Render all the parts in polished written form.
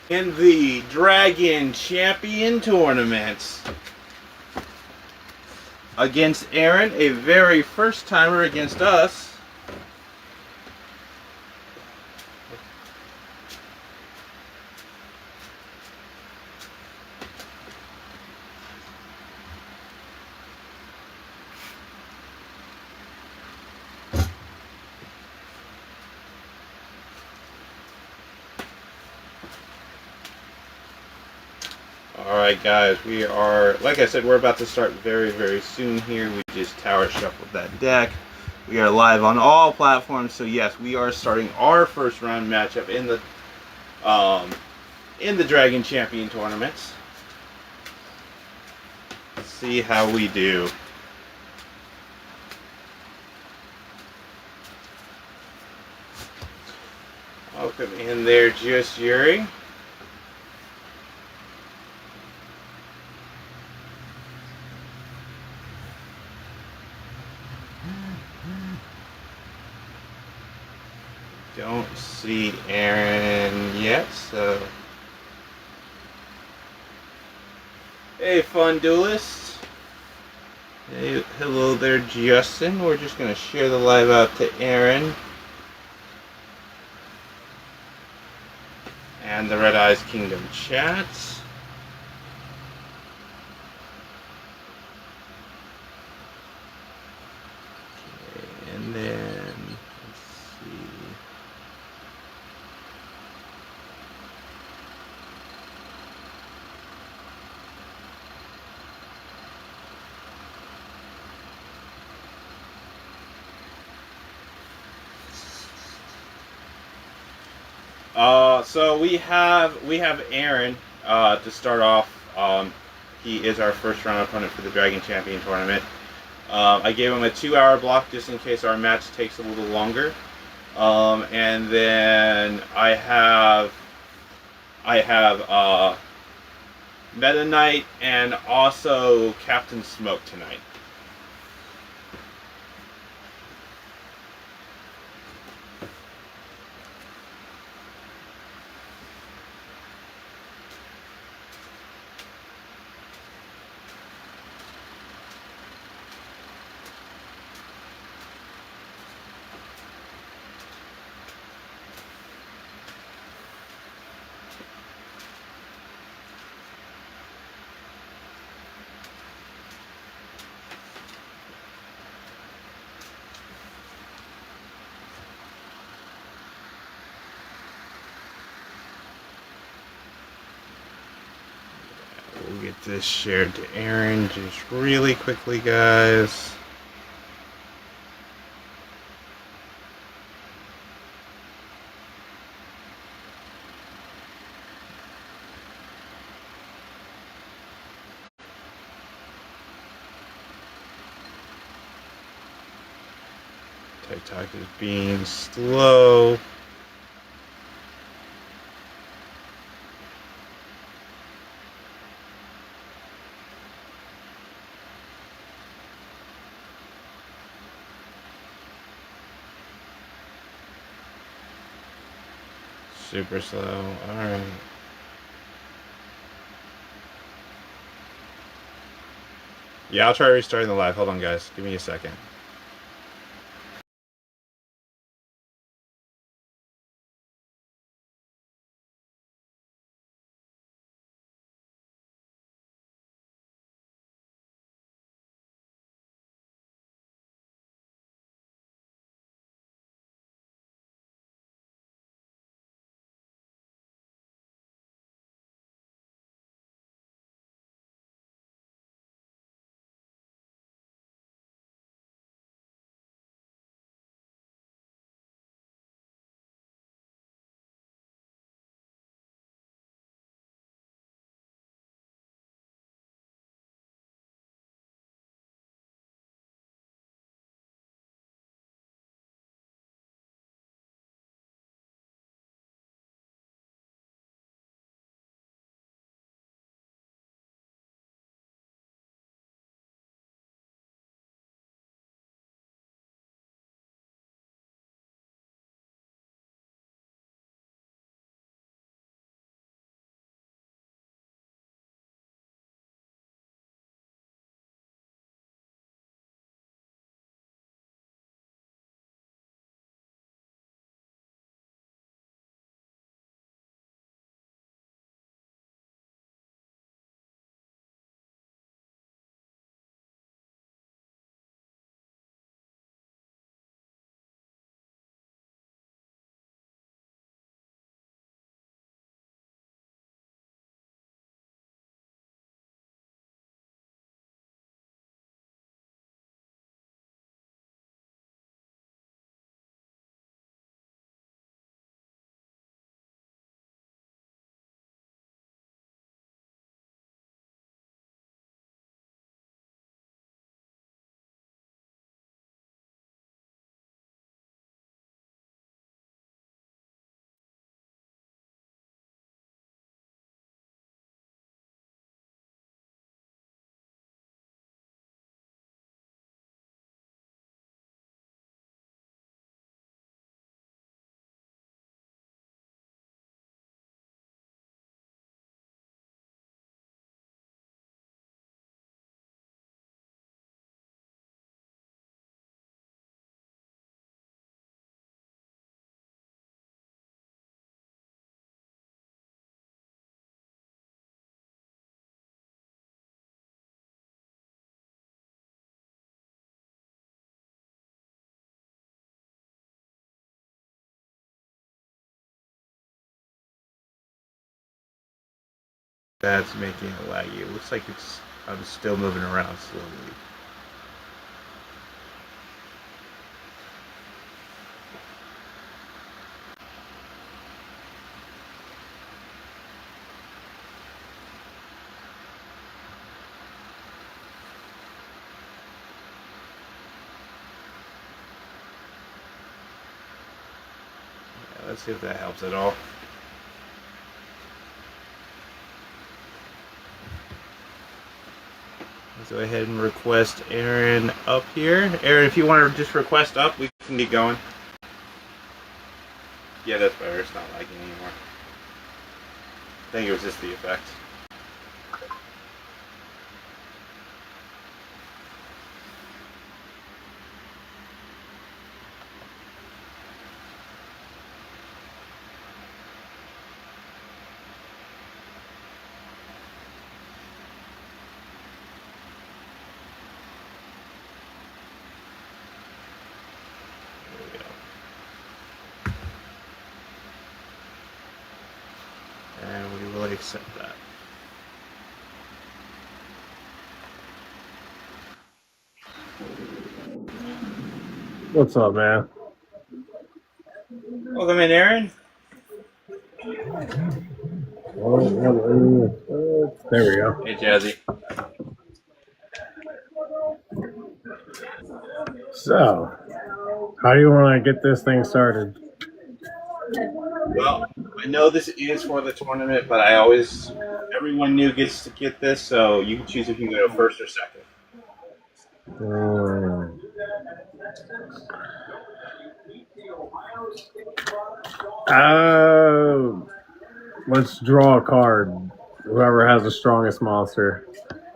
In the Dragon Champion Tournament against Aaron, a very first timer against us. Alright guys, we are, like I said, we're about to start very, very soon here. We just tower shuffled that deck. We are live on all platforms, so yes, we are starting our first round matchup in the Dragon Champion tournaments. Let's see how we do. Welcome in there, Just Yuri. Don't see Aaron yet, so. Hey, fun duelist. Hey, hello there, Justin. We're just going to share the live out to Aaron. And the Red Eyes Kingdom chat. Okay, and then, let's see. So we have Aaron to start off. He is our first round opponent for the Dragon Champion tournament. I gave him a 2-hour block just in case our match takes a little longer. And then I have Meta Knight and also Captain Smoke tonight. We'll get this shared to Aaron just really quickly, guys. TikTok is being slow. Super slow. Alright. Yeah, I'll try restarting the live. Hold on, guys. Give me a second. That's making it laggy. It looks like I'm still moving around slowly. Yeah, let's see if that helps at all. Let's go ahead and request Aaron up here. Aaron, if you want to just request up, we can get going. Yeah, that's better. It's not lagging anymore. I think it was just the effect. And we will accept that. What's up, man? Welcome in, Aaron. There we go. Hey, Jazzy. So, how do you want to get this thing started? Well, I know this is for the tournament, but everyone new gets to get this, so you can choose if you go first or second. Let's draw a card. Whoever has the strongest monster.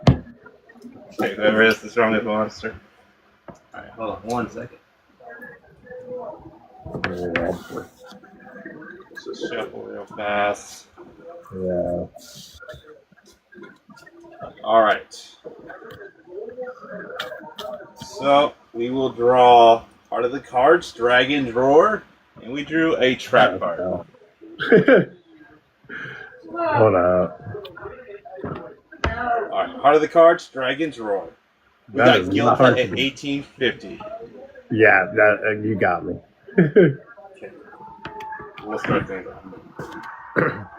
Okay, whoever is the strongest monster. Alright, hold on 1 second. Let's just shuffle real fast. Yeah. Alright. So, we will draw part of the cards, Dragon Drawer, and we drew a trap card. Hold up. Alright, part of the cards, Dragon Drawer. We got Guilta at 1850. Yeah, that you got me. Okay. We'll start things off.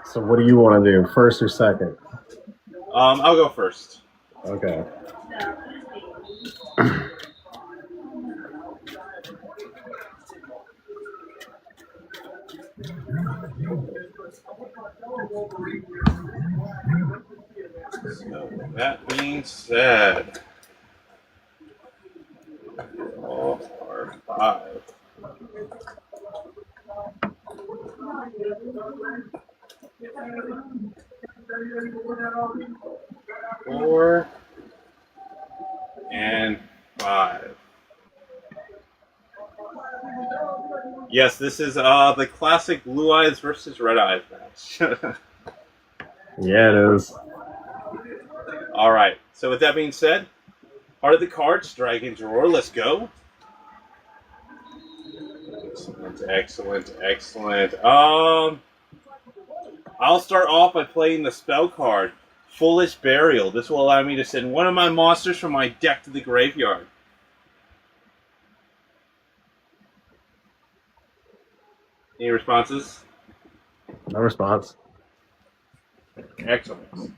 So what do you want to do, first or second? I'll go first. Okay. So, that being said, all are 5. Four and 5. Yes, this is the classic Blue Eyes versus Red Eyes match. Yeah, it is. All right. So with that being said, part of the cards, Dragon Drawer. Let's go. Excellent, excellent, excellent. I'll start off by playing the spell card, Foolish Burial. This will allow me to send one of my monsters from my deck to the graveyard. Any responses? No response. Excellent.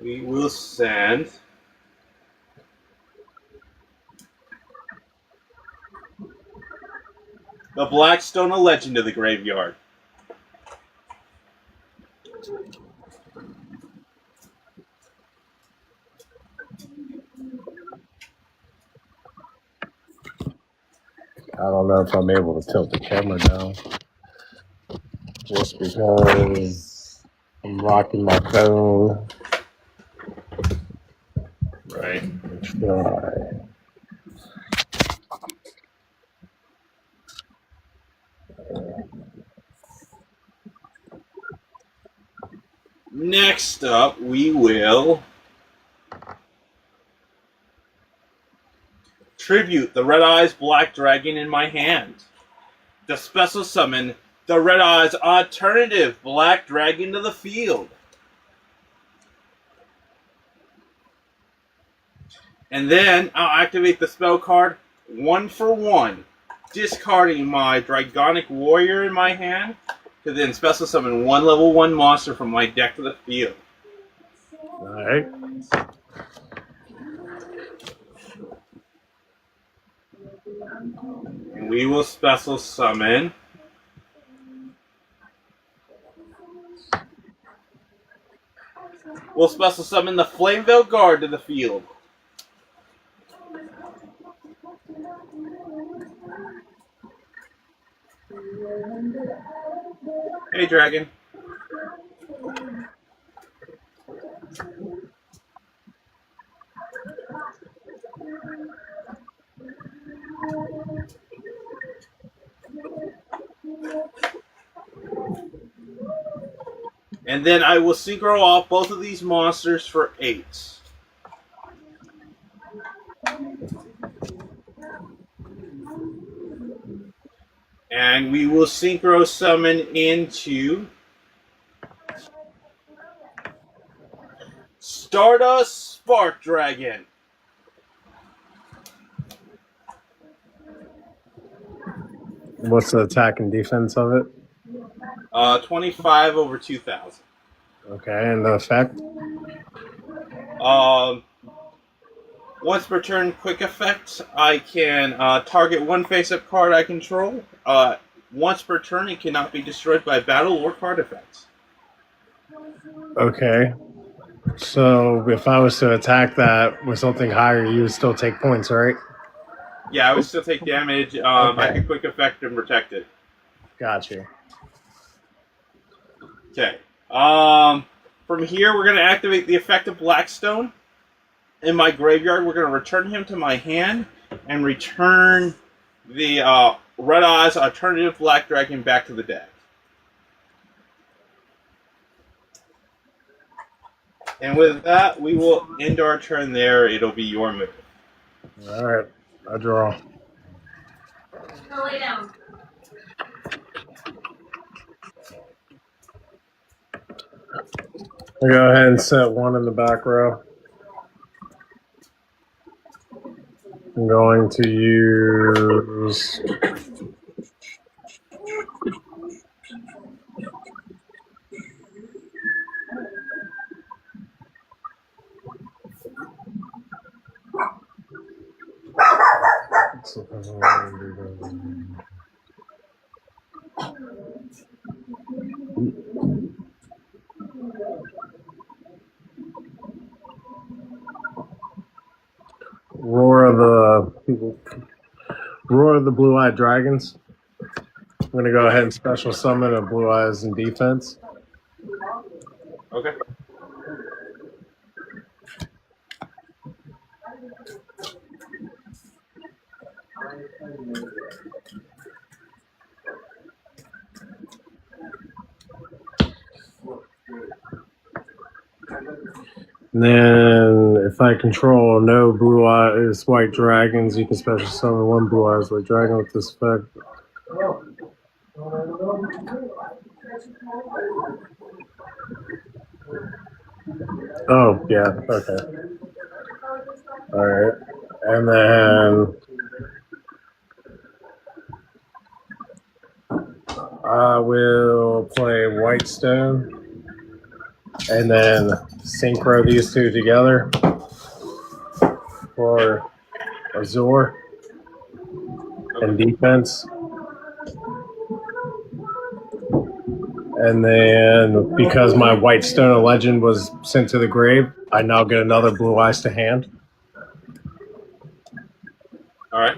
We will send the Blackstone of Legend to the graveyard. I don't know if I'm able to tilt the camera down. Just because I'm rocking my phone. Right. Try. Next up, we will tribute the Red Eyes Black Dragon in my hand. to special summon the Red Eyes Alternative Black Dragon to the field. And then I'll activate the spell card 1-for-1, discarding my Dragonic Warrior in my hand to then special summon one level 1 monster from my deck to the field. Alright. And we will special summon the Flameveil Guard to the field. Hey, Dragon. And then I will synchro off both of these monsters for 8. And we will synchro summon into Stardust Spark Dragon. What's the attack and defense of it? 25 over 2,000. Okay, and the effect? Once per turn, quick effect, I can target one face-up card I control. Once per turn, it cannot be destroyed by battle or card effects. Okay. So if I was to attack that with something higher, you would still take points, right? Yeah, I would still take damage. Okay. I can quick effect and protect it. Gotcha. Okay. From here, we're going to activate the effect of Blackstone. In my graveyard, we're going to return him to my hand and return the Red Eyes Alternative Black Dragon back to the deck. And with that, we will end our turn there. It'll be your move. All right. I draw. Go lay down. I'll go ahead and set one in the back row. I'm going to use Roar of the Blue-Eyed Dragons. I'm going to go ahead and special summon a Blue Eyes in defense. Okay. And then, if I control no Blue Eyes White Dragons, you can special summon one Blue Eyes White Dragon with this effect. Oh, yeah, okay. Alright. And then I will play Whitestone. And then synchro these two together for Azure and defense. And then because my Whitestone Legend was sent to the grave, I now get another Blue Eyes to hand. All right.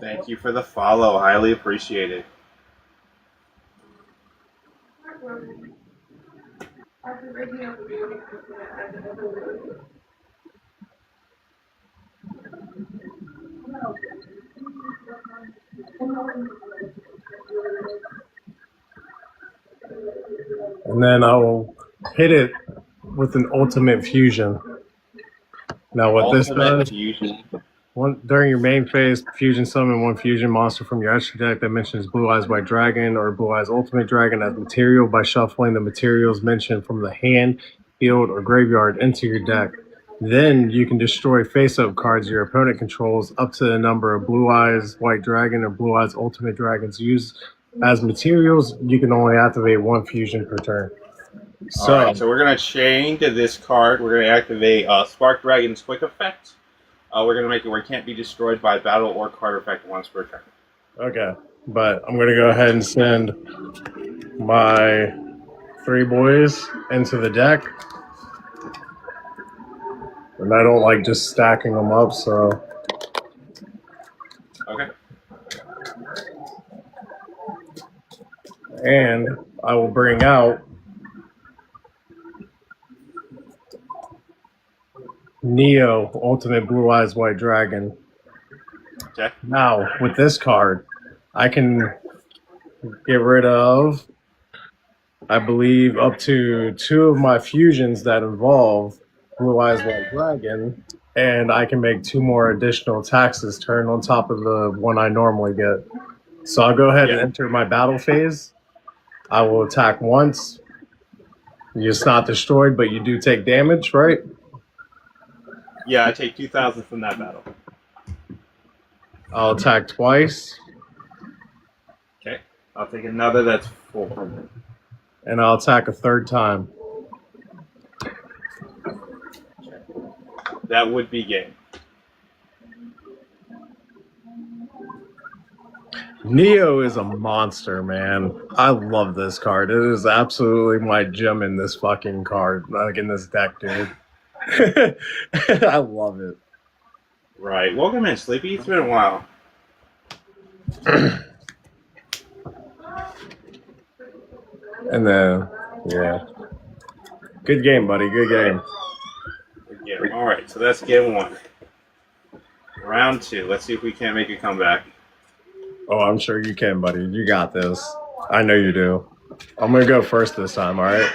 Thank you for the follow. Highly appreciated. And then I'll hit it with an ultimate fusion. Now what this Ultimate does, fusion. during your main phase, fusion summon one fusion monster from your extra deck that mentions Blue Eyes White Dragon or Blue Eyes Ultimate Dragon as material by shuffling the materials mentioned from the hand, field, or graveyard into your deck. Then you can destroy face-up cards your opponent controls up to the number of Blue Eyes White Dragon or Blue Eyes Ultimate Dragons used as materials. You can only activate one fusion per turn. So, Alright, so we're going to chain to this card. We're going to activate Spark Dragon's Quick Effect. We're going to make it where it can't be destroyed by battle or card effect once per turn. okay, but I'm going to go ahead and send my 3 boys into the deck. And I don't like just stacking them up, so. Okay. And I will bring out Neo, Ultimate Blue Eyes White Dragon. Okay. Now, with this card, I can get rid of, I believe, up to 2 of my fusions that involve Blue Eyes White Dragon, and I can make 2 more additional attacks this turn on top of the one I normally get. So I'll go ahead and enter my battle phase. I will attack once. It's not destroyed, but you do take damage, right? Yeah, I take 2,000 from that battle. I'll attack twice. Okay. I'll take another that's 400. And I'll attack a 3rd time. That would be game. Neo is a monster, man. I love this card. It is absolutely my gem in this fucking card, like in this deck, dude. I love it. Right. Welcome in, Sleepy. It's been a while. And then, yeah. Good game, buddy. Good game. Good game. All right, so that's game 1. Round 2. Let's see if we can't make a comeback. Oh, I'm sure you can, buddy. You got this. I know you do. I'm going to go first this time, all right?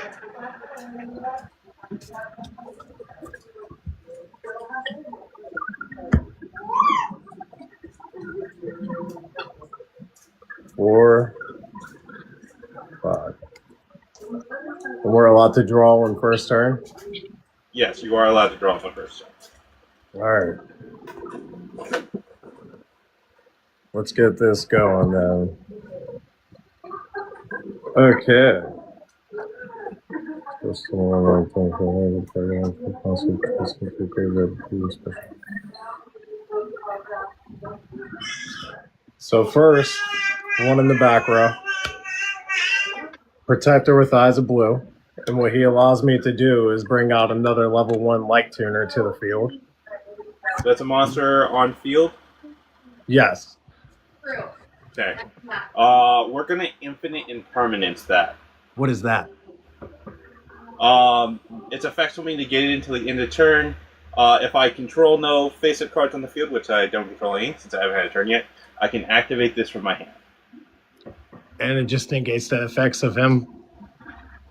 Four, 5. And we're allowed to draw one first turn? Yes, you are allowed to draw one first turn. All right. Let's get this going then. Okay. So first, one in the back row. Protector with Eyes of Blue. And what he allows me to do is bring out another level 1 Light Tuner to the field. That's a monster on field? Yes. Okay. We're going to Infinite Impermanence that. What is that? Its effects will mean negate it until the end of the turn. If I control no face-up cards on the field, which I don't control any since I haven't had a turn yet, I can activate this from my hand. And it just negates the effects of him?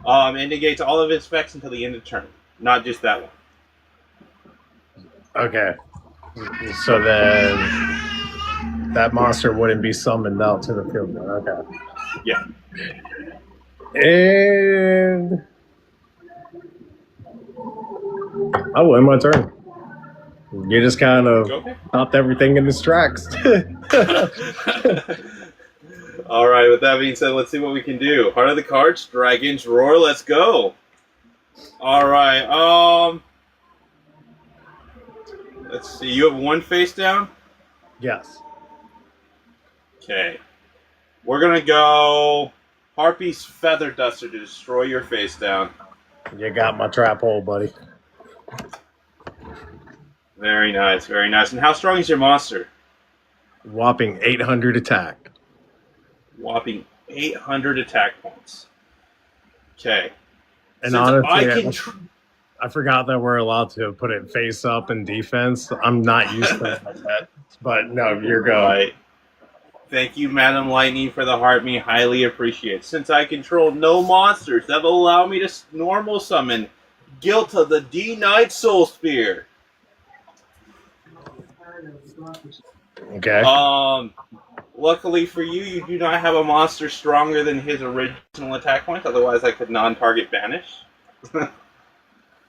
It negates all of its effects until the end of the turn, not just that one. Okay. So then that monster wouldn't be summoned out to the field then. Okay. Yeah. And I win my turn. You just kind of stopped everything in its tracks. All right, with that being said, let's see what we can do. Heart of the cards, Dragon's Roar, let's go. All right, let's see, you have 1 face down? Yes. Okay. We're going to go Harpy's Feather Duster to destroy your face down. You got my trap hole, buddy. Very nice, very nice. And how strong is your monster? Whopping 800 attack. Whopping 800 attack points. Okay. And Since honestly, I forgot that we're allowed to put it face up in defense. I'm not used to that. But no, you're going. Right. Thank you, Madam Lightning, for the heart me highly appreciate. Since I control no monsters that will allow me to normal summon Gilta the D-Knight Soul Spear. Okay. Luckily for you, you do not have a monster stronger than his original attack points. Otherwise, I could non-target banish.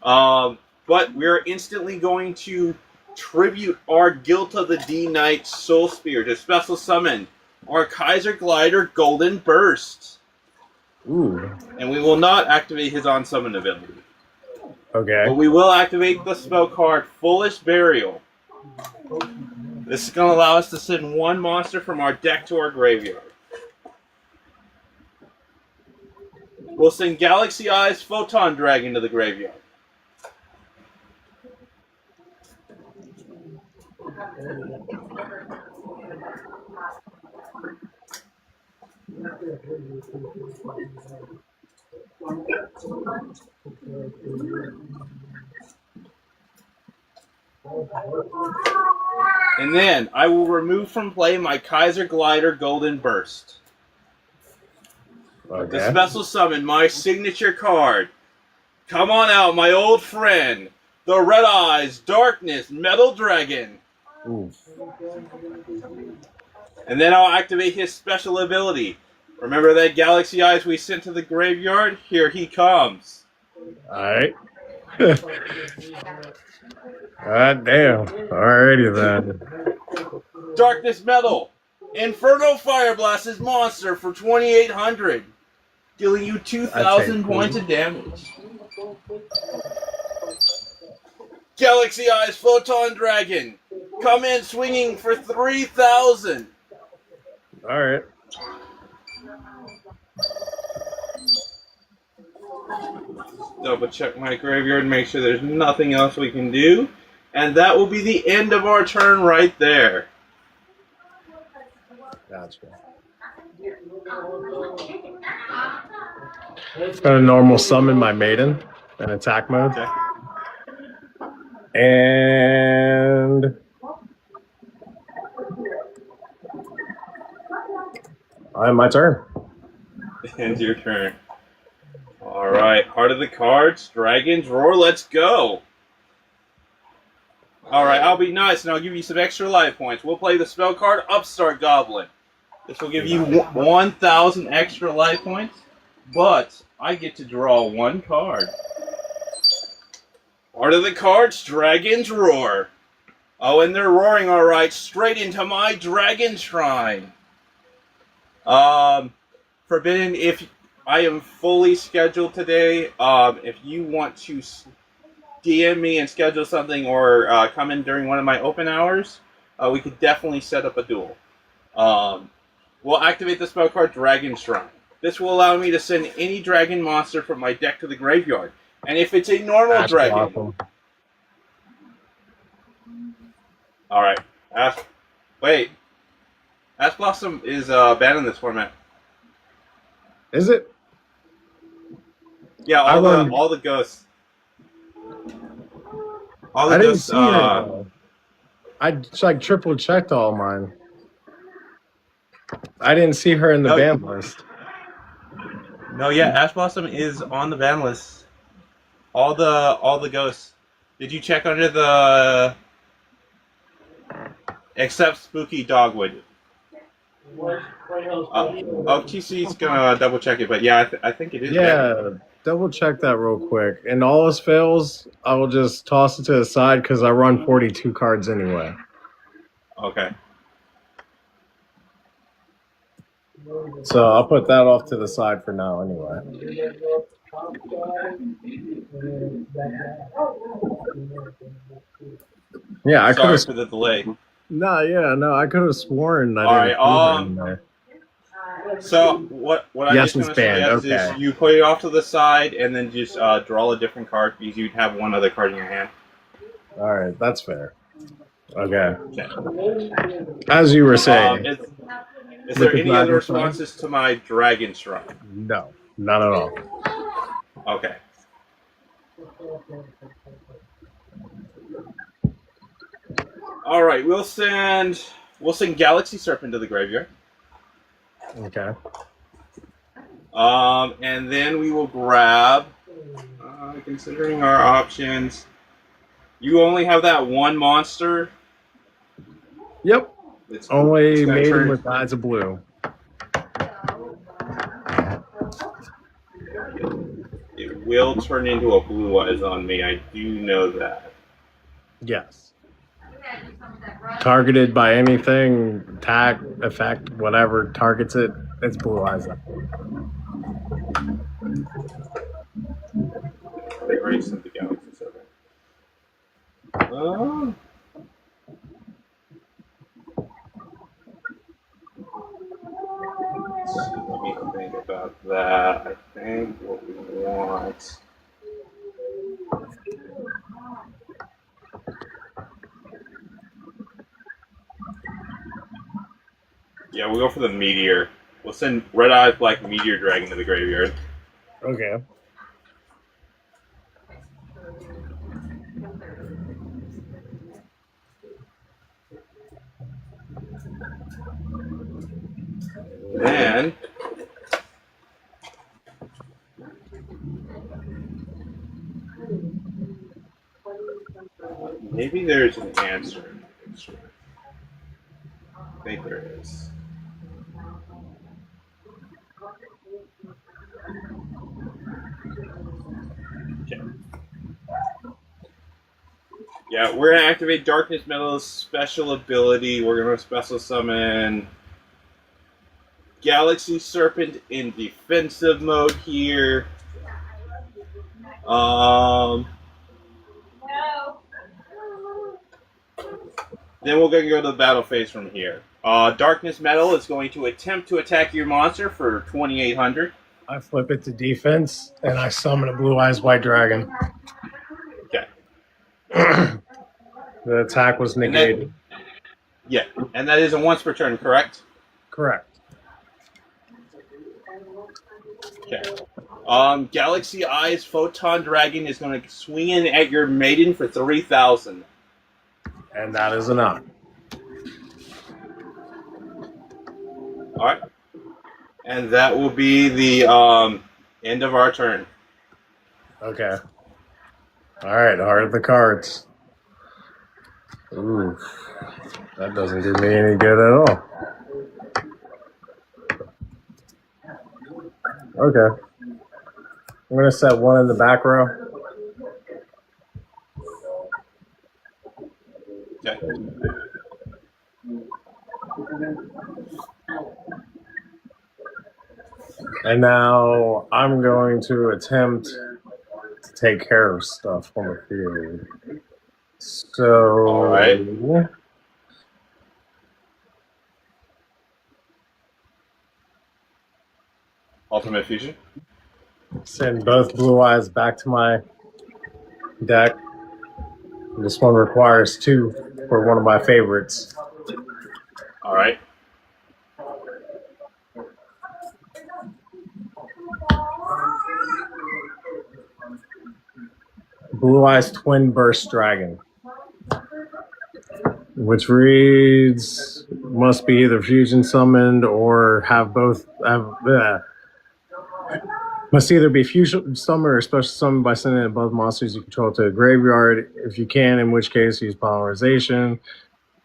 But we're instantly going to tribute our Gilta the D-Knight Soul Spear to special summon our Kaiser Glider Golden Burst. Ooh. And we will not activate his on-summon ability. Okay. But we will activate the spell card Foolish Burial. This is going to allow us to send one monster from our deck to our graveyard. We'll send Galaxy Eyes Photon Dragon to the graveyard. And then I will remove from play my Kaiser Glider Golden Burst. Okay. The special summon my signature card. Come on out, my old friend. The Red Eyes Darkness Metal Dragon. Ooh. And then I'll activate his special ability. Remember that Galaxy Eyes we sent to the graveyard? Here he comes. Alright. God damn. Alrighty then. Darkness Metal. Inferno Fire Blast his monster for 2,800. Dealing you 2,000 points of damage. Galaxy Eyes Photon Dragon. Come in swinging for 3,000. Alright. Double check my graveyard and make sure there's nothing else we can do. And that will be the end of our turn right there. Gotcha. Gonna normal summon my maiden in attack mode. Okay. And my turn. End your turn. Alright, Heart of the Cards, Dragon's Roar, let's go! Alright, I'll be nice and I'll give you some extra life points. We'll play the spell card Upstart Goblin. This will give you 1,000 extra life points, but I get to draw one card. Heart of the Cards, Dragon's Roar. Oh, and they're roaring alright, straight into my Dragon Shrine. Forbidden, if I am fully scheduled today, if you want to DM me and schedule something or come in during one of my open hours, we could definitely set up a duel. We'll activate the spell card Dragon Shrine. This will allow me to send any dragon monster from my deck to the graveyard. And if it's a normal dragon... Awesome. Alright. Wait. Ash Blossom is banned in this format. Is it? Yeah, all the ghosts. All the I didn't ghosts, see her. Though. I just like triple checked all mine. I didn't see her in the ban list. No, yeah, Ash Blossom is on the ban list. All the ghosts. Did you check under the except Spooky Dogwood? TC's gonna double check it, but yeah, I think it is. Yeah, banned. double check that real quick. And all else fails, I will just toss it to the side because I run 42 cards anyway. Okay. So I'll put that off to the side for now anyway. Yeah, I could Sorry have. for the delay. No, I could have sworn I didn't. All right. So what I'm Yes, just it's going to banned. suggest Okay. is you put it off to the side and then just draw a different card because you'd have one other card in your hand. All right, that's fair. Okay. Okay. As you were saying. Is there any other responses to my Dragon Shrine? No, not at all. Okay. All right, we'll send Galaxy Serpent to the graveyard. Okay. And then we will grab, considering our options, you only have that one monster. Yep. It's Only gonna made him turn. with eyes of blue. It will turn into a blue eyes on me. I do know that. Yes. Targeted by anything, attack, effect, whatever targets it, it's blue eyes up. They already sent the galaxy server. Let me think about that. I think what we want. Yeah, we'll go for the meteor. We'll send Red Eyes Black Meteor Dragon to the graveyard. Okay. Then maybe there's an answer in the picture. I think there is. Okay. Yeah, we're gonna activate Darkness Metal's special ability. We're gonna special summon Galaxy Serpent in defensive mode here. Then we're going to go to the battle phase from here. Darkness Metal is going to attempt to attack your monster for 2,800. I flip it to defense, and I summon a blue eyes white dragon. Okay. The attack was negated. And that is a once per turn, correct? Correct. Okay. Galaxy Eyes Photon Dragon is going to swing in at your maiden for 3,000. And that is enough. All right. And that will be the end of our turn. Okay. All right, heart of the cards. Ooh, that doesn't do me any good at all. Okay. I'm going to set one in the back row. Okay. And now I'm going to attempt to take care of stuff on the field. So, all right. Ultimate Fusion. Send both blue eyes back to my deck. This one requires 2 for one of my favorites. All right. Blue Eyes Twin Burst Dragon, which reads must be either fusion summoned or have both. Must either be fusion summoned or special summoned by sending above monsters you control to a graveyard. If you can, in which case use polymerization.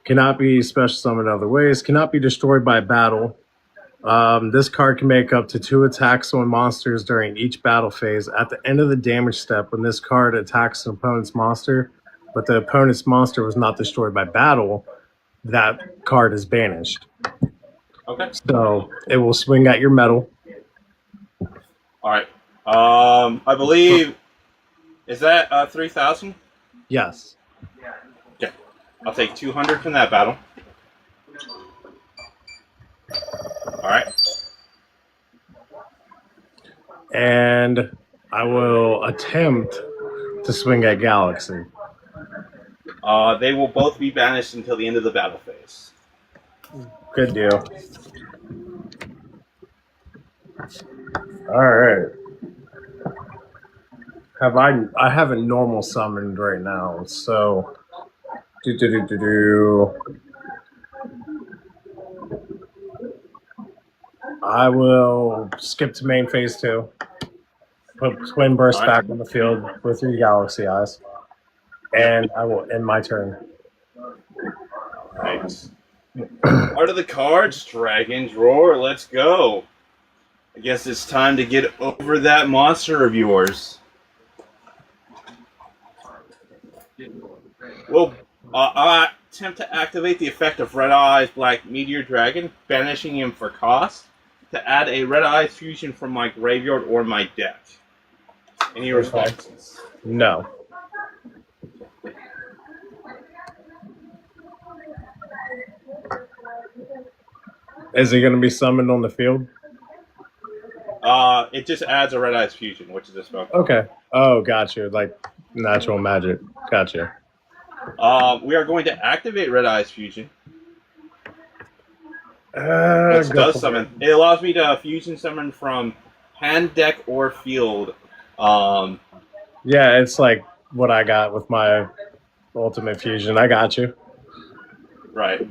Cannot be special summoned other ways. Cannot be destroyed by battle. This card can make up to 2 attacks on monsters during each battle phase. At the end of the damage step, when this card attacks an opponent's monster, but the opponent's monster was not destroyed by battle, that card is banished. Okay. So it will swing at your metal. All right. I believe, is that 3,000? Yes. Okay. I'll take 200 from that battle. All right. And I will attempt to swing at Galaxy. They will both be banished until the end of the battle phase. Good deal. All right. I haven't normal summoned right now, so I will skip to main phase 2. Put Twin Burst All right. back on the field with 3 Galaxy Eyes. And I will end my turn. Right. Art of the cards, Dragon's Roar, let's go. I guess it's time to get over that monster of yours. Well, I attempt to activate the effect of Red Eyes Black Meteor Dragon, banishing him for cost, to add a Red Eyes fusion from my graveyard or my deck. Any responses? No. Is he going to be summoned on the field? It just adds a Red Eyes fusion, which is a spell. Okay. Oh, gotcha. Like natural magic. Gotcha. We are going to activate Red Eyes fusion, Which does summon. It allows me to fusion summon from hand, deck, or field. Yeah, it's like what I got with my ultimate fusion. I got you. Right.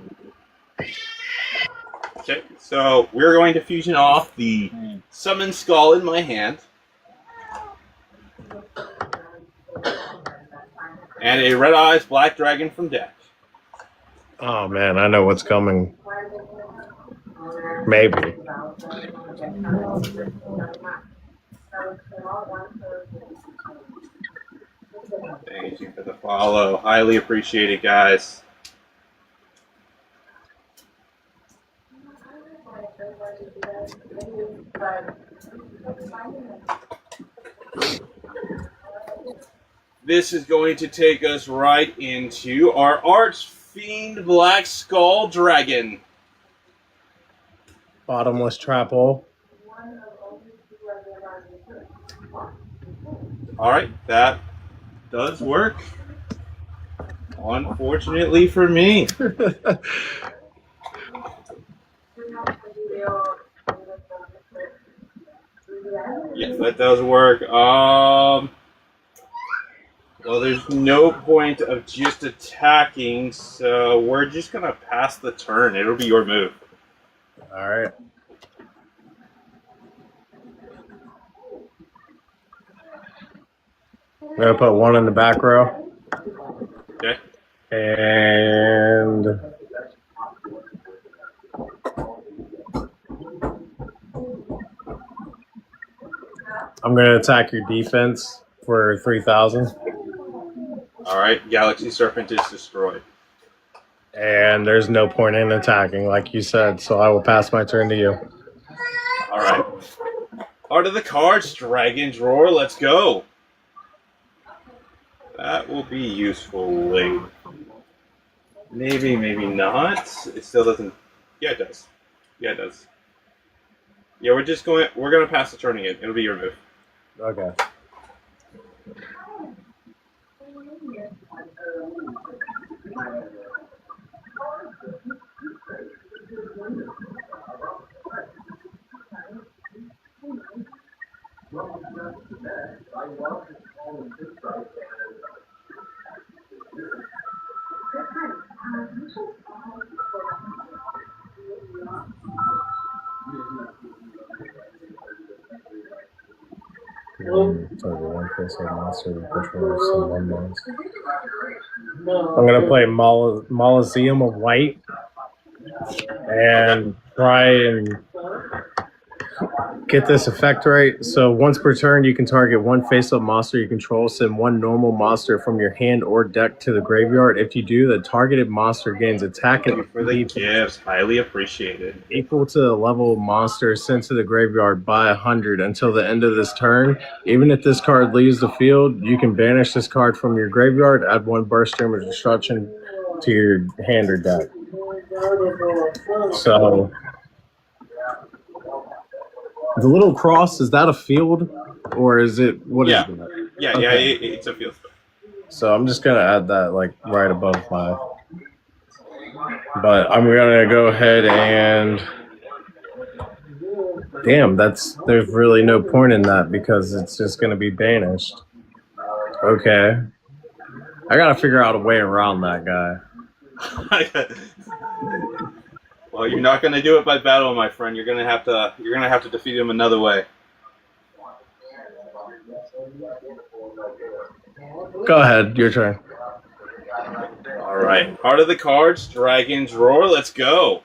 Okay, so we're going to fusion off the Summon Skull in my hand. And a Red Eyes Black Dragon from deck. Oh man, I know what's coming. Maybe. Thank you for the follow. Highly appreciated, guys. This is going to take us right into our Archfiend Black Skull Dragon. Bottomless trap hole. Alright, that does work. Unfortunately for me. Yes, that does work. Well, there's no point of just attacking, so we're just gonna pass the turn. It'll be your move. All right. I'm gonna put 1 in the back row. Okay. And I'm gonna attack your defense for 3,000. Alright, Galaxy Serpent is destroyed. And there's no point in attacking, like you said, so I will pass my turn to you. Alright. Art of the cards, Dragon's Roar, let's go. That will be useful later. Maybe, maybe not. It still doesn't. Yeah, it does. Yeah, it does. Yeah, we're gonna pass the turn again. It'll be your move. Okay. I'm gonna play Mausoleum of White and try and get this effect right. So once per turn, you can target 1 face-up monster you control. Send 1 normal monster from your hand or deck to the graveyard. If you do, the targeted monster gains attack Thank you and for the gifts. Highly appreciated. equal to the level of monster sent to the graveyard by 100 until the end of this turn. Even if this card leaves the field, you can banish this card from your graveyard, add 1 burst stream of destruction to your hand or deck. So the little cross, is that a field or is it what is Yeah. that? Yeah, Okay. yeah, it's a field spell. So I'm just gonna add that like right above my. But I'm gonna go ahead and. Damn, there's really no point in that because it's just gonna be banished. Okay. I gotta figure out a way around that guy. Well, you're not going to do it by battle, my friend. You're going to have to defeat him another way. Go ahead, your turn. All right. Heart of the cards, Dragon's Roar. Let's go.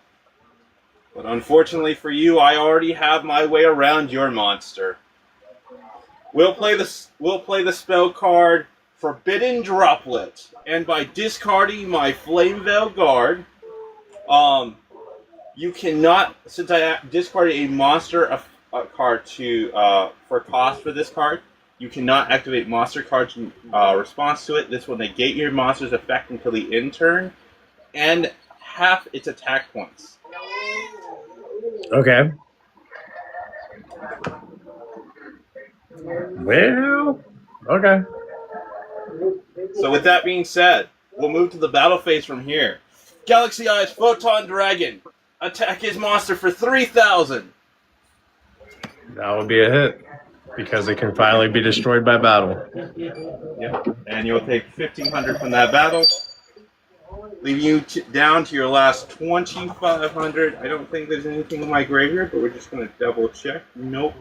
But unfortunately for you, I already have my way around your monster. We'll play the spell card Forbidden Droplet, and by discarding my Flame Veil Guard, you cannot, since I discarded a monster card for cost for this card, you cannot activate monster cards in response to it. This will negate your monster's effect until the end turn, and half its attack points. Okay. Well, okay. So with that being said, we'll move to the battle phase from here. Galaxy Eyes Photon Dragon. Attack his monster for 3,000. That would be a hit because it can finally be destroyed by battle. Yep. And you'll take 1,500 from that battle, leaving you down to your last 2,500. I don't think there's anything in my graveyard, but we're just going to double check. Nope.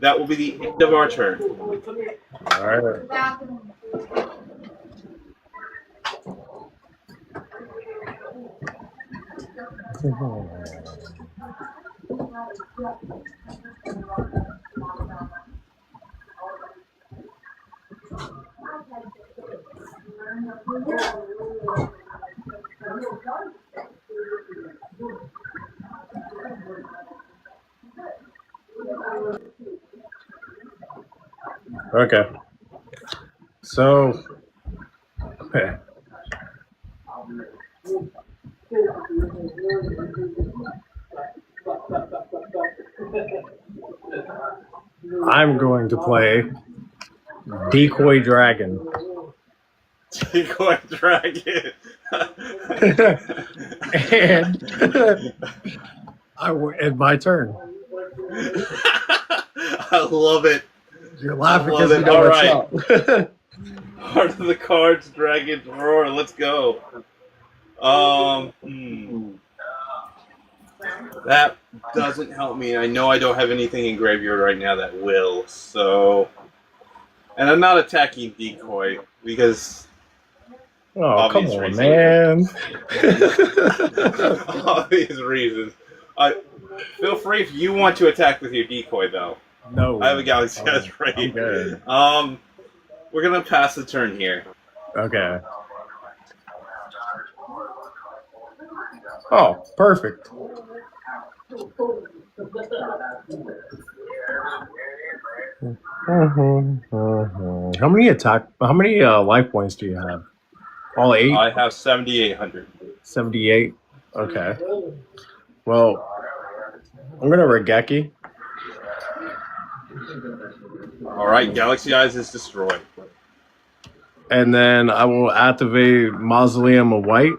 That will be the end of our turn. All right. Okay. So, I'm going to play Decoy Dragon. Decoy Dragon. And it's my turn. I love it. You're laughing I love because you it. know All what's right. up. Heart of the cards, Dragon's Roar. Let's go. That doesn't help me. I know I don't have anything in graveyard right now that will. So, and I'm not attacking Decoy because Oh, come on, reasons. man. Obvious reasons. Feel free if you want to attack with your Decoy, though. No. I have a Galaxy Eyes I'm Raid. good. We're gonna pass the turn here. Okay. Oh, perfect. How many life points do you have? All 8? I have 7,800. 78? Okay. Well, I'm going to Regeki. Alright, Galaxy Eyes is destroyed. And then I will activate Mausoleum of White.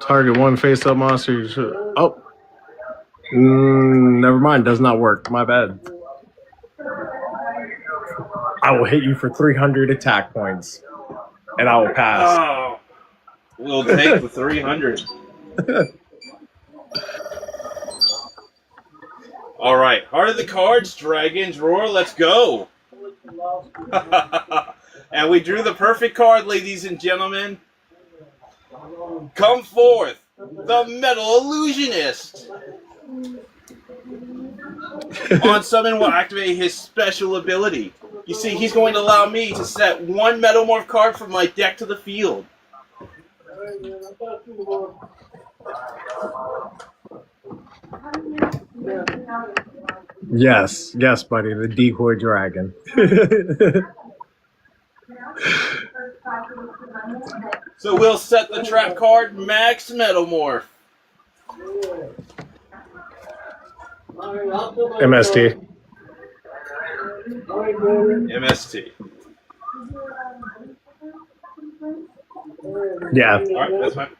Target one face-up monster. Oh. Never mind. Does not work. My bad. I will hit you for 300 attack points. And I will pass. Oh, we'll take the 300. Alright, Heart of the Cards, Dragon's Roar, let's go! And we drew the perfect card, ladies and gentlemen. Come forth, the Metal Illusionist! On summon will activate his special ability. You see, he's going to allow me to set one Metamorph card from my deck to the field. Yes, buddy, the Decoy Dragon. So we'll set the trap card Max Metamorph. MST. MST. Yeah. Alright, that's fine.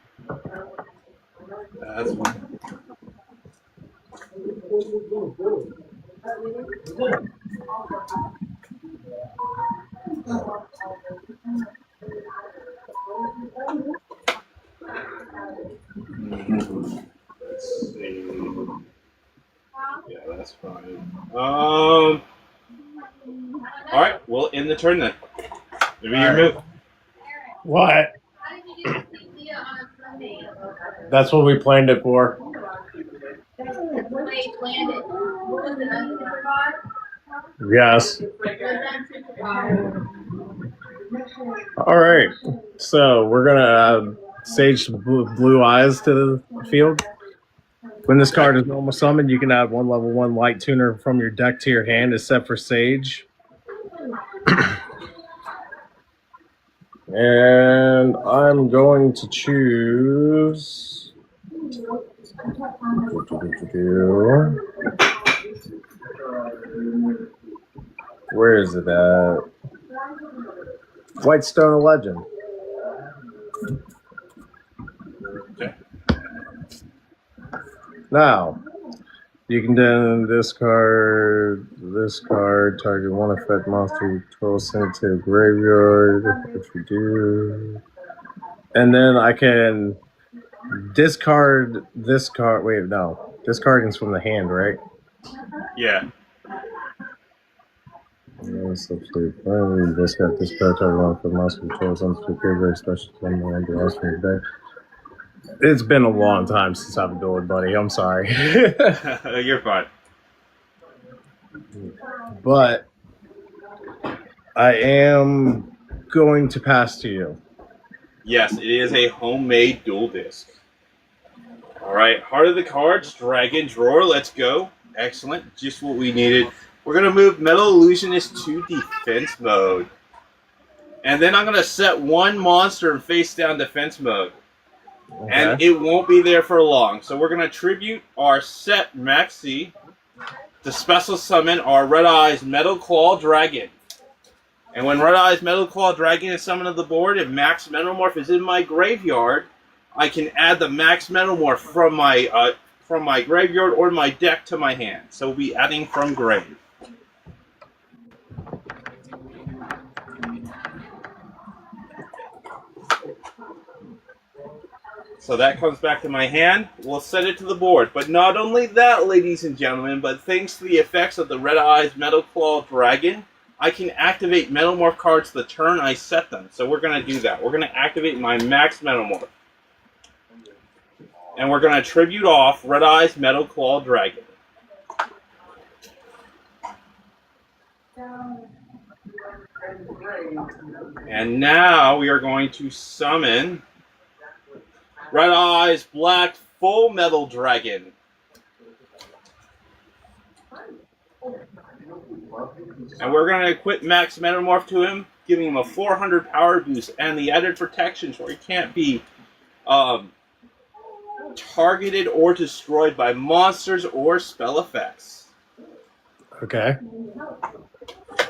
That's fine. Let's All right, we'll end the turn then. Maybe your All right. move. What? How did you get to see Leah on a Sunday? That's what we planned it for. They planned it. What was it, on Superbot? Yes. It was on Superbot. All right. So we're gonna sage blue eyes to the field. When this card is normal summoned, you can add one level 1 light tuner from your deck to your hand, except for Sage. And I'm going to choose. Where is it at? Whitestone Legend. Okay. Now, you can then discard this card, target one effect monster you control, send it to the graveyard if you do. And then I can discard this card. Wait, no. Discarding's from the hand, right? Yeah. Yes, absolutely. Finally, discard this card, target one effect monster you control, send it to the graveyard, special summon one the last from your deck. It's been a long time since I've dueled, buddy. I'm sorry. You're fine. But I am going to pass to you. Yes, it is a homemade dual disc. All right, Heart of the Cards, Dragon Drawer, let's go. Excellent, just what we needed. We're going to move Metal Illusionist to defense mode. And then I'm going to set one monster in face down defense mode. Okay. And it won't be there for long. So we're going to tribute our set Maxi to special summon our Red Eyes Metal Claw Dragon. And when Red Eyes Metal Claw Dragon is summoned to the board and Max Metamorph is in my graveyard, I can add the Max Metamorph from my graveyard or my deck to my hand. So we'll be adding from grave. So that comes back to my hand. We'll set it to the board. But not only that, ladies and gentlemen, but thanks to the effects of the Red Eyes Metal Claw Dragon, I can activate Metamorph cards the turn I set them. So we're going to do that. We're going to activate my Max Metamorph. And we're going to tribute off Red Eyes Metal Claw Dragon. And now we are going to summon Red Eyes Black Full Metal Dragon. And we're going to equip Max Metamorph to him, giving him a 400 power boost and the added protections where he can't be targeted or destroyed by monsters or spell effects. Okay.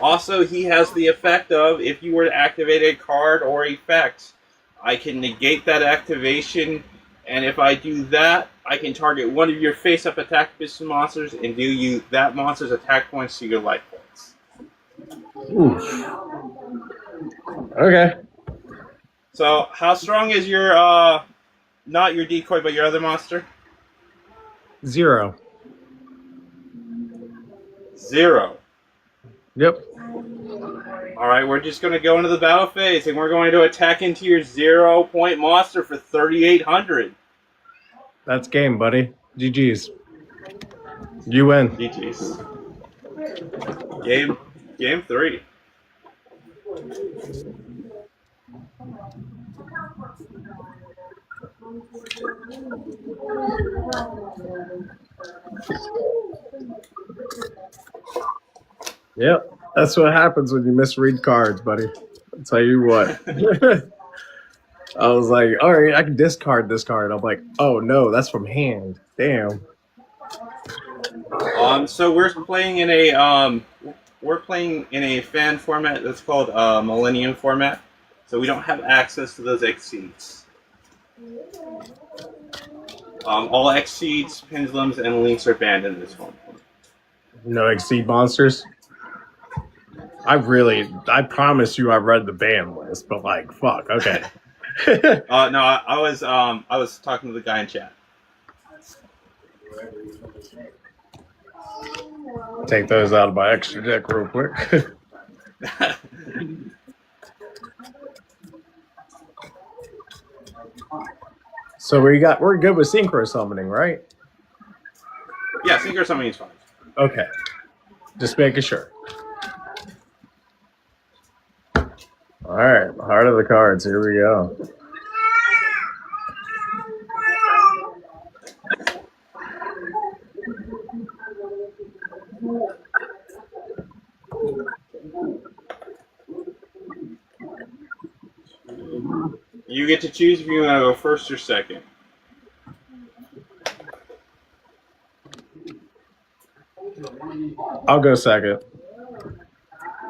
Also, he has the effect of, if you were to activate a card or effect, I can negate that activation, and if I do that, I can target one of your face-up attack pistol monsters and deal you that monster's attack points to your life points. Oof. Okay. So, how strong is your, not your decoy, but your other monster? 0. 0. Yep. Alright, we're just going to go into the battle phase, and we're going to attack into your 0-point monster for 3,800. That's game, buddy. GG's. You win. GG's. Game 3. Yep. That's what happens when you misread cards, buddy. I'll tell you what. I was like, all right, I can discard this card. I'm like, oh no, that's from hand. Damn. So we're playing in a fan format that's called Millennium format. So we don't have access to those Exceeds. All Exceeds, Pendulums, and Links are banned in this one. No Exceed monsters. I promise you I read the ban list, but like, fuck, okay. No, I was talking to the guy in chat. Take those out of my extra deck real quick. So we're good with synchro summoning, right? Yeah, synchro summoning is fine. Okay. Just making sure. All right, heart of the cards. Here we go. You get to choose if you want to go first or second. I'll go second.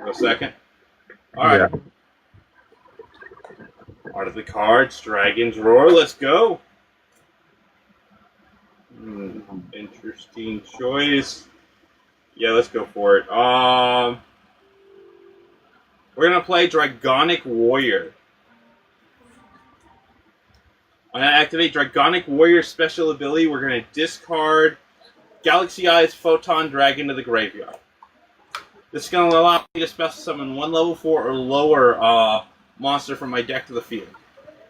Go second. All right. Yeah. Heart of the cards, Dragon's Roar. Let's go. Interesting choice. Yeah, let's go for it. We're gonna play Dragonic Warrior. I'm gonna activate Dragonic Warrior special ability. We're gonna discard Galaxy Eyes Photon Dragon to the graveyard. This is gonna allow me to special summon one level 4 or lower monster from my deck to the field.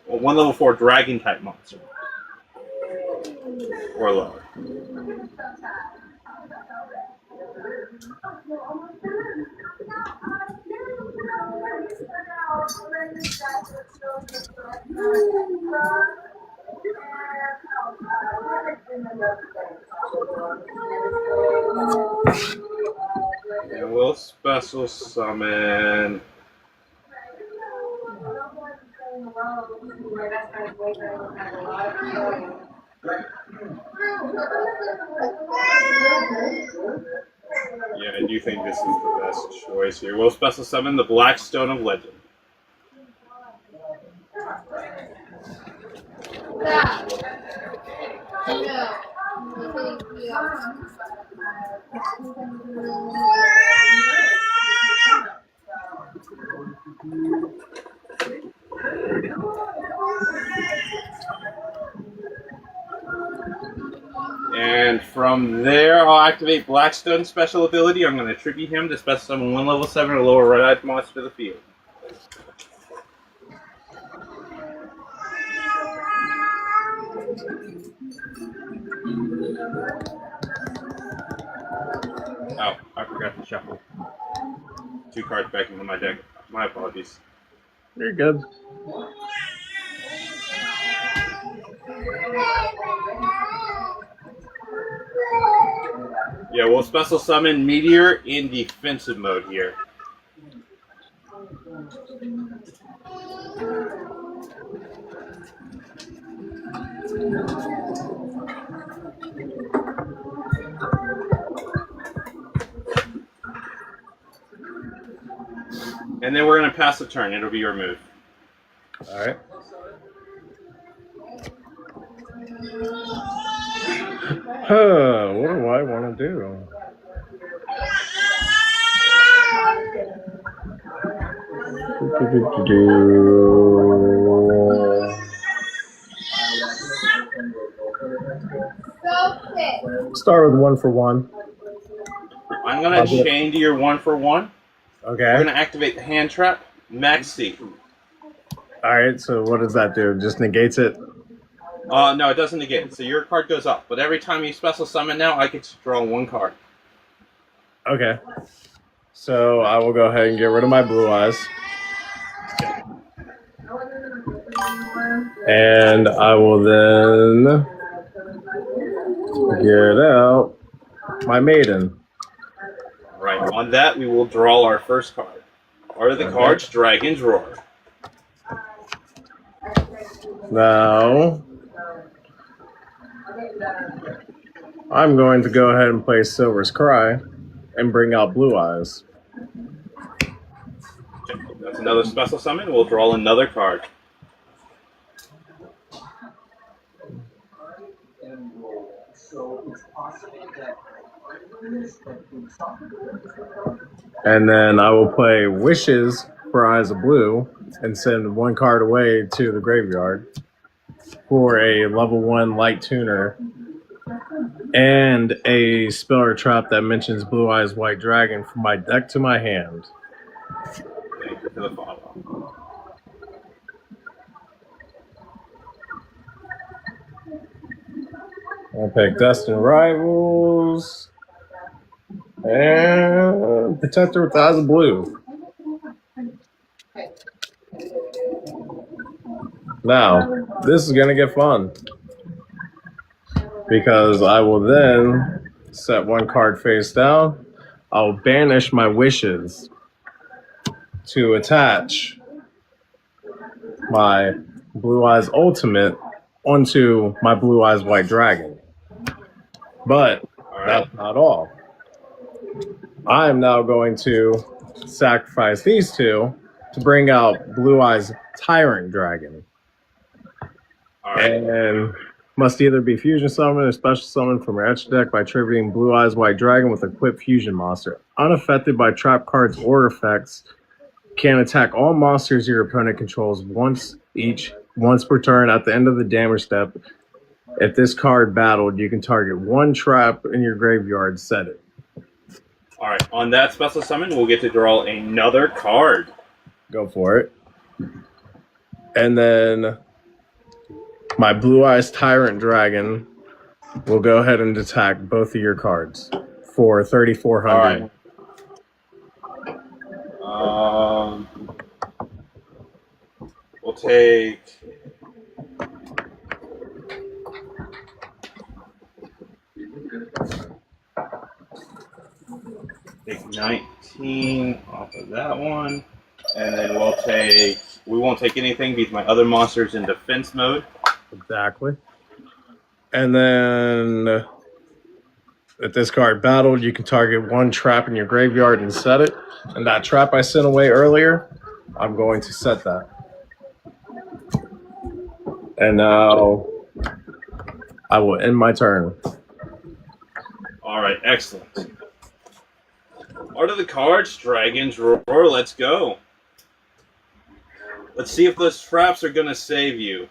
Or one level 4 dragon type monster. Or lower. And we'll special summon. Yeah, I do think this is the best choice here. We'll special summon the Black Stone of Legend. And from there, I'll activate Blackstone's special ability. I'm going to tribute him to special summon one level 7 or lower red-eyed monster to the field. Oh, I forgot to shuffle 2 cards back into my deck. My apologies. You're good. Yeah, we'll special summon Meteor in defensive mode here. And then we're going to pass the turn. It'll be your move. All right. What do I want to do? Start with 1 for 1. I'm going to chain to your 1 for 1. Okay. We're going to activate the hand trap, Maxi. All right, so what does that do? Just negates it? No, it doesn't negate it. So your card goes up. But every time you special summon now, I get to draw 1 card. Okay. So I will go ahead and get rid of my blue eyes. And I will then get out my maiden. Right. On that, we will draw our first card. Art of the cards, Dragon's Roar. Now, I'm going to go ahead and play Silver's Cry and bring out Blue Eyes. Okay, that's another special summon. We'll draw another card. And then I will play Wishes for Eyes of Blue and send 1 card away to the graveyard for a level 1 light tuner and a spell or trap that mentions Blue Eyes White Dragon from my deck to my hand. Thank you for the follow. I'll pick Destined Rivals and Protector with Eyes of Blue. Now, this is going to get fun because I will then set one card face down. I'll banish my wishes to attach my Blue Eyes Ultimate onto my Blue Eyes White Dragon. But that's not all. I am now going to sacrifice these two to bring out Blue Eyes Tyrant Dragon. And must either be fusion summon or special summon from your extra deck by tributing Blue Eyes White Dragon with equipped fusion monster. Unaffected by trap cards or effects, can attack all monsters your opponent controls once per turn. At the end of the damage step, if this card battled, you can target one trap in your graveyard, set it. Alright, on that special summon, we'll get to draw another card. Go for it. And then my Blue Eyes Tyrant Dragon will go ahead and attack both of your cards for 3,400. All right. We'll take take 19 off of that one, and then we won't take anything because my other monster's in defense mode. Exactly. And then if this card battled, you can target one trap in your graveyard and set it. And that trap I sent away earlier, I'm going to set that. And now I will end my turn. All right, excellent. Art of the cards, Dragons Roar, let's go. Let's see if those traps are going to save you.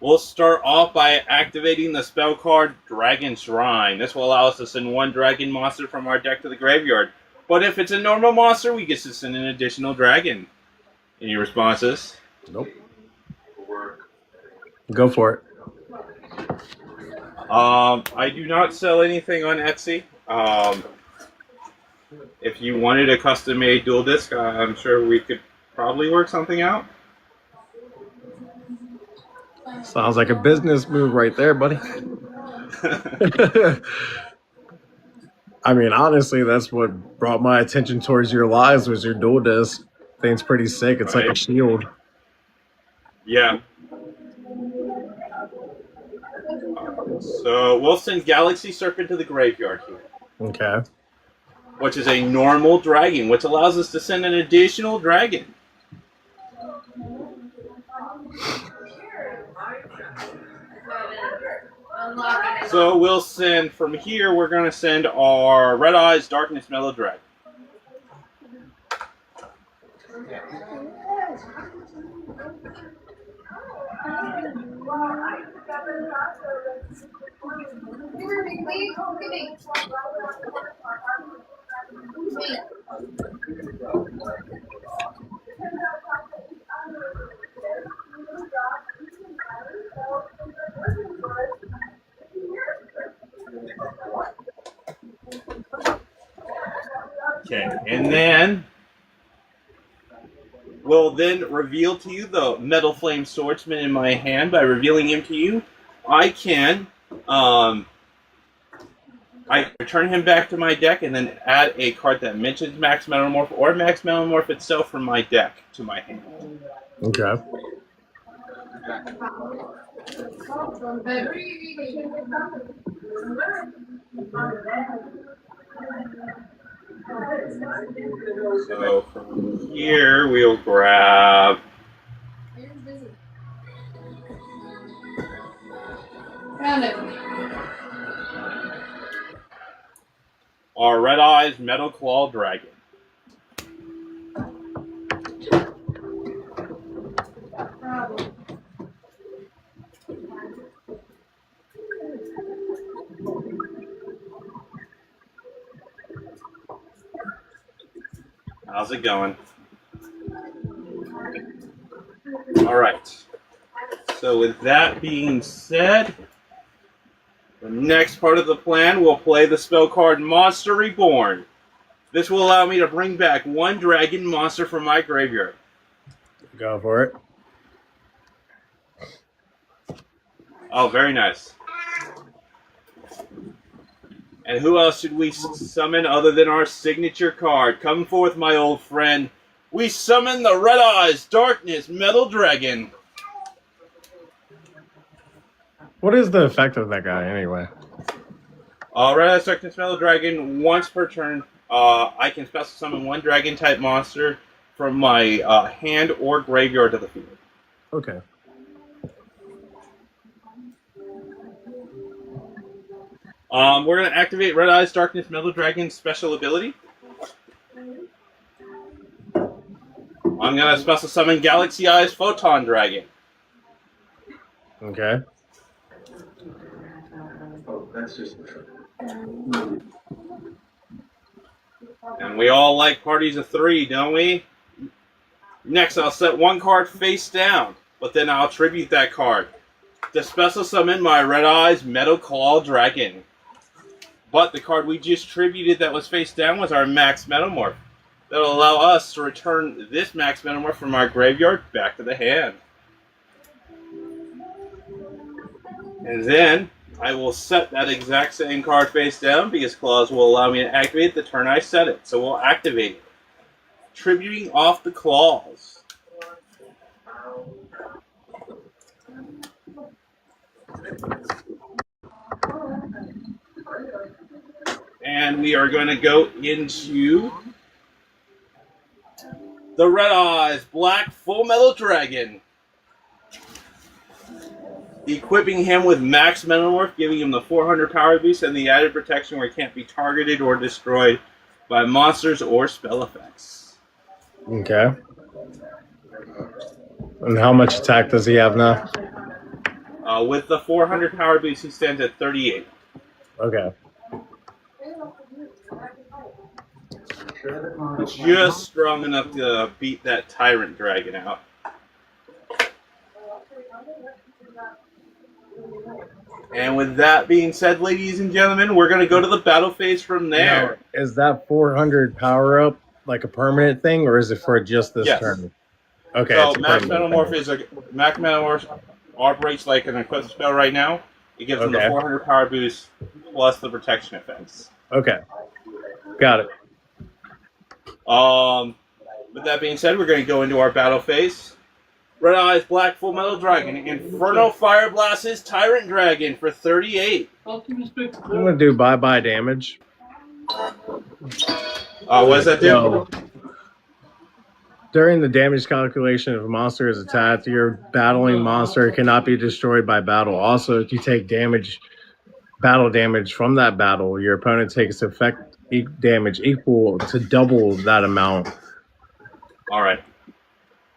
We'll start off by activating the spell card Dragon Shrine. This will allow us to send one dragon monster from our deck to the graveyard. But if it's a normal monster, we get to send an additional dragon. Any responses? Nope. Go for it. I do not sell anything on Etsy. If you wanted a custom-made dual disc, I'm sure we could probably work something out. Sounds like a business move right there, buddy. I mean, honestly, that's what brought my attention towards your lives was your dual disc. Thing's pretty sick. It's like a shield. Yeah. So we'll send Galaxy Serpent to the graveyard here. Okay. Which is a normal dragon, which allows us to send an additional dragon. So we'll send, from here, we're going to send our Red Eyes Darkness Mellow Dragon. Okay, and then we'll then reveal to you the Metal Flame Swordsman in my hand. By revealing him to you, I can I return him back to my deck and then add a card that mentions Max Metamorph or Max Metamorph itself from my deck to my hand. Okay. So from here, we'll grab our Red Eyes Metal Claw Dragon. How's it going? All right. So with that being said, the next part of the plan, we'll play the spell card Monster Reborn. This will allow me to bring back one dragon monster from my graveyard. Go for it. Oh, very nice. And who else should we summon other than our signature card? Come forth, my old friend. We summon the Red Eyes Darkness Metal Dragon. What is the effect of that guy anyway? Red Eyes Darkness Metal Dragon, once per turn, I can special summon one dragon type monster from my hand or graveyard to the field. Okay. We're going to activate Red Eyes Darkness Metal Dragon's special ability. I'm going to special summon Galaxy Eyes Photon Dragon. Okay. Oh, that's just. And we all like parties of 3, don't we? Next, I'll set one card face down, but then I'll tribute that card to special summon my Red Eyes Metal Claw Dragon. But the card we just tributed that was face down was our Max Metamorph. That'll allow us to return this Max Metamorph from our graveyard back to the hand. And then I will set that exact same card face down because claws will allow me to activate the turn I set it. So we'll activate it, tributing off the claws. And we are going to go into the Red Eyes Black Full Metal Dragon. Equipping him with Max Metamorph, giving him the 400 power boost and the added protection where he can't be targeted or destroyed by monsters or spell effects. Okay. And how much attack does he have now? With the 400 power boost, he stands at 38. Okay. Just strong enough to beat that Tyrant Dragon out. And with that being said, ladies and gentlemen, we're going to go to the battle phase from there. Now, is that 400 power up like a permanent thing, or is it for just this Yes. turn? Okay. So it's a Max permanent Metamorph thing. is a Max Metamorph operates like an equipped spell right now. It gives them the Okay. 400 power boost plus the protection effects. Okay. Got it. With that being said, we're going to go into our battle phase. Red Eyes Black Full Metal Dragon, Inferno Fire Blast his Tyrant Dragon for 38. I'm gonna do bye-bye damage. What does that do? So, during the damage calculation, if a monster is attacked, your battling monster cannot be destroyed by battle. Also, if you take battle damage from that battle, your opponent takes damage equal to double that amount. All right.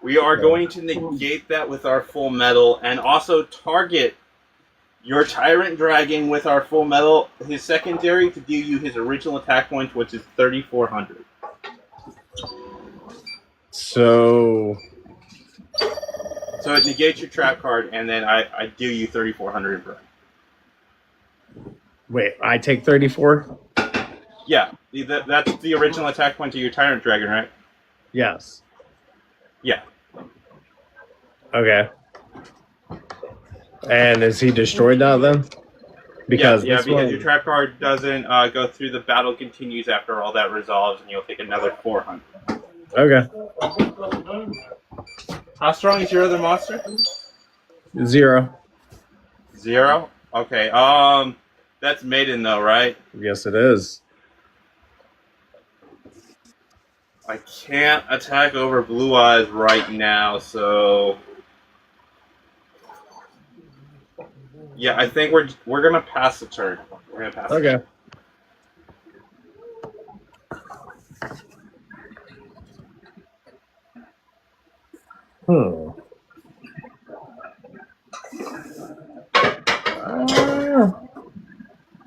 We are going to negate that with our full metal and also target your Tyrant Dragon with our full metal, his secondary, to deal you his original attack points, which is 3,400. So it negates your trap card, and then I deal you 3,400 in burn. wait, I take 34? Yeah, that's the original attack point to your Tyrant Dragon, right? Yes. Yeah. Okay. And is he destroyed now then? Because because your trap card doesn't go through. The battle continues after all that resolves, and you'll take another 400. Okay. How strong is your other monster? 0. 0? Okay. That's Maiden though, right? Yes, it is. I can't attack over Blue Eyes right now, so yeah, I think we're gonna pass the turn. We're gonna pass. Okay.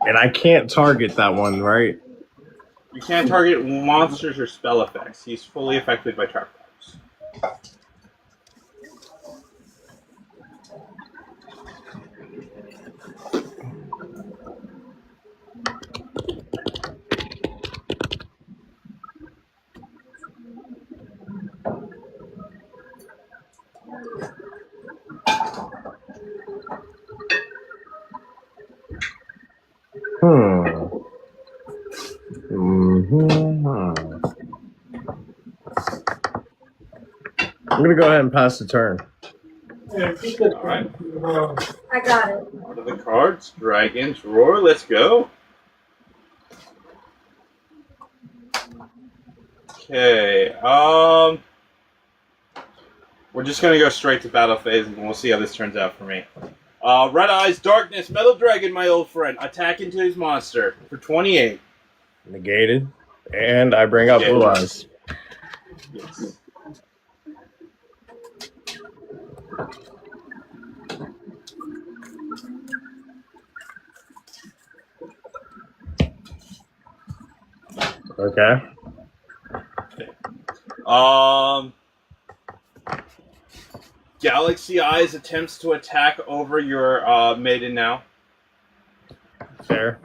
And I can't target that one, right? You can't target monsters or spell effects. He's fully affected by trap cards. I'm gonna go ahead and pass the turn. Alright. I got it. Out of the cards, Dragon's Roar, let's go. Okay, we're just gonna go straight to battle phase and we'll see how this turns out for me. Red Eyes, Darkness, Metal Dragon, my old friend. Attack into his monster for 28. Negated. And I bring up Yeah. Blue Eyes. Yes. Okay. Galaxy Eyes attempts to attack over your maiden now. Fair.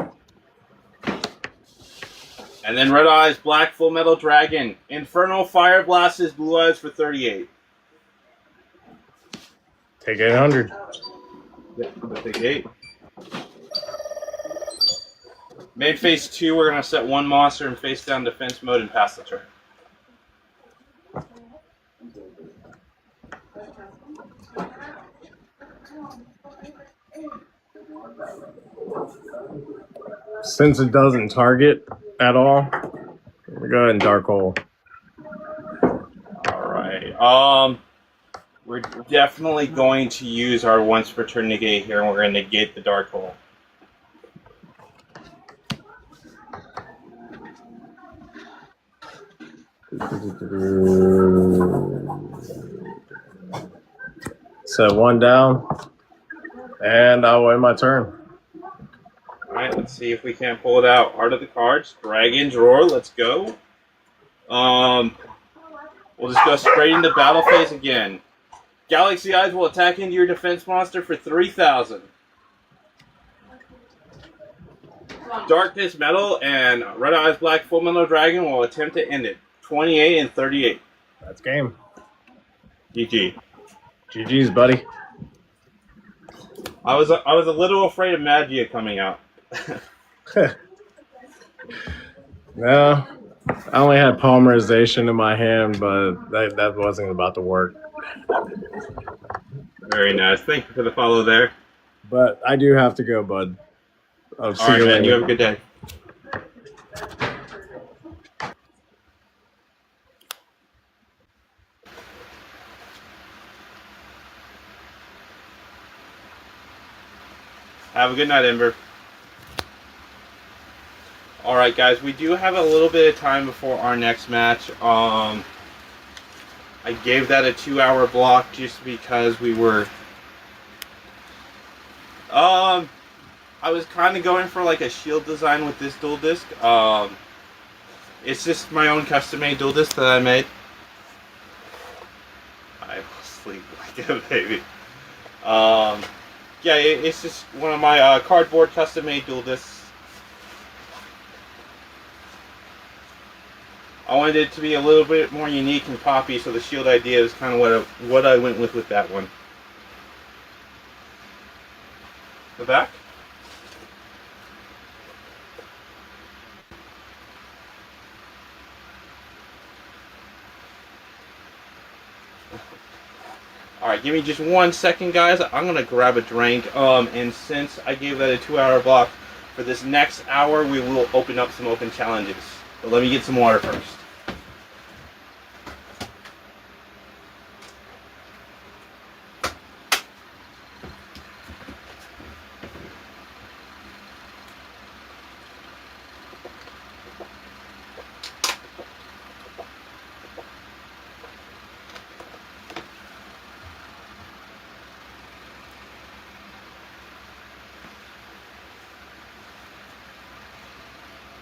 And then Red Eyes, Black Full Metal Dragon. Infernal Fire Blast is Blue Eyes for 38. Take 800. Yep, take 8. Main phase 2, we're going to set one monster in face down defense mode and pass the turn. Since it doesn't target at all, we go ahead and Dark Hole. Alright. We're definitely going to use our once per turn negate here, and we're going to negate the Dark Hole. Set one down, and I'll win my turn. Alright, let's see if we can't pull it out. Art of the cards, Dragon's Roar, let's go. We'll just go straight into battle phase again. Galaxy Eyes will attack into your defense monster for 3,000. Darkness Metal and Red Eyes Black Full Metal Dragon will attempt to end it. 28 and 38. That's game. GG. GG's, buddy. I was a little afraid of Magia coming out. No, I only had polymerization in my hand, but that wasn't about to work. Very nice. Thank you for the follow there. But I do have to go, bud. All right, man. You have a good day. Have a good night, Ember. Alright, guys, we do have a little bit of time before our next match. I gave that a 2-hour block just because we were... I was kind of going for like a shield design with this dual disc. It's just my own custom-made dual disc that I made. I will sleep like a baby. Yeah, it's just one of my cardboard custom-made dual discs. I wanted it to be a little bit more unique and poppy, so the shield idea is kind of what I went with that one. The back? Alright, give me just 1 second, guys. I'm going to grab a drink. And since I gave that a 2-hour block, for this next hour, we will open up some open challenges. But let me get some water first.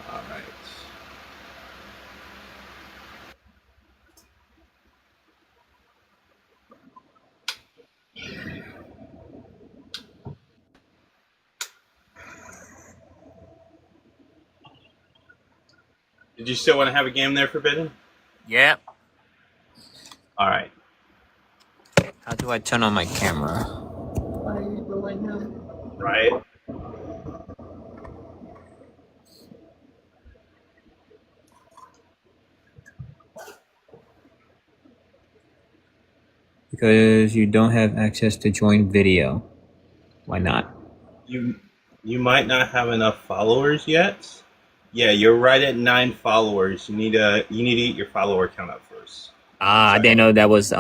Alright. Did you still want to have a game there, Forbidden? Yep. All right. How do I turn on my camera? Right. Because you don't have access to join video. Why not? You might not have enough followers yet. Yeah, you're right at 9 followers. You need to get your follower count up first. I didn't know that was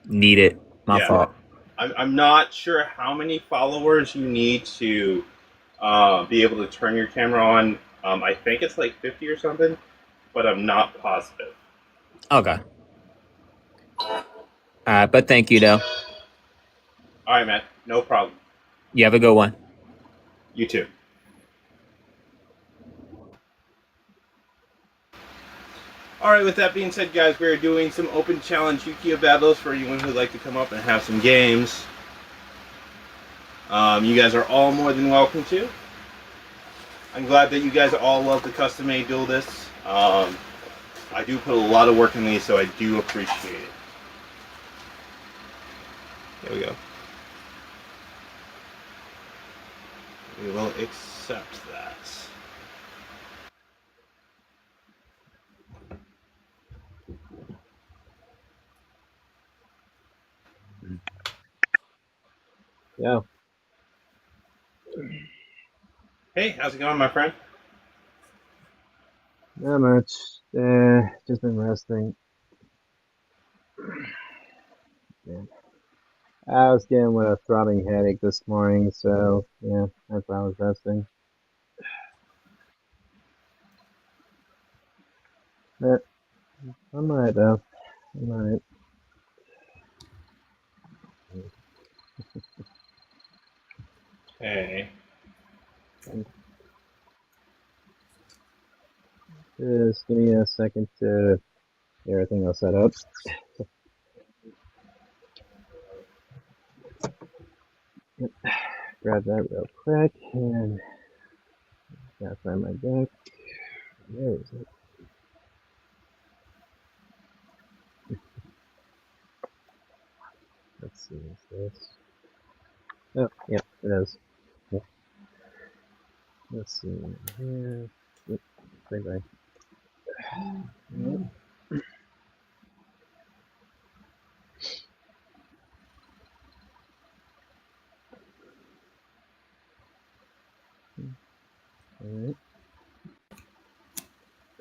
needed. My Yeah. fault. I'm not sure how many followers you need to be able to turn your camera on. I think it's like 50 or something, but I'm not positive. Okay. Alright, but thank you though. All right, man. No problem. You have a good one. You too. All right, with that being said, guys, we're doing some open challenge Yu-Gi-Oh battles for anyone who'd like to come up and have some games. You guys are all more than welcome to. I'm glad that you guys all love the custom-made duel discs. I do put a lot of work in these, so I do appreciate it. There we go. We will accept that. Yeah. Hey, how's it going, my friend? Not much. Just been resting. Yeah. I was getting with a throbbing headache this morning, so yeah, that's why I was resting. But I'm alright though. I'm alright. Hey. Just give me a second to get everything all set up. Yep. Grab that real quick and gotta find my deck. Where is it? Let's see, is this? Oh, yep, it is. Yep. Let's see here. Yep, bye. Yep. Alright.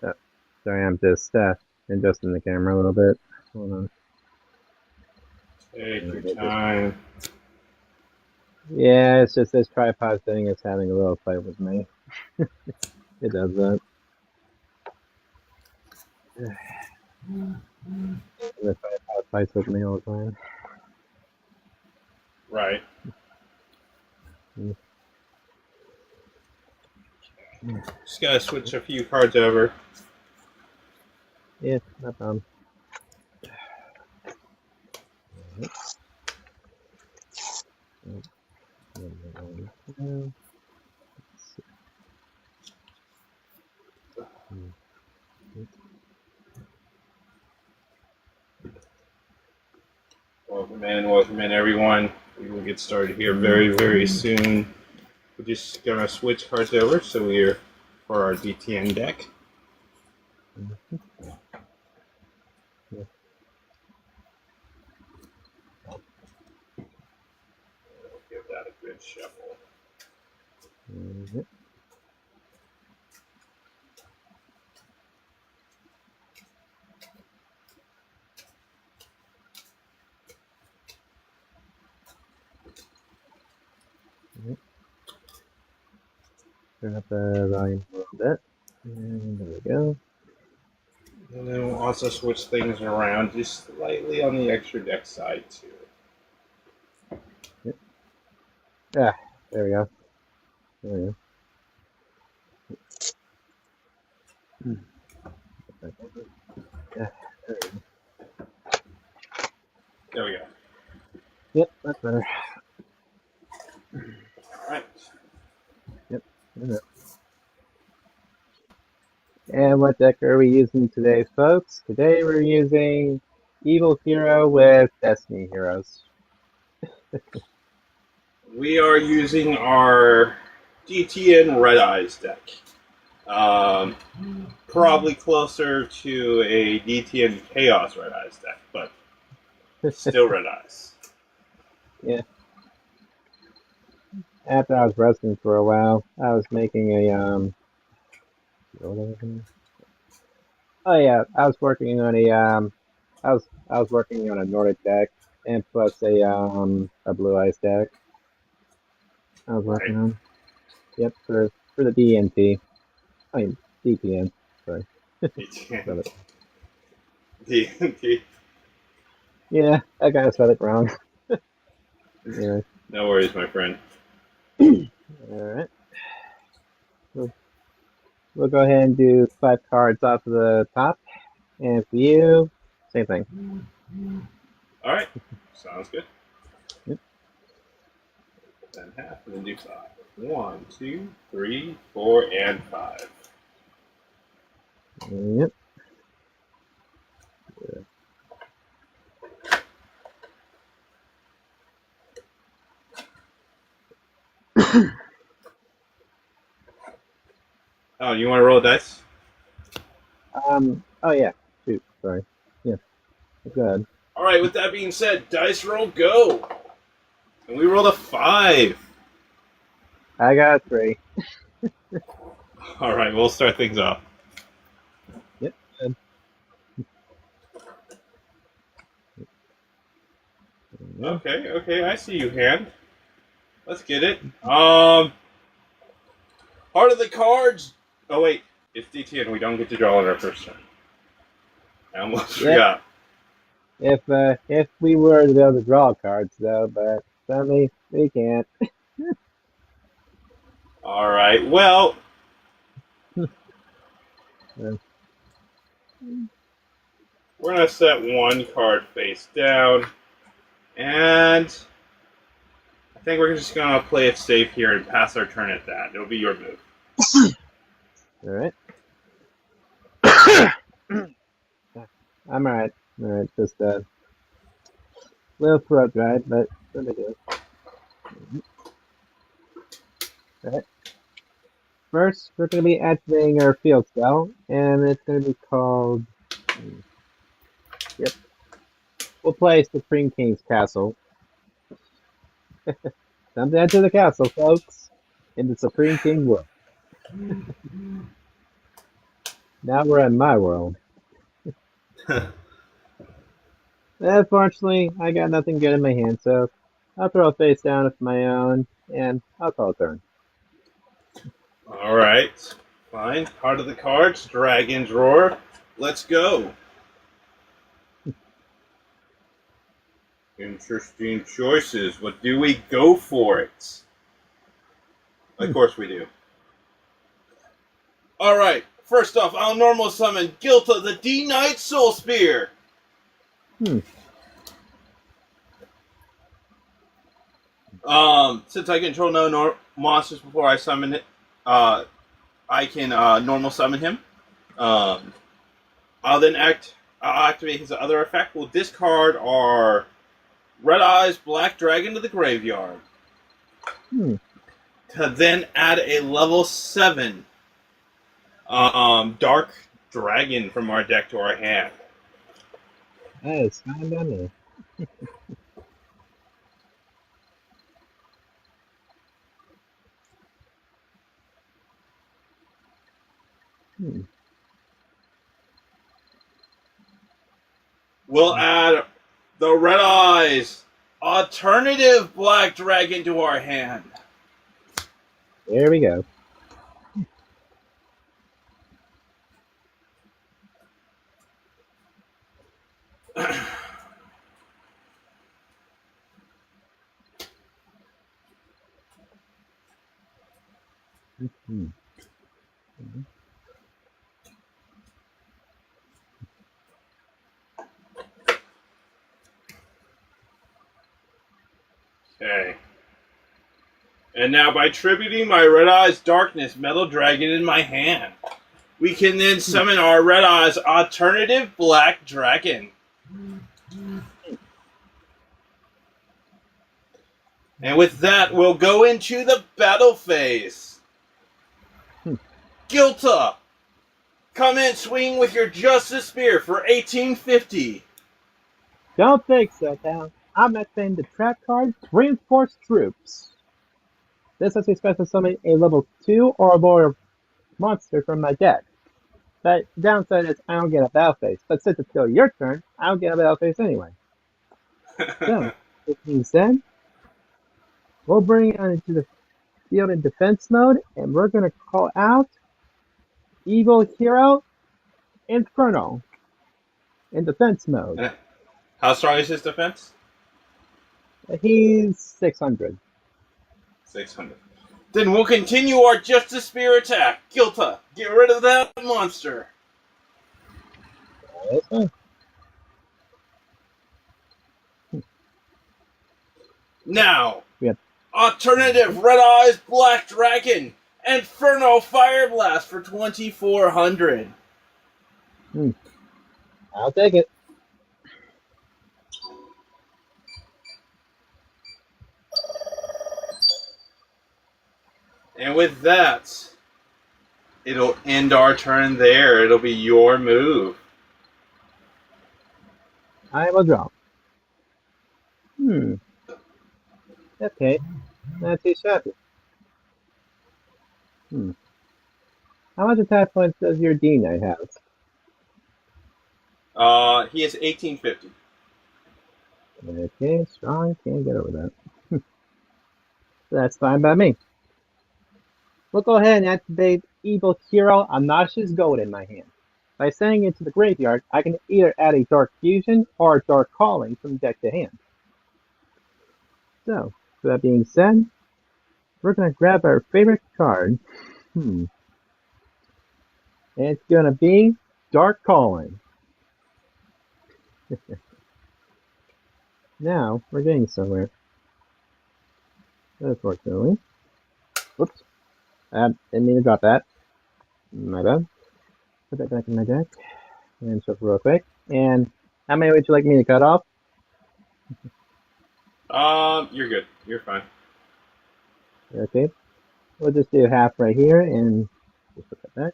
Oh, sorry, I'm just adjusting the camera a little bit. Hold on. Take your time. Yeah, it's just this tripod thing is having a little fight with me. It does that. The tripod fights with me all the time. Right. Mm. Just gotta switch a few cards over. Yeah, no problem. Welcome in, everyone. We will get started here very, very soon. We're just gonna switch cards over, so we're for our DTN deck. Give that a good shuffle. Turn up the volume a little bit. And there we go. And then we'll also switch things around just slightly on the extra deck side too. Yep. Yeah, there we go. There we go. Yeah, there we go. There we go. Yep, that's better. All right. Yep. And what deck are we using today, folks? Today we're using Evil Hero with Destiny Heroes. We are using our DTN Red Eyes deck. Probably closer to a DTN Chaos Red Eyes deck, but still Red Eyes. Yeah. After I was wrestling for a while, I was making a oh yeah, I was working on I was working on a Nordic deck and plus a Blue Eyes deck. I was Right. working on. Yep, for the DNT. I mean DTN. Sorry. DTN. Spelled it. DTN. Yeah, I kind of spelled it wrong. Anyway, No worries, my friend. all right. We'll go ahead and do 5 cards off of the top, and for you, same thing. All right. Sounds good. Yep. Then half, and then do 5. 1, 2, 3, 4, and 5. Yep. Oh, you want to roll dice? Oh yeah. Shoot. Sorry. Yeah. Go ahead. All right. With that being said, dice roll go. And we rolled a 5. I got 3. All right. We'll start things off. Yep. Good. Yeah. Okay. Okay. I see you, hand. Let's get it. Heart of the cards. Oh wait, it's DTN. We don't get to draw on our first turn. I almost forgot. If we were to be able to draw cards though, but sadly we can't. All right. Well, Uh, we're gonna set one card face down, and I think we're just gonna play it safe here and pass our turn at that. It'll be your move. all right. I'm alright. Alright, just little throat dry, but no big deal. Alright. First, we're going to be activating our field spell, and it's going to be called. Yep. We'll play Supreme King's Castle. Time to enter the castle, folks. In the Supreme King world. Now we're in my world. Unfortunately, I got nothing good in my hand, so I'll throw a face down of my own, and I'll call a turn. All right. Fine. Heart of the cards. Dragon's roar. Let's go. Interesting choices. What do we go for it? Of course we do. All right. First off, I'll normal summon Gilta the D-Knight Soul Spear. Since I control no monsters before I summon it, I can normal summon him. I'll then activate his other effect. We'll discard our Red Eyes Black Dragon to the graveyard. To then add a level 7 Dark Dragon from our deck to our hand. That is fine by me. We'll add the Red Eyes Alternative Black Dragon to our hand. There we go. Okay. And now by tributing my Red Eyes Darkness Metal Dragon in my hand. we can then summon our Red Eyes alternative Black Dragon. And with that, we'll go into the battle phase. Gilta, come in swinging with your Justice Spear for 1850. Don't think so, Town. I'm not playing the trap card Reinforced Troops. This lets me special summon a level 2 or lower monster from my deck. The downside is I don't get a battle phase, but since it's still your turn, I don't get a battle phase anyway. So, with being said, we'll bring it on into the field in defense mode, and we're going to call out Evil Hero Inferno in defense mode. How strong is his defense? He's 600. 600. Then we'll continue our Justice Spear attack. Gilta, get rid of that monster. Now, Yep. alternative Red Eyes Black Dragon Inferno Fire Blast for 2400. I'll take it. And with that, it'll end our turn there. It'll be your move. I will draw. Okay. Not too shabby. How much attack points does your D-Knight have? He has 1850. Okay, strong. Can't get over that. That's fine by me. We'll go ahead and activate Evil Hero Anash's Gold in my hand. By sending it to the graveyard, I can either add a Dark Fusion or a Dark Calling from deck to hand. So, with that being said, we're going to grab our favorite card. And it's going to be Dark Calling. Now, we're getting somewhere. Unfortunately. Whoops. Didn't mean to drop that. My bad. Put that back in my deck. And shuffle real quick. And how many would you like me to cut off? You're good. You're fine. Okay. We'll just do half right here and just put that back.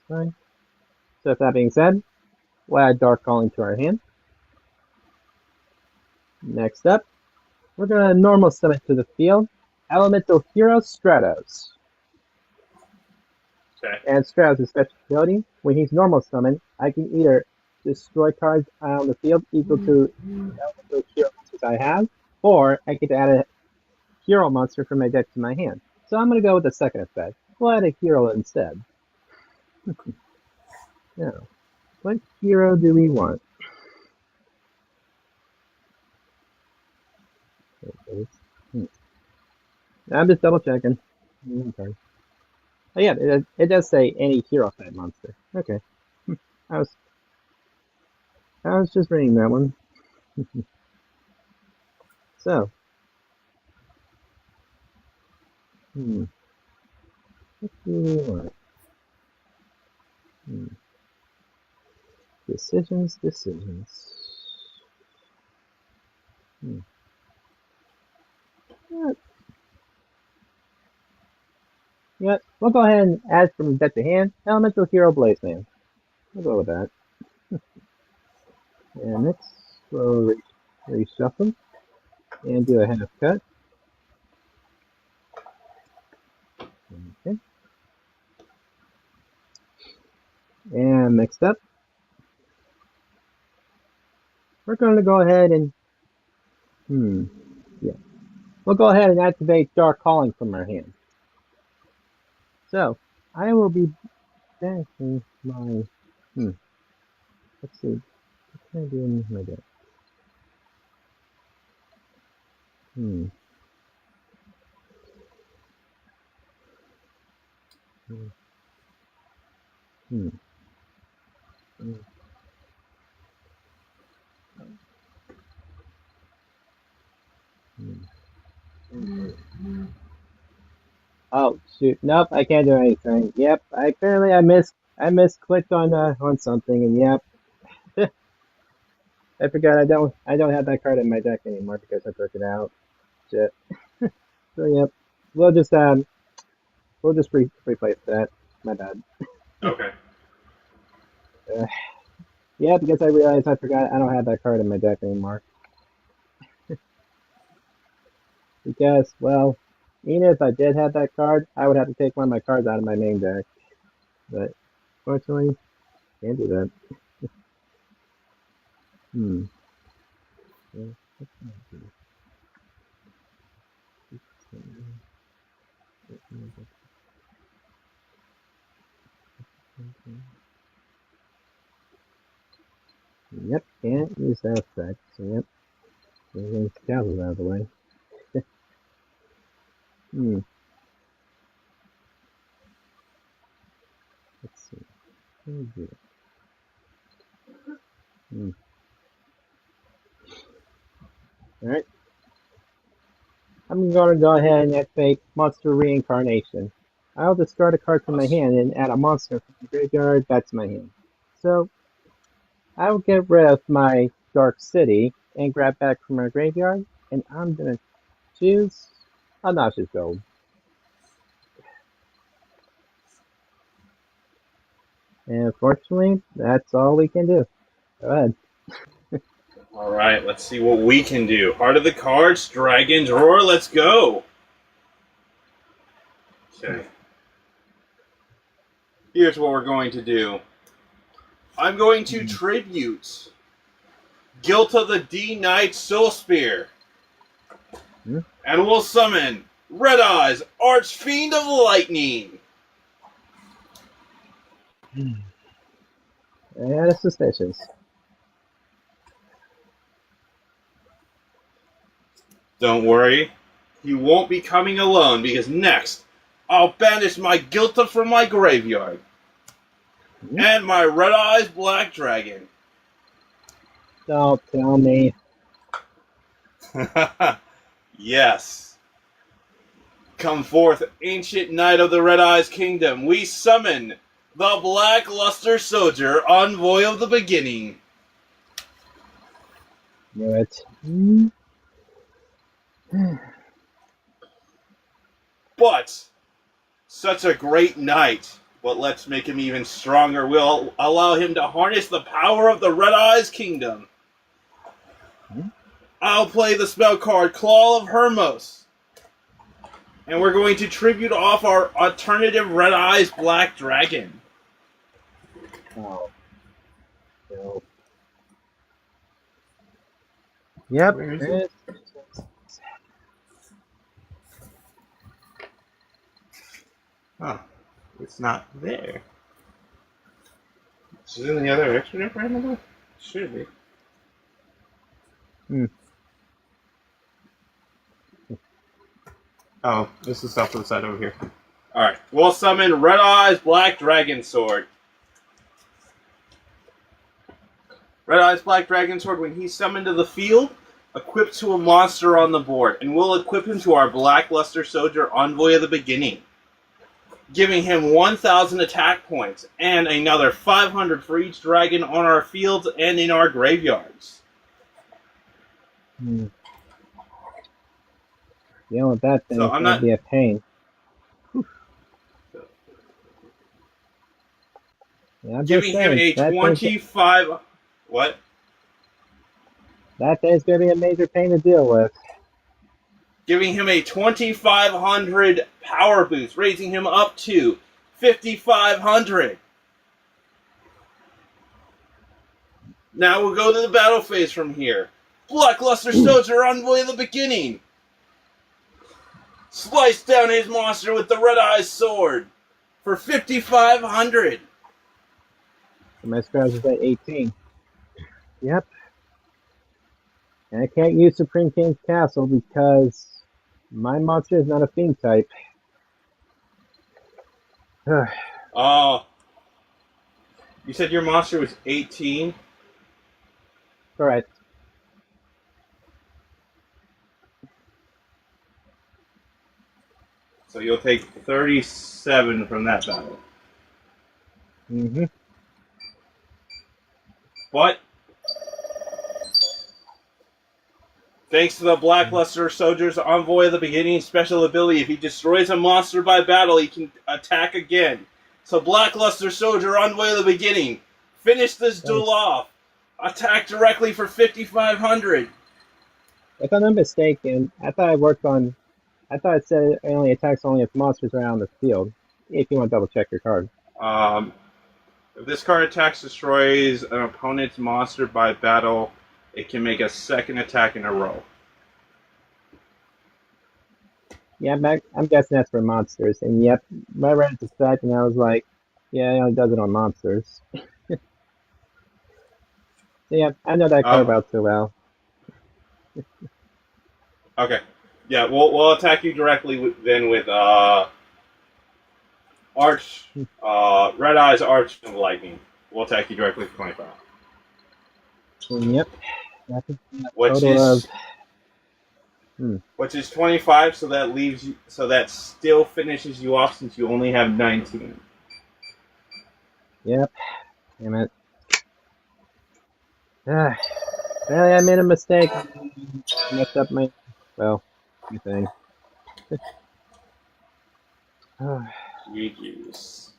Fine. So with that being said, we'll add Dark Calling to our hand. Next up, we're going to normal summon to the field Elemental Hero Stratos. Okay. And Stratos' special ability, when he's normal summoned, I can either destroy cards on the field equal to Elemental Hero monsters I have, or I get to add a hero monster from my deck to my hand. So I'm going to go with the second effect. We'll add a hero instead. Now, what hero do we want? I'm just double checking. Okay. Oh yeah, it does say any hero type monster. Okay. I was just reading that one. So. What do we want? Decisions. Yeah, we'll go ahead and add from deck to hand, Elemental Hero Blazeman. We'll go with that. And next, we'll reshuffle and do a half cut. Okay. And next up, we're going to go ahead and we'll go ahead and activate Dark Calling from our hand. So I will be bashing my let's see. What can I do in my deck? Ouch. Shoot, nope, I can't do anything. Yep, I misclicked on something, and yep, I forgot I don't have that card in my deck anymore because I took it out. Shit. So yep, we'll just replace that. My bad. Okay. Yeah, because I realized I forgot I don't have that card in my deck anymore. Because, well, even if I did have that card, I would have to take one of my cards out of my main deck. But fortunately, can't do that. Hmm. Yep, can't use that effect. So yep, everything's scouted out of the way. Hmm. Let's see. What do we do? Hmm. Alright. I'm going to go ahead and activate Monster Reincarnation. I'll discard a card from my hand and add a monster from the graveyard back to my hand. So, I'll get rid of my Dark City and grab back from my graveyard, and I'm going to choose a Noxious Gold. And unfortunately, that's all we can do. Go ahead. All right, let's see what we can do. Heart of the cards, Dragon's Roar, let's go. Okay. Here's what we're going to do. I'm going to tribute Guilt of the D-Knight Soul Spear. Hmm? And we'll summon Red Eyes, Archfiend of Lightning. And it's suspicious. Don't worry, he won't be coming alone because next I'll banish my Guilta from my graveyard. Hmm? And my Red Eyes Black Dragon. Don't tell me. Yes. Come forth, ancient knight of the Red Eyes Kingdom. We summon the Black Luster Soldier, envoy of the beginning. Knew it. Hmm? But such a great knight. But let's make him even stronger. We'll allow him to harness the power of the Red Eyes Kingdom. Hmm? I'll play the spell card Claw of Hermos. And we're going to tribute off our alternative Red Eyes Black Dragon. Oh. No. Yep. Where is it? Oh, it's not there. Is it in the other extra deck right now? Should be. Hmm. Oh, this is stuff to the side over here. Alright, we'll summon Red Eyes Black Dragon Sword. Red Eyes Black Dragon Sword, when he's summoned to the field, equipped to a monster on the board, and we'll equip him to our Black Luster Soldier, Envoy of the Beginning, giving him 1,000 attack points and another 500 for each dragon on our fields and in our graveyards. Hmm. Dealing with that thing So is I'm going not to be a pain. Yeah, I'm just giving him saying, a 25. What? that thing's going to be a major pain to deal with. Giving him a 2,500 power boost, raising him up to 5,500. Now we'll go to the battle phase from here. Black Luster Soldier, Envoy of the Beginning. Slice down his monster with the Red Eyes Sword for 5,500. So my scratch is at 18. Yep. And I can't use Supreme King's Castle because my monster is not a fiend type. You said your monster was 18? Correct. So you'll take 37 from that battle. Mm-hmm. But thanks to the Blackluster Soldier's Envoy of the Beginning special ability, if he destroys a monster by battle, he can attack again. So Blackluster Soldier Envoy of the Beginning, finish this duel off. Attack directly for 5,500. If I'm not mistaken, I thought it said it only attacks only if monsters are out on the field. If you want to double check your card. If this card attacks destroys an opponent's monster by battle, it can make a second attack in a row. Yeah, I'm guessing that's for monsters. And yep, I read the spec and I was like, yeah, it only does it on monsters. So yeah, I know that card about so well. Okay. Yeah, we'll attack you directly with Arch, Red Eyes Arch of Lightning. We'll attack you directly for 25. And yep. Which is 25, so that leaves you, so that still finishes you off since you only have 19. Yep. Damn it. Apparently I made a mistake. Messed up my thing. GG's.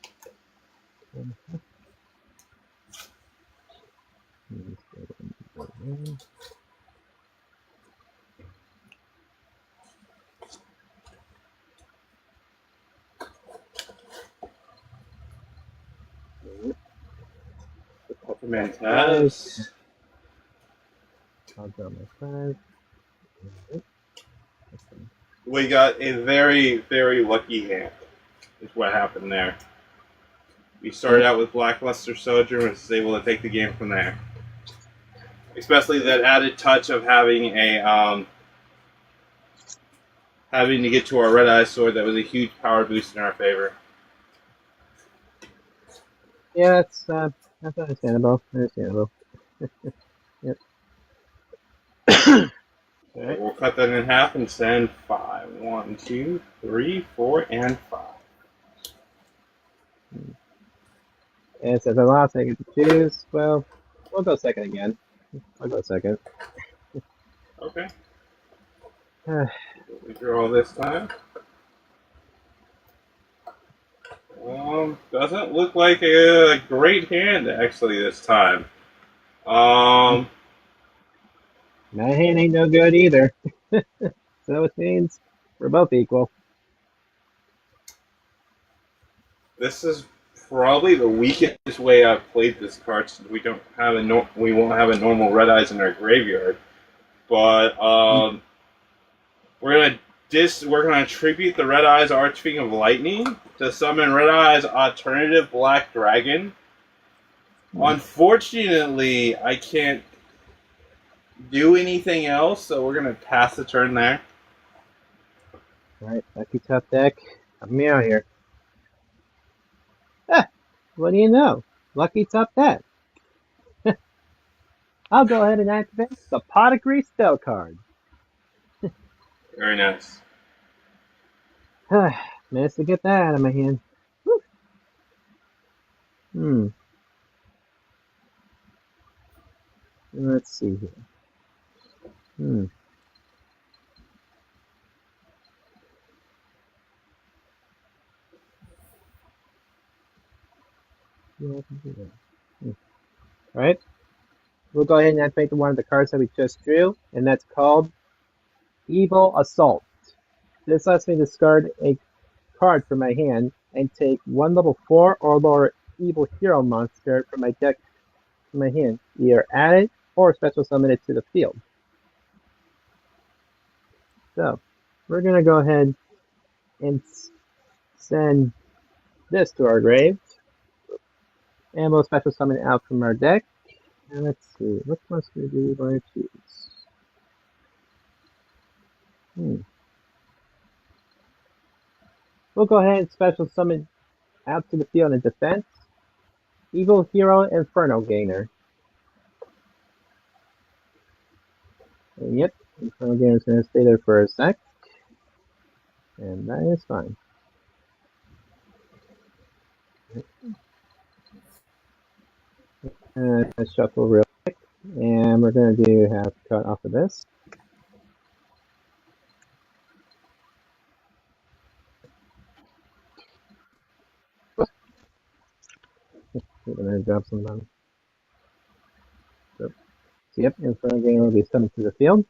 Mentas. I'll draw my 5. We got a very, very lucky hand, is what happened there. We started out with Blackluster Soldier and was able to take the game from there. Especially that added touch of having having to get to our Red Eye Sword that was a huge power boost in our favor. Yeah, that's understandable. Yep. Right. We'll cut that in half and send 5. 1, 2, 3, 4, and 5. And it says I lost, I get to choose. Well, we'll go second again. I'll go second. Okay. We draw this time. Doesn't look like a great hand actually this time. My hand ain't no good either. So it means we're both equal. This is probably the weakest way I've played this card since we won't have a normal Red Eyes in our graveyard. But we're gonna attribute the Red Eyes Archfiend of Lightning to summon Red Eyes Alternative Black Dragon. Unfortunately, I can't do anything else, so we're gonna pass the turn there. Alright, lucky tough deck. Help me out here. What do you know? Lucky tough deck. I'll go ahead and activate the Pot of Grease spell card. Very nice. Managed to get that out of my hand. Whew. Let's see here. Yeah, I can do that. Alright. We'll go ahead and activate one of the cards that we just drew, and that's called Evil Assault. This lets me discard a card from my hand and take one level 4 or lower evil hero monster from my deck from my hand, either add it or special summon it to the field. So we're gonna go ahead and send this to our grave, and we'll special summon it out from our deck. And let's see, which monster do we want to choose? We'll go ahead and special summon out to the field in defense. Evil Hero Inferno Gainer. And yep, Inferno Gainer is going to stay there for a sec. And that is fine. Shuffle real quick, and we're going to do half cut off of this. We're going to drop some down. So, yep, Inferno Gainer will be summoned to the field.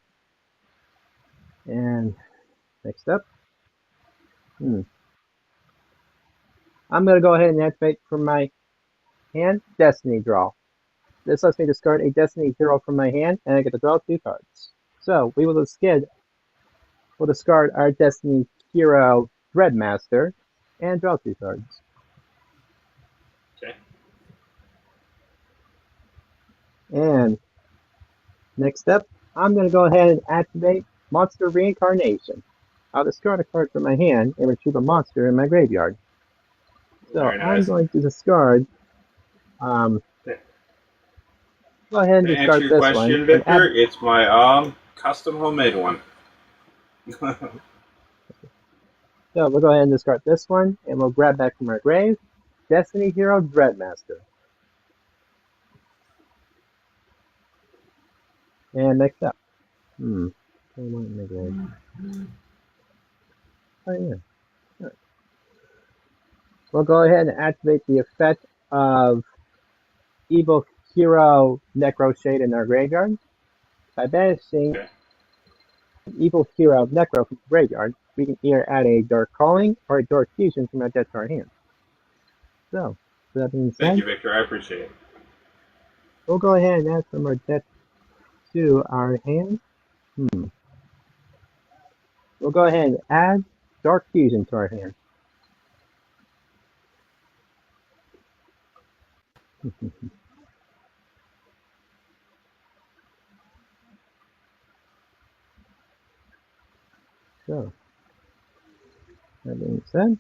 And next up, I'm going to go ahead and activate from my hand Destiny Draw. This lets me discard a Destiny Hero from my hand, and I get to draw 2 cards. So we will instead discard our Destiny Hero Dreadmaster and draw 2 cards. Okay. And next up, I'm going to go ahead and activate Monster Reincarnation. I'll discard a card from my hand and retrieve a monster in my graveyard. So Very nice. I'm going to discard. Go ahead and To discard answer your this question, one. Victor, it's my custom homemade one. So we'll go ahead and discard this one, and we'll grab back from our grave Destiny Hero Dreadmaster. And next up, Oh yeah. Right. We'll go ahead and activate the effect of Evil Hero Necro Shade in our graveyard. By banishing Evil Hero Necro from the graveyard, we can either add a Dark Calling or a Dark Fusion from our deck to our hand. So, with that being Thank said, you, Victor. I appreciate it. we'll go ahead and add from our deck to our hand. We'll go ahead and add Dark Fusion to our hand. So, that being said,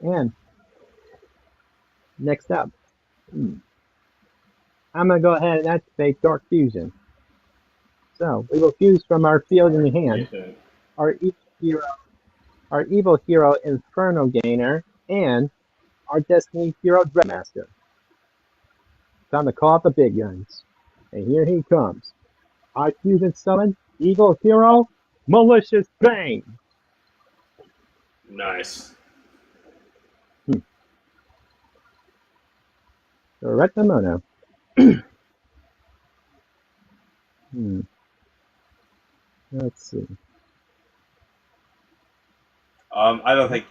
and next up, I'm going to go ahead and activate Dark Fusion. So, we will fuse from our field in the hand our Evil Hero Inferno Gainer and our Destiny Hero Dreadmaster. Time to call out the big guns. And here he comes. I fusion summon Evil Hero Malicious Bane. Nice. Rectamono. Let's see. I don't think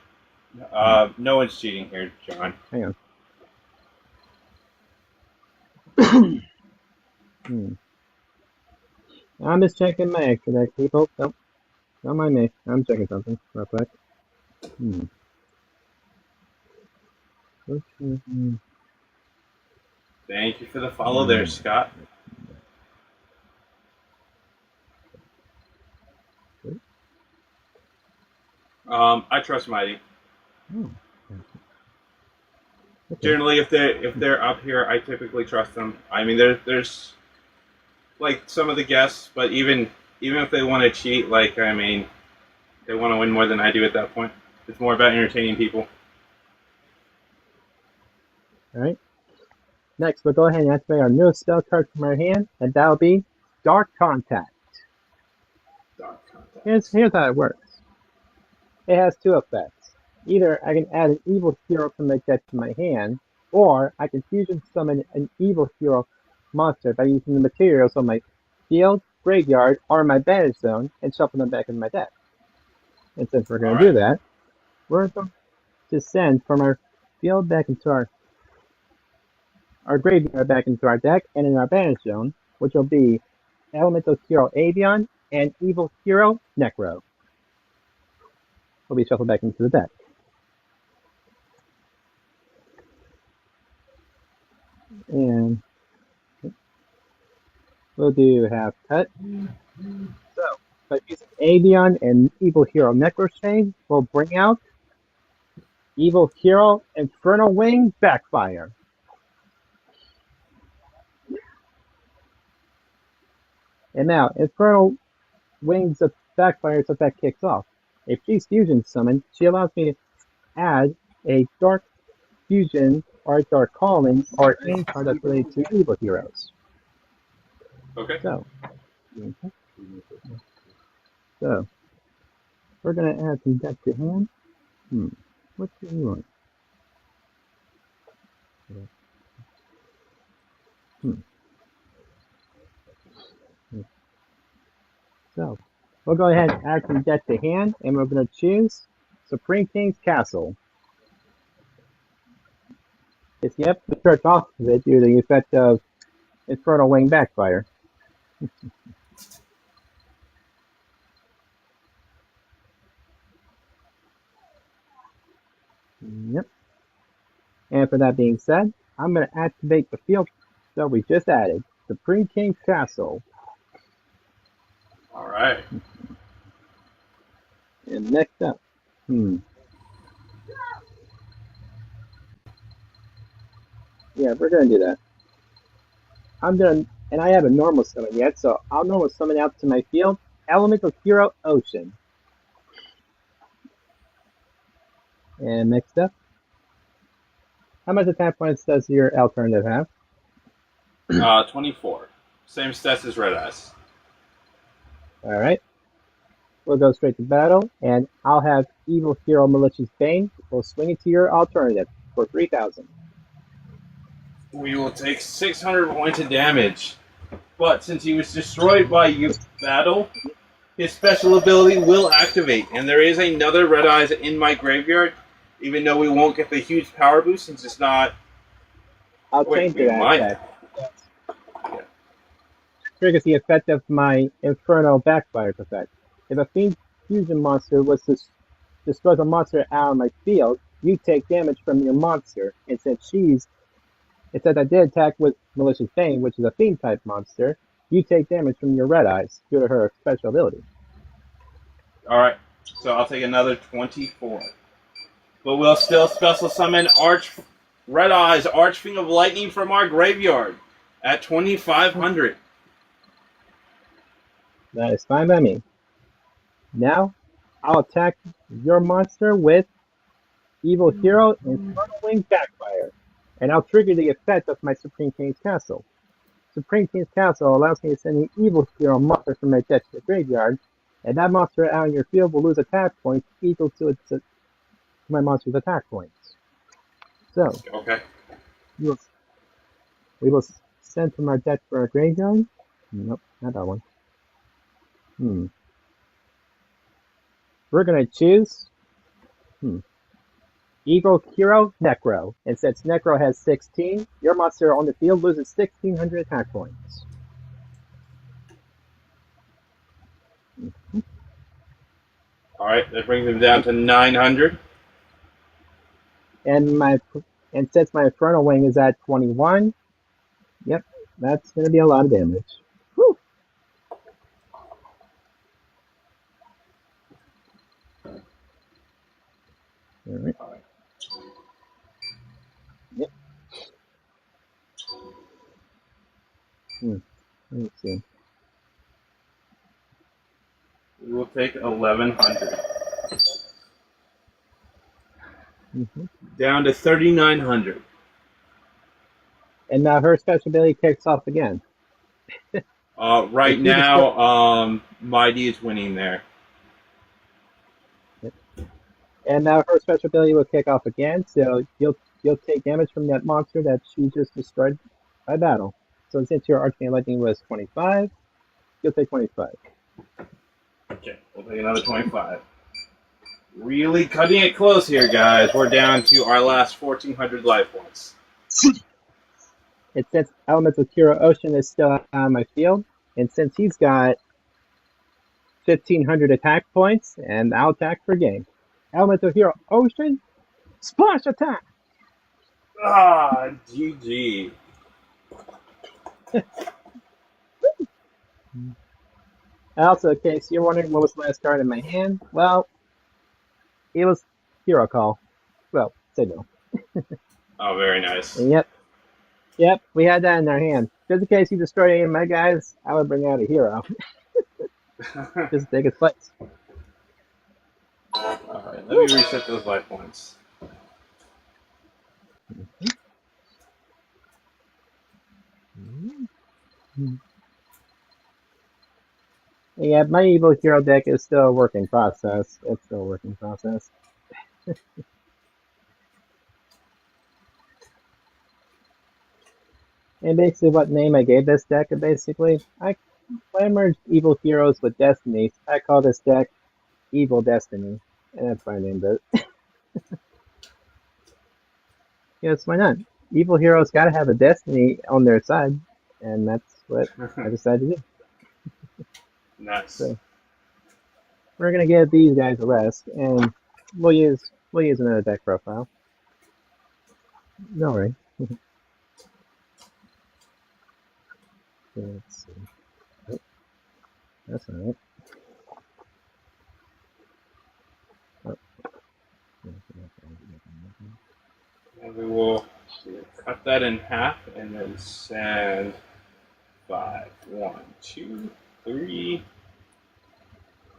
no one's cheating here, John. Hang on. I'm just checking my extra deck, people. Nope. Don't mind me. I'm checking something real quick. Thank you for the follow there, Scott. I trust Mighty. Okay. Generally, if they're up here, I typically trust them. I mean, there's like some of the guests, but even if they want to cheat, like I mean, they want to win more than I do at that point. It's more about entertaining people. All right. Next, we'll go ahead and activate our newest spell card from our hand, and that'll be Dark Contact. Here's how it works. It has 2 effects. Either I can add an evil hero from my deck to my hand, or I can fusion summon an evil hero monster by using the materials on my field, graveyard, or my banish zone and shuffle them back in my deck. And since we're going to do that, we're going to send from our field back into our graveyard back into our deck and in our banish zone, which will be Elemental Hero Avion and Evil Hero Necro. Will be shuffled back into the deck. And we'll do half cut. So, by using Avion and Evil Hero Necro Chain, we'll bring out Evil Hero Infernal Wing Backfire. And now, Infernal Wings of Backfire's effect kicks off. If she's fusion summoned, she allows me to add a Dark fusion, art, or calling, or any card that's related to evil heroes. Okay. So, so we're gonna add some deck to hand. What do you want? So we'll go ahead and add some deck to hand, and we're gonna choose Supreme King's Castle. If you have to start off with it due to the effect of Infernal Wing Backfire. Yep. And for that being said, I'm going to activate the field that we just added, Supreme King's Castle. All right. And next up, yeah, we're going to do that. And I haven't normal summon yet, so I'll normal summon out to my field, Elemental Hero Ocean. And next up, how much attack points does your alternative have? 24. Same stats as Red Eyes. All right. We'll go straight to battle, and I'll have Evil Hero Malicious Bane. We'll swing it to your alternative for 3,000. We will take 600 points of damage. But since he was destroyed by you battle, his special ability will activate. And there is another Red Eyes in my graveyard, even though we won't get the huge power boost since it's not... I'll change to that effect. Yeah. Triggers the effect of my Infernal Backfire effect. If a Fiend Fusion monster was to destroy a monster out of my field, you take damage from your monster. And since I did attack with Malicious Bane, which is a Fiend type monster, you take damage from your Red Eyes due to her special ability. Alright, so I'll take another 24. But we'll still special summon Red Eyes, Archfiend of Lightning from our graveyard at 2,500. That is fine by me. Now, I'll attack your monster with Evil Hero Infernal Wing Backfire. And I'll trigger the effect of my Supreme King's Castle. Supreme King's Castle allows me to send an Evil Hero monster from my deck to the graveyard, and that monster out in your field will lose attack points equal to my monster's attack points. So, okay. We will send from our deck for our graveyard. Nope, not that one. We're going to choose Evil Hero Necro. And since Necro has 16, your monster on the field loses 1,600 attack points. Alright, that brings him down to 900. And since my Infernal Wing is at 21, yep, that's going to be a lot of damage. Whew. All right. Yep. Let me see. We will take 1,100. Down to 3,900. And now her special ability kicks off again. Right now, Mighty is winning there. And now her special ability will kick off again, so you'll take damage from that monster that she just destroyed by battle. So since your Archfiend Lightning was 25, you'll take 25. Okay, we'll take another 25. Really cutting it close here, guys. We're down to our last 1,400 life points. And since Elemental Hero Ocean is still out on my field, and since he's got 1,500 attack points, and I'll attack for game. Elemental Hero Ocean, splash attack! Ah, GG. Also, in case you're wondering what was the last card in my hand, well, it was Hero Call. Well, say no. Oh, very nice. And yep, we had that in our hand. Just in case you destroy any of my guys, I would bring out a hero. Just take his place. Alright, let me reset those life points. Yeah, my evil hero deck is still a work in process. It's still a work in process. And basically, what name I gave this deck, basically, I merged evil heroes with destinies. I call this deck Evil Destiny, and that's what I named it. Yes, why not? Evil heroes gotta have a destiny on their side, and that's what I decided to do. Nice. So we're gonna give these guys a rest, and we'll use another deck profile. No worry. Let's see. Oh, that's not it. Oh. And we will cut that in half and then send 5. 1, 2, 3,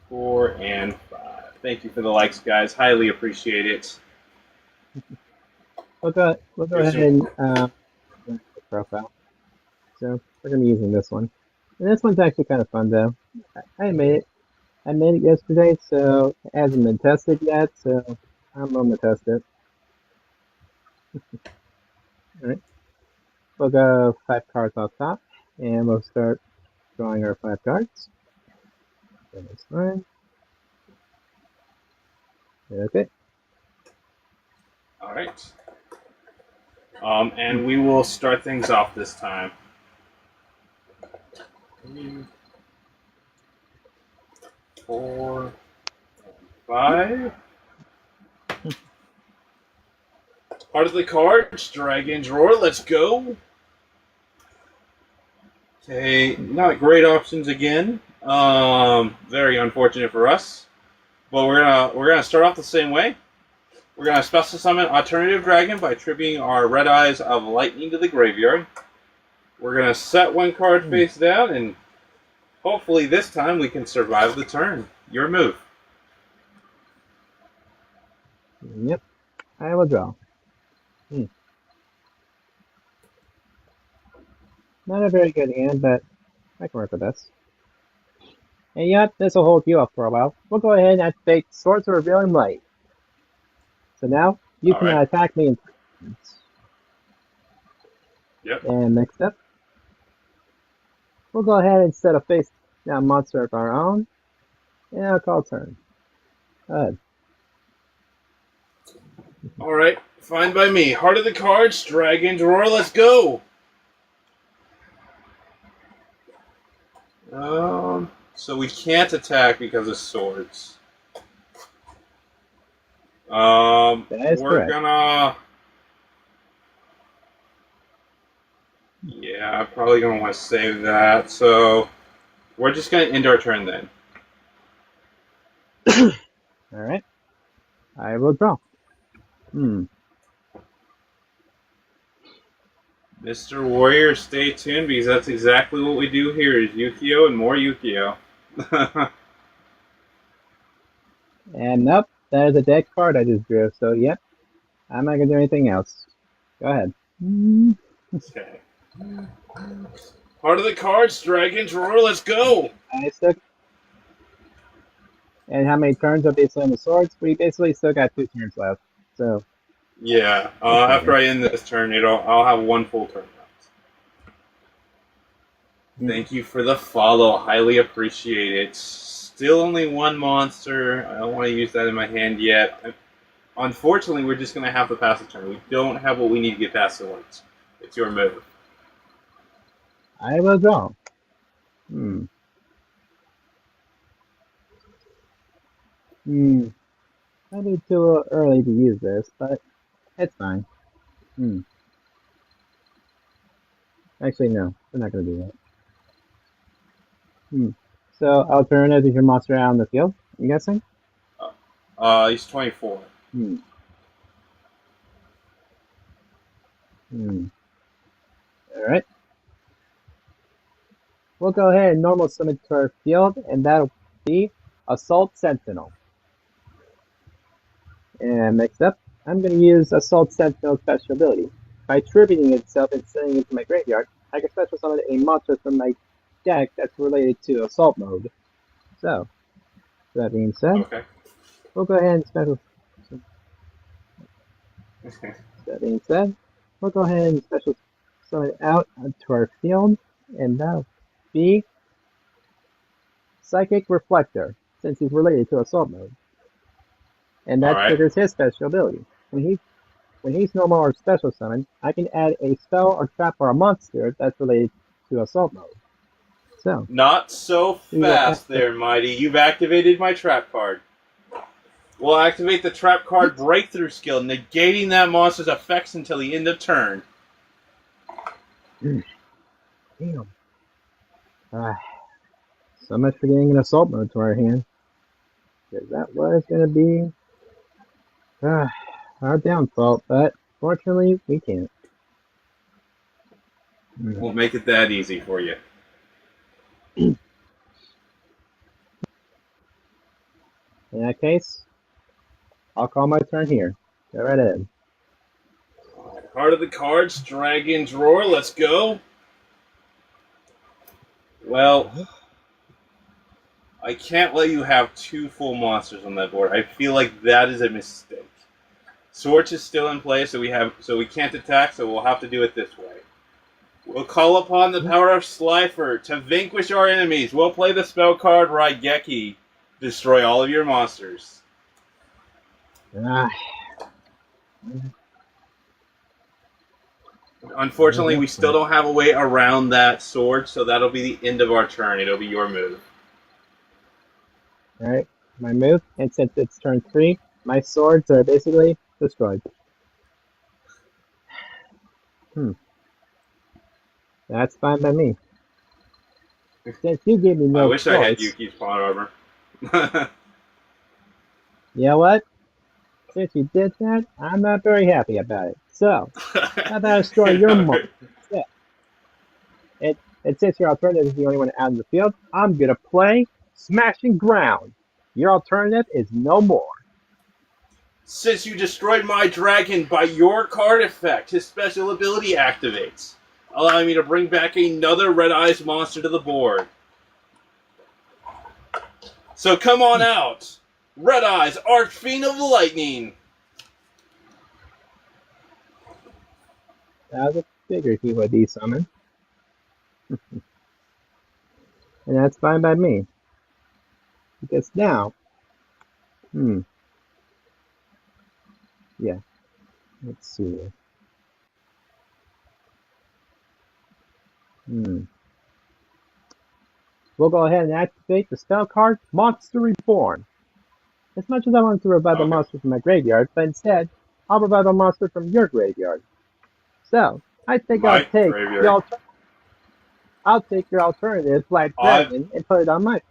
4, and 5. Thank you for the likes, guys. Highly appreciate it. We'll go ahead and the profile. So we're gonna be using this one. And this one's actually kind of fun though. I made it. I made it yesterday, so it hasn't been tested yet, so I'm gonna test it. Alright. We'll go 5 cards off top, and we'll start drawing our 5 cards. That's fine. Okay. All right. And we will start things off this time. 3, 4, 5. Part of the cards, Dragon's Roar, let's go. Okay, not great options again. Very unfortunate for us. But we're gonna start off the same way. We're gonna special summon Alternative Dragon by tributing our Red Eyes of Lightning to the graveyard. We're gonna set 1 card face down, and hopefully this time we can survive the turn. Your move. Yep. I will draw. Not a very good hand, but I can work with this. And yep, this will hold you up for a while. We'll go ahead and activate Swords of Revealing Light. So now you can attack me in turns. Yep. And next up, we'll go ahead and set a face down monster of our own. And I'll call turn. Go ahead. Alright, fine by me. Heart of the cards, Dragon's Roar, let's go! So we can't attack because of swords. That is we're correct. gonna... Yeah, I'm probably gonna want to save that, so... We're just gonna end our turn then. Alright. I will draw. Mr. Warrior, stay tuned because that's exactly what we do here is Yu-Gi-Oh! And more Yu-Gi-Oh! And nope, that is a deck card I just drew, so yep. I'm not gonna do anything else. Go ahead. Okay. Heart of the cards, Dragon's Roar, let's go! I still... And how many turns are basically on the swords? We basically still got 2 turns left, so... Yeah, after I end this turn, I'll have 1 full turn left. Thank you for the follow. Highly appreciate it. Still only 1 monster. I don't want to use that in my hand yet. Unfortunately, we're just going to have to pass the turn. We don't have what we need to get past the lights. It's your move. I will draw. Maybe too early to use this, but it's fine. Actually, no. We're not going to do that. So, alternative is your monster out on the field, I'm guessing? He's 24. Alright. We'll go ahead and normal summon to our field, and that'll be Assault Sentinel. And next up, I'm going to use Assault Sentinel's special ability. By tributing itself and sending it to my graveyard, I can special summon a monster from my deck that's related to assault mode. So, that being said, Okay. we'll go ahead and special. That being said, we'll go ahead and special summon out onto our field, and that'll be Psychic Reflector, since he's related to assault mode, and All that right. triggers his special ability. When he's no more special summoned, I can add a spell or trap or a monster that's related to assault mode. So, Not so we will fast there, Mighty. You've activated my trap card. We'll activate the trap card breakthrough skill, negating that monster's effects until the end of turn. damn. So much for getting an assault mode to our hand. Because that was going to be our downfall, but fortunately, we can't. Won't make it that easy for you. In that case, I'll call my turn here. Go right ahead. Heart of the cards, Dragon's Roar, let's go. Well, I can't let you have 2 full monsters on that board. I feel like that is a mistake. Swords is still in play, so we can't attack, so we'll have to do it this way. We'll call upon the power of Slifer to vanquish our enemies. We'll play the spell card Raigeki. Destroy all of your monsters. Unfortunately, we still don't have a way around that sword, so that'll be the end of our turn. It'll be your move. Alright, my move, and since it's turn 3, my swords are basically destroyed. That's fine by me. Since you gave me no I wish choice, I had Yuki's pawn armor. you know what? Since you did that, I'm not very happy about it. So, how about I destroy your monster instead? And since your alternative is the only one out in the field, I'm gonna play Smashing Ground. Your alternative is no more. Since you destroyed my dragon by your card effect, his special ability activates, allowing me to bring back another Red Eyes monster to the board. So come on out, Red Eyes, Archfiend of Lightning. I was figured he would be summoned. And that's fine by me. Because now, yeah, let's see. We'll go ahead and activate the spell card Monster Reborn. As much as I wanted to revive a monster from my graveyard, but instead, I'll revive a monster from your graveyard. So, I think I'll take your alternative Black Dragon and put it on my.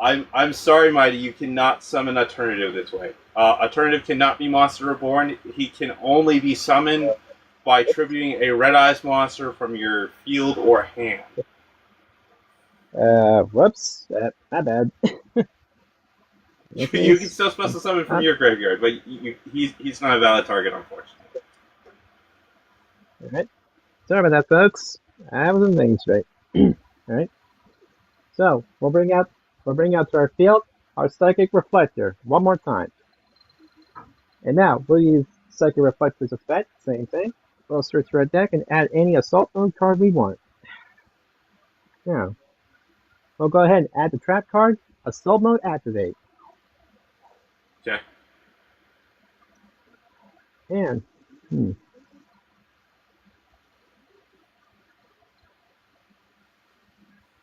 I'm sorry, Mighty. You cannot summon Alternative this way. Alternative cannot be Monster Reborn. He can only be summoned by tributing a Red Eyes monster from your field or hand. Whoops, my bad. You can still special summon from your graveyard, but he's not a valid target, unfortunately. Alright. Sorry about that, folks. I wasn't thinking straight. Alright. So, we'll bring out to our field our Psychic Reflector one more time. And now, we'll use Psychic Reflector's effect, same thing. We'll search for our deck and add any assault mode card we want. Now, we'll go ahead and add the trap card, Assault Mode Activate. Okay. And,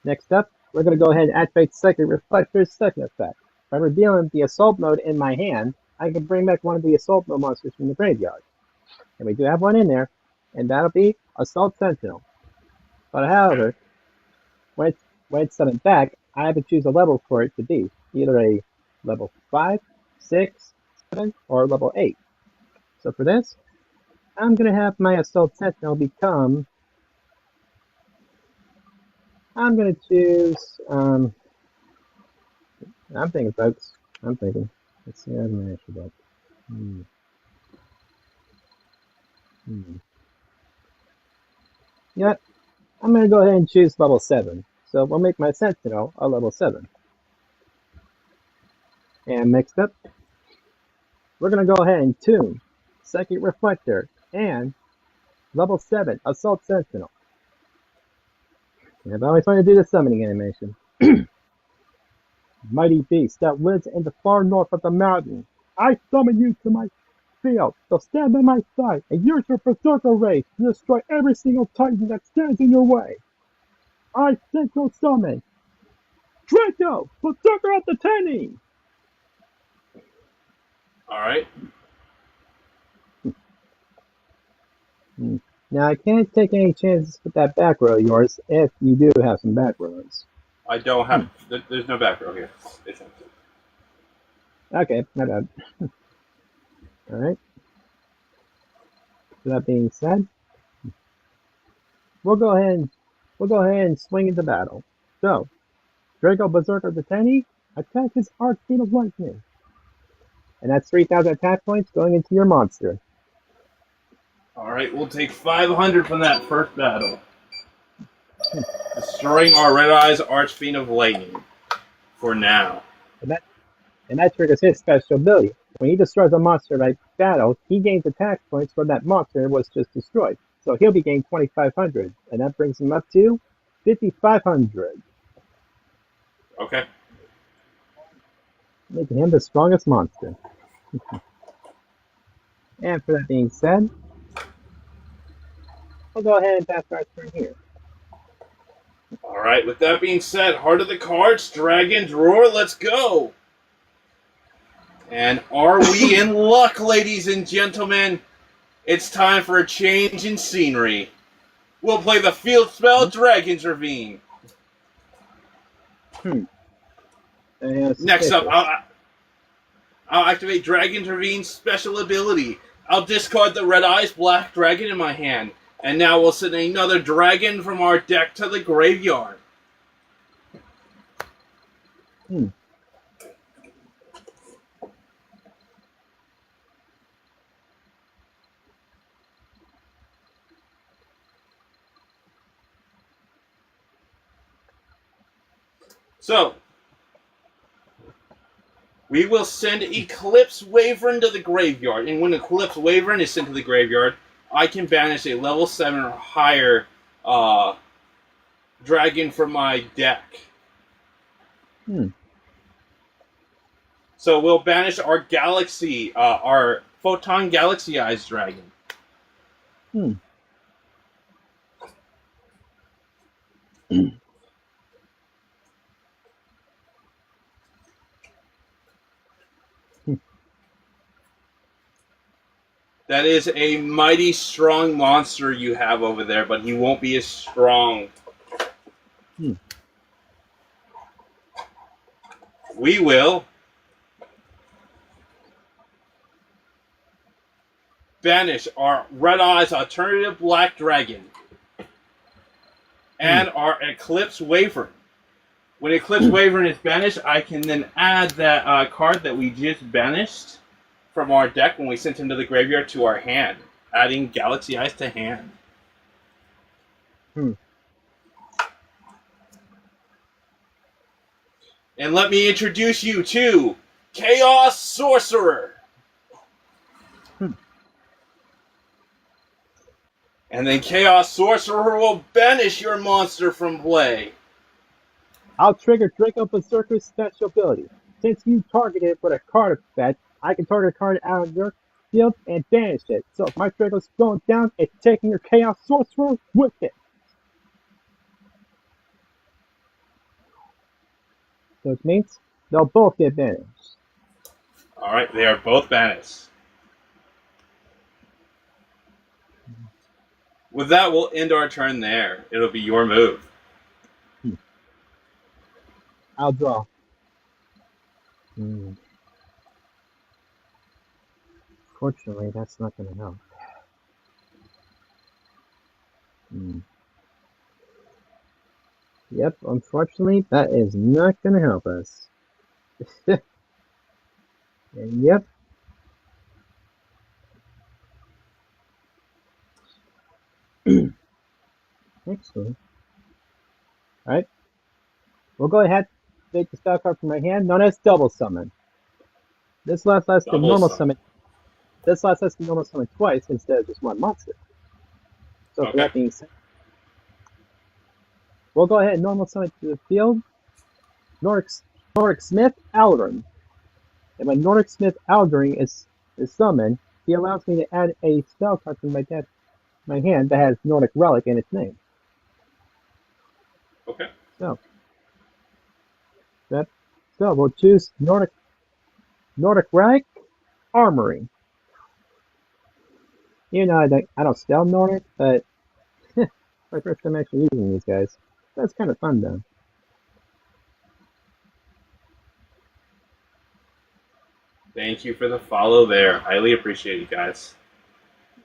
next up, we're going to go ahead and activate Psychic Reflector's second effect. By revealing the Assault Mode in my hand, I can bring back one of the Assault Mode monsters from the graveyard. And we do have one in there, and that'll be Assault Sentinel. But however, when it's summoned back, I have to choose a level for it to be. Either a level 5, 6, 7, or level 8. So for this, I'm going to have my Assault Sentinel become... I'm going to choose... I'm thinking, folks. I'm thinking. Let's see how I'm actually got. Yep. I'm going to go ahead and choose level 7. So we'll make my Sentinel a level 7. And next up, we're going to go ahead and tune Psychic Reflector and level 7 Assault Sentinel. And I've always wanted to do the summoning animation. Mighty beast that lives in the far north of the mountain, I summon you to my field. So stand by my side and use your Berserker race to destroy every single Titan that stands in your way. I synchro summon Draco, Berserker of the Tenny! All right. Now, I can't take any chances with that back row of yours if you do have some back rows. I don't have. There's no back row here. It's empty. Okay, my bad. Alright. With that being said, we'll go ahead and swing into battle. So, Draco Berserker the Tenny, attack his Archfiend of Lightning. And that's 3,000 attack points going into your monster. All right, we'll take 500 from that first battle. Destroying our Red Eyes Archfiend of Lightning. For now. And that triggers his special ability. When he destroys a monster by battle, he gains attack points from that monster that was just destroyed. So he'll be gaining 2,500, and that brings him up to 5,500. Okay. Making him the strongest monster. And for that being said, we'll go ahead and pass our turn here. All right, with that being said, Heart of the Cards, Dragon's Roar, let's go! And are we in luck, ladies and gentlemen? It's time for a change in scenery. We'll play the field spell, Dragon's Ravine. Next up, I'll activate Dragon's Ravine's special ability. I'll discard the Red Eyes Black Dragon in my hand. And now we'll send another dragon from our deck to the graveyard. So, we will send Eclipse Wyvern to the graveyard. And when Eclipse Wyvern is sent to the graveyard, I can banish a level 7 or higher dragon from my deck. So we'll banish our Galaxy, our Photon Galaxy Eyes dragon. That is a mighty strong monster you have over there, but he won't be as strong. We will banish our Red Eyes Alternative Black Dragon and our Eclipse Wyvern. When Eclipse Wyvern is banished, I can then add that card that we just banished from our deck when we sent him to the graveyard to our hand, adding Galaxy Eyes to hand. And let me introduce you to Chaos Sorcerer. And then Chaos Sorcerer will banish your monster from play. I'll trigger Draco Berserker's special ability. Since you targeted it with a card effect, I can target a card out of your field and banish it. So if my Draco's going down, it's taking your Chaos Sorcerer with it. So which means they'll both get banished. Alright, they are both banished. With that, we'll end our turn there. It'll be your move. I'll draw. Fortunately, that's not going to help. Yep, unfortunately, that is not going to help us. And yep. Excellent. Alright. We'll go ahead and take the spell card from my hand, known as Double Summon. This lets us the Double normal summon. summon. This lets us the normal summon twice instead of just one monster. So for Okay. that being said, we'll go ahead and normal summon to the field Nordic Smith Aldrin. And when Nordic Smith Aldrin is summoned, he allows me to add a spell card from my hand that has Nordic Relic in its name. Okay. So we'll choose Nordic Relic Armory. You know, I don't spell Nordic, but my first time actually using these guys. That's kind of fun though. Thank you for the follow there. Highly appreciate it, guys.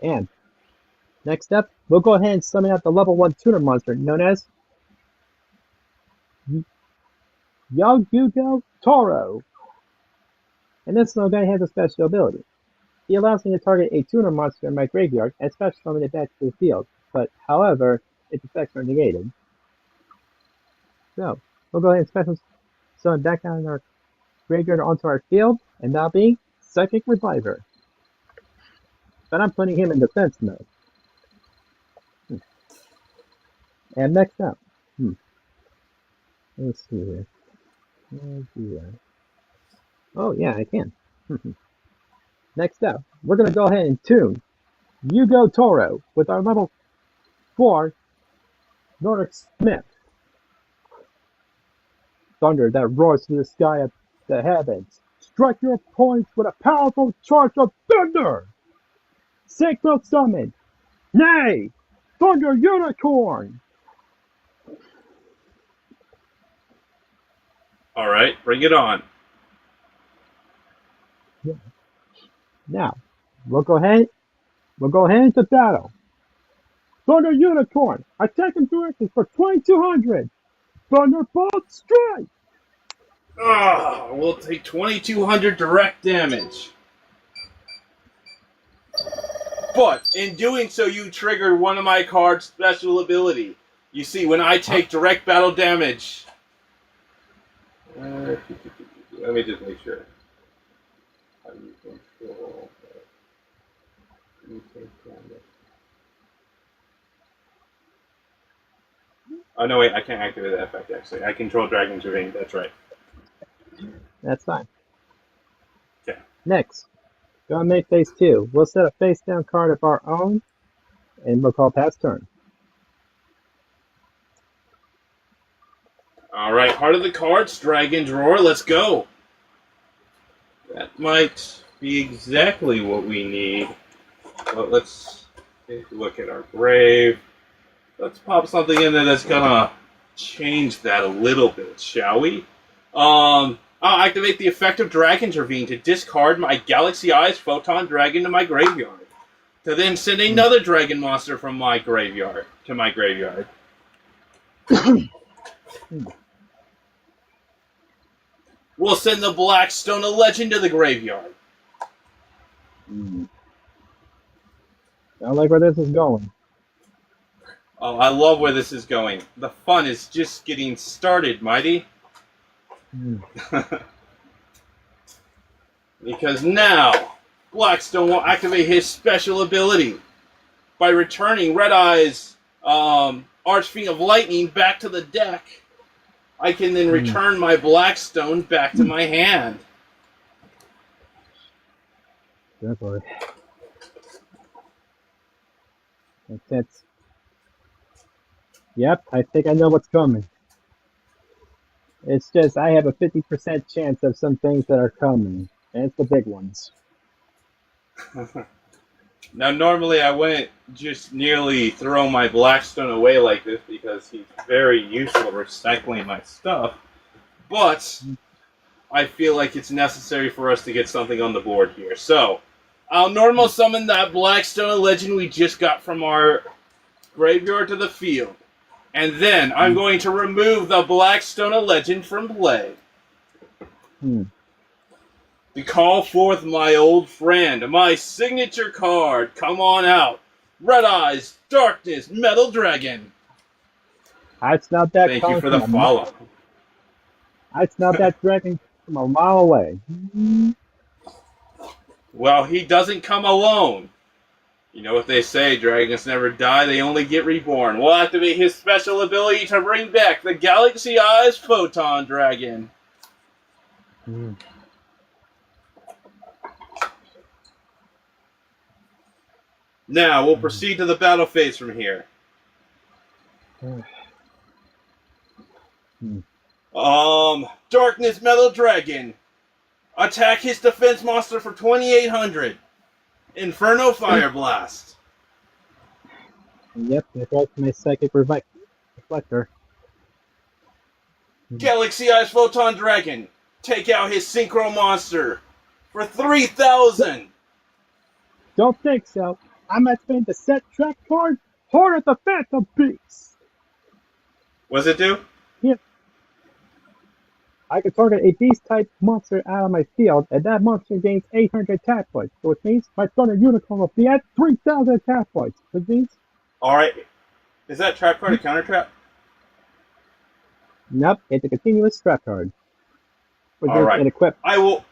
And next up, we'll go ahead and summon out the level 1 tuner monster known as Yagugo Toro. And this little guy has a special ability. He allows me to target a tuner monster in my graveyard and special summon it back to the field. But however, its effects are negated. So we'll go ahead and special summon back down our graveyard onto our field, and that'll be Psychic Reviver. But I'm putting him in defense mode. And next up, let's see here. Let's do that. Oh yeah, I can. Next up, we're gonna go ahead and tune Yugo Toro with our level 4 Nordic Smith. Thunder that roars through the sky of the heavens. Strike your points with a powerful charge of thunder. Synchro Summon. Nay! Thunder Unicorn! All right, bring it on. Now, we'll go ahead into battle. Thunder Unicorn, attack him directly for 2200. Thunderbolt Strike! We'll take 2200 direct damage. But in doing so, you triggered one of my card's special ability. You see, when I take direct battle damage... let me just make sure. How do you control that? You take damage. Oh, no, wait, I can't activate that effect, actually. I control Dragon's Ravine, that's right. That's fine. Okay. Next, go and make phase 2. We'll set a face down card of our own, and we'll call pass turn. All right, Heart of the Cards, Dragon's Roar, let's go. That might be exactly what we need. But let's take a look at our grave. Let's pop something in there that's gonna change that a little bit, shall we? I'll activate the effect of Dragon's Ravine to discard my Galaxy Eyes Photon Dragon to my graveyard. To then send another dragon monster from my graveyard to my graveyard. We'll send the Blackstone, a legend, to the graveyard. I like where this is going. Oh, I love where this is going. The fun is just getting started, Mighty. Because now, Blackstone will activate his special ability by returning Red Eye's Archfiend of Lightning back to the deck. I can then return my Blackstone back to my hand. Good boy. That's Yep, I think I know what's coming. It's just I have a 50% chance of some things that are coming, and it's the big ones. Now, normally I wouldn't just nearly throw my Blackstone away like this because he's very useful at recycling my stuff, but I feel like it's necessary for us to get something on the board here. So, I'll normal summon that Blackstone legend we just got from our graveyard to the field. And then I'm going to remove the Blackstone legend from play. To call forth my old friend, my signature card. Come on out. Red Eyes, Darkness, Metal Dragon. I smelled that Thank you card for the from a mile. follow. I smelled that dragon from a mile away. Well, he doesn't come alone. You know what they say, dragons never die, they only get reborn. We'll activate his special ability to bring back the Galaxy Eyes Photon Dragon. Mm. Now, we'll proceed to the battle phase from here. Darkness Metal Dragon. Attack his defense monster for 2,800. Inferno Fire Blast. Yep, that's right. My psychic reflector. Galaxy Eyes Photon Dragon. Take out his Synchro Monster for 3,000. Don't think so. I'm activating the set track card, Horn of the Phantom Beast. What's it do? Here, I can target a beast-type monster out of my field, and that monster gains 800 attack points, which means my Thunder Unicorn will be at 3,000 attack points, which means... Alright. Is that trap card a counter trap? Nope, it's a continuous trap card. Which All right. It equipped. I'm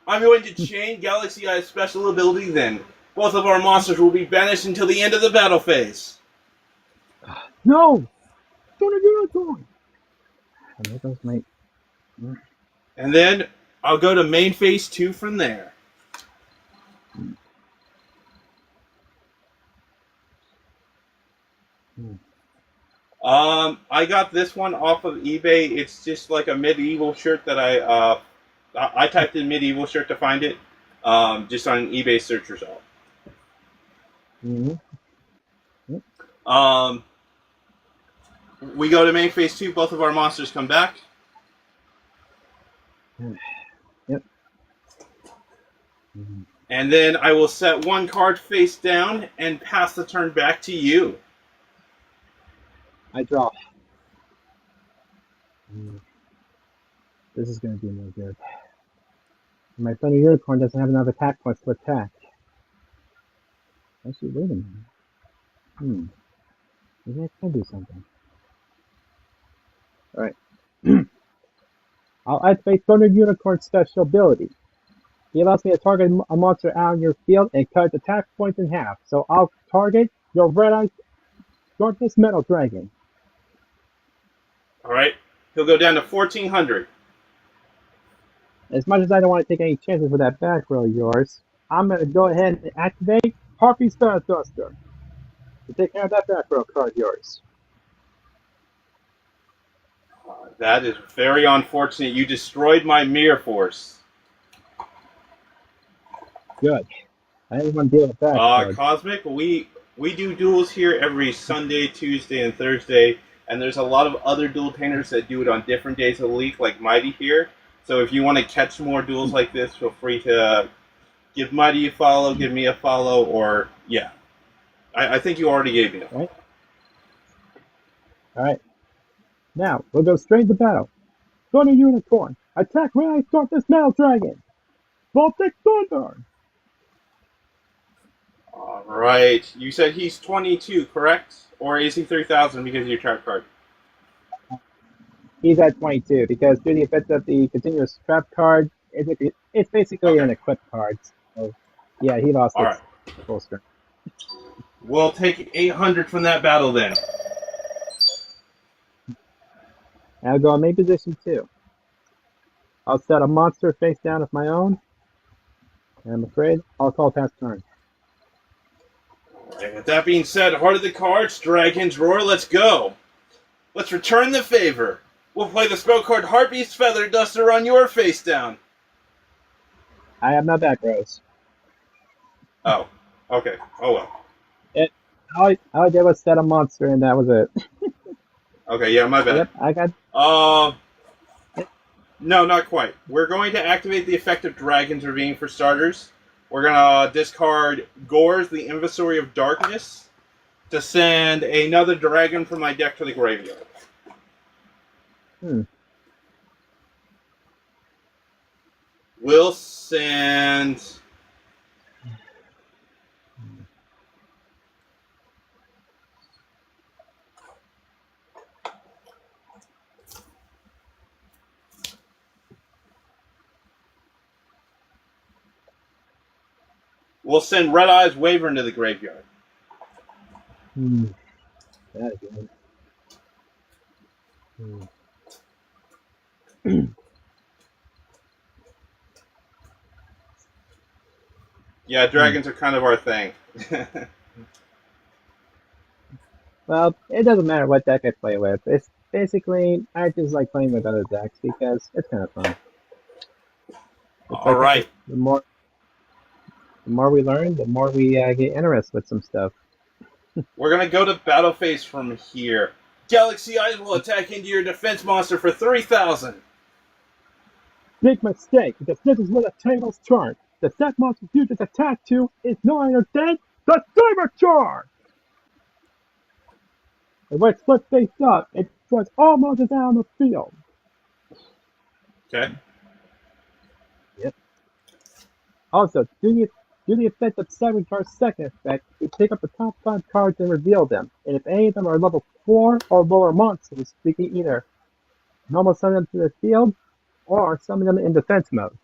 going to chain Galaxy Eye's special ability then. Both of our monsters will be banished until the end of the battle phase. No! Thunder Unicorn! And there goes my... And then I'll go to main phase 2 from there. I got this one off of eBay. It's just like a medieval shirt that I typed in medieval shirt to find it, just on an eBay search result. We go to main phase 2. Both of our monsters come back. Yep. And then I will set one card face down and pass the turn back to you. I draw. This is going to be no good. My Thunder Unicorn doesn't have enough attack points to attack. Actually, wait a minute. Maybe I can do something. Alright. I'll activate Thunder Unicorn's special ability. He allows me to target a monster out in your field and cut its attack points in half. So I'll target your red-eyed Darkness Metal Dragon. Alright. He'll go down to 1,400. As much as I don't want to take any chances with that back row of yours, I'm going to go ahead and activate Harpy Star Duster to take care of that back row card of yours. That is very unfortunate. You destroyed my Mirror Force. Good. I didn't want to deal with that card. Cosmic, we do duels here every Sunday, Tuesday, and Thursday, and there's a lot of other dueltainers that do it on different days of the week, like Mighty here. So if you want to catch more duels like this, feel free to give Mighty a follow, give me a follow, or, yeah. I think you already gave me a follow. Alright. Now, we'll go straight to battle. Thunder Unicorn, attack Red-Eyed Darkness Metal Dragon! Baltic Thunder! Alright. You said he's 22, correct? Or is he 3,000 because of your trap card? He's at 22 because due to the effect of the continuous trap card, it's basically an equipped card. So, yeah, he lost its full strength. We'll take 800 from that battle then. I'll go on main position 2. I'll set a monster face down of my own. And I'm afraid I'll call pass turn. And with that being said, Heart of the Cards, Dragon's Roar, let's go. Let's return the favor. We'll play the spell card Heartbeast Feather Duster on your face down. I have my back rows. Oh, okay. Oh well. All I did was set a monster and that was it. Okay, yeah, my bad. Yep, I got... No, not quite. We're going to activate the effect of Dragon's Ravine for starters. We're going to discard Gores, the Invisory of Darkness, to send another dragon from my deck to the graveyard. We'll send... We'll send Red Eyes Waver into the graveyard. That is good. Yeah, dragons are kind of our thing. Well, it doesn't matter what deck I play with. It's basically, I just like playing with other decks because it's kind of fun. All right. The more we learn, the more we get interested with some stuff. We're going to go to battle phase from here. Galaxy Eyes will attack into your defense monster for 3,000. Big mistake, because this is what a table's turn. The set monster you just attacked to is no longer dead, the Cyber Charge! And when it's split face up, it destroys all monsters out on the field. Okay. Yep. Also, do the effect of Cyber Charge's second effect, you pick up the top 5 cards and reveal them. And if any of them are level 4 or lower monsters, we can either normal summon them to the field or summon them in defense mode.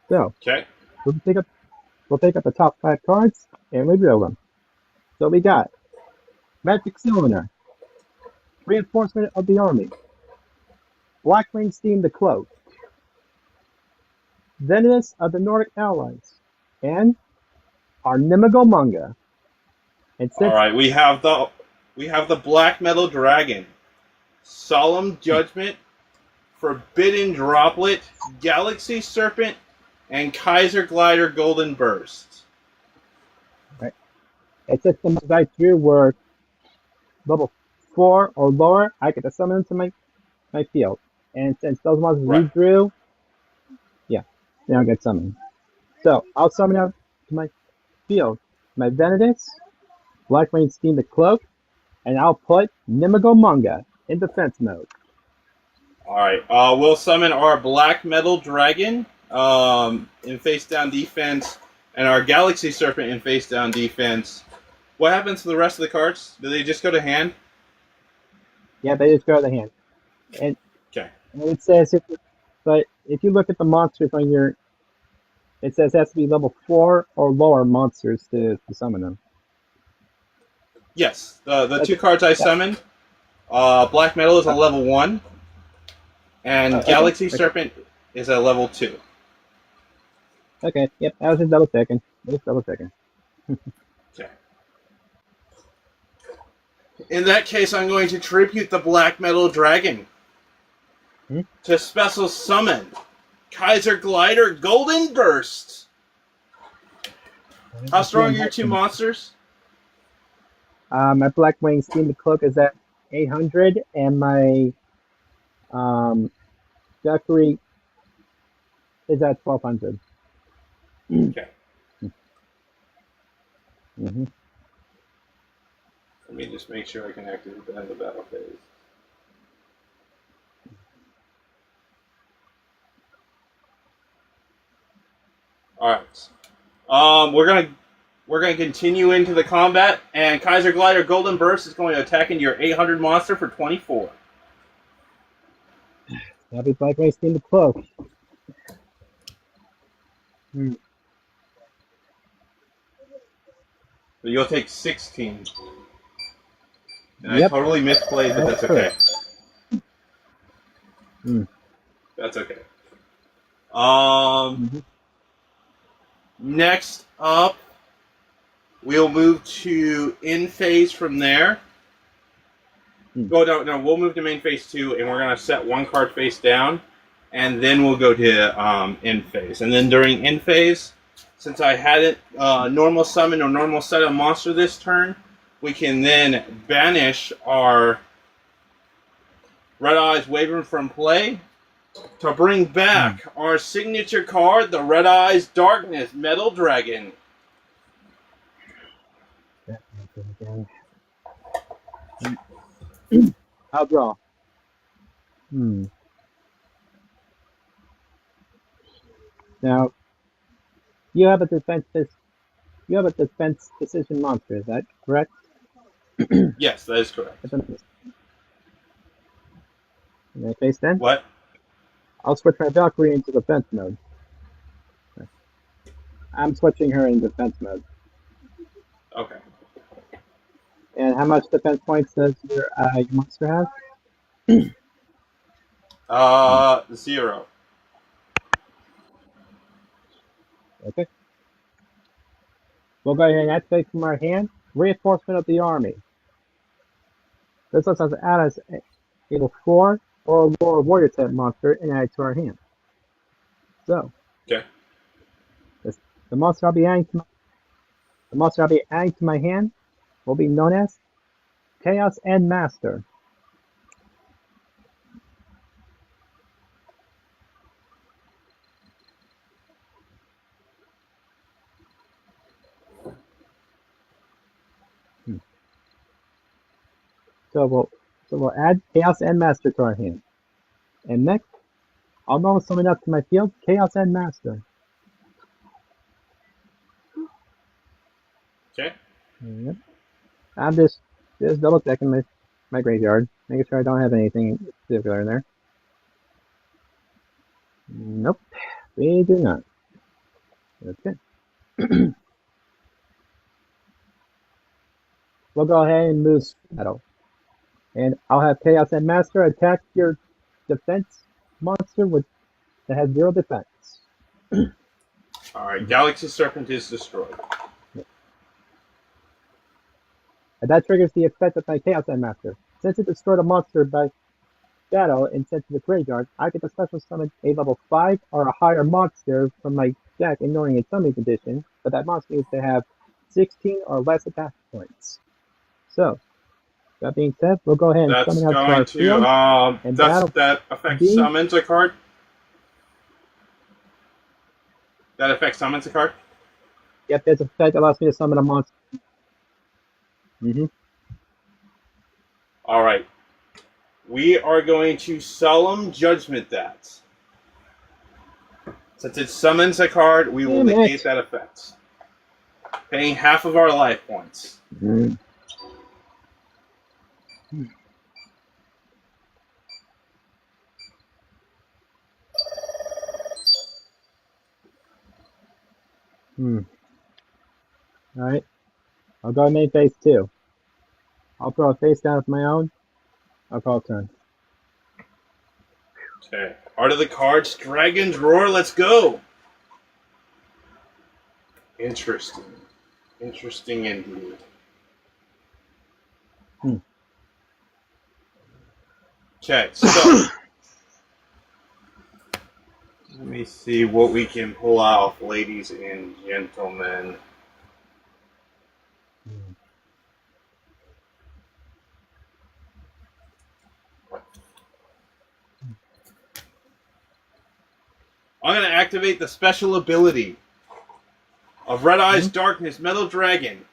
So, Okay. we'll pick up the top 5 cards and reveal them. So we got Magic Cylinder, Reinforcement of the Army, Blackwing Steam the Cloak, Venus of the Nordic Allies, and our Nimigomunga. And All right, we have the Black Metal Dragon, Solemn Judgment, Forbidden Droplet, Galaxy Serpent, and Kaiser Glider Golden Burst. Right. It says the ones I drew were level 4 or lower. I get to summon them to my field. And since those ones we drew, yeah, they don't get summoned. So I'll summon out to my field my Venus, Blackwing Steam the Cloak, and I'll put Nimigomunga in defense mode. All right, we'll summon our Black Metal Dragon in face down defense, and our Galaxy Serpent in face down defense. What happens to the rest of the cards? Do they just go to hand? Yeah, they just go to the hand. And okay. And it says if you look at the monsters on your, it says it has to be level 4 or lower monsters to summon them. Yes, the 2 cards I summoned, Black Metal is a level 1, and Galaxy Serpent is a level 2. Okay, yep, I was just double checking. Okay. In that case, I'm going to tribute the Black Metal Dragon to special summon Kaiser Glider Golden Burst. How strong are your 2 monsters? My Blackwing Steam the Cloak is at 800, and my Valkyrie is at 1200. Okay. Mm-hmm. Let me just make sure I can activate that in the battle phase. All right. We're gonna continue into the combat, and Kaiser Glider Golden Burst is going to attack into your 800 monster for 24. That'll be Blackwing Steam the Cloak. So you'll take 16. And Yep. I totally misplayed, but that's okay. That's okay. Next up, we'll move to in phase from there. No, we'll move to main phase 2, and we're going to set 1 card face down, and then we'll go to in phase. And then during in phase, since I hadn't normal summon or normal set a monster this turn, we can then banish our Red Eyes Wavering from play to bring back our signature card, the Red Eyes Darkness Metal Dragon. I'll draw. Now, you have a defense decision monster, is that correct? Yes, that is correct. In that case, then, What? I'll switch my Valkyrie into defense mode. I'm switching her in defense mode. Okay. And how much defense points does your monster have? 0. Okay. We'll go ahead and activate from our hand Reinforcement of the Army. This lets us add as a 4 or lower warrior type monster and add it to our hand. So, Okay. the monster I'll be adding to my hand will be known as Chaos End Master. So we'll add Chaos End Master to our hand. And next, I'll normal summon up to my field Chaos End Master. Okay. Yep. I'm just double checking my graveyard, making sure I don't have anything particular in there. Nope, we do not. Okay. We'll go ahead and move battle. And I'll have Chaos End Master attack your defense monster that has 0 defense. Alright, Galaxy Serpent is destroyed. And that triggers the effect of my Chaos End Master. Since it destroyed a monster by battle and sent to the graveyard, I get to special summon a level 5 or a higher monster from my deck, ignoring its summoning condition, but that monster needs to have 16 or less attack points. So, that being said, we'll go ahead and That's summon out to our going field. to, and that affects B. summons a card? That affects summons a card? Yep, there's a effect that allows me to summon a monster. Alright. We are going to Solemn Judgment that. Since it summons a card, we will negate that effect. Paying half of our life points. Alright. I'll go main phase 2. I'll throw a face down of my own. I'll call turn. Okay. Art of the Cards, Dragon's Roar, let's go! Interesting. Interesting indeed. Okay, so let me see what we can pull off, ladies and gentlemen. I'm going to activate the special ability of Red Eyes Darkness Metal Dragon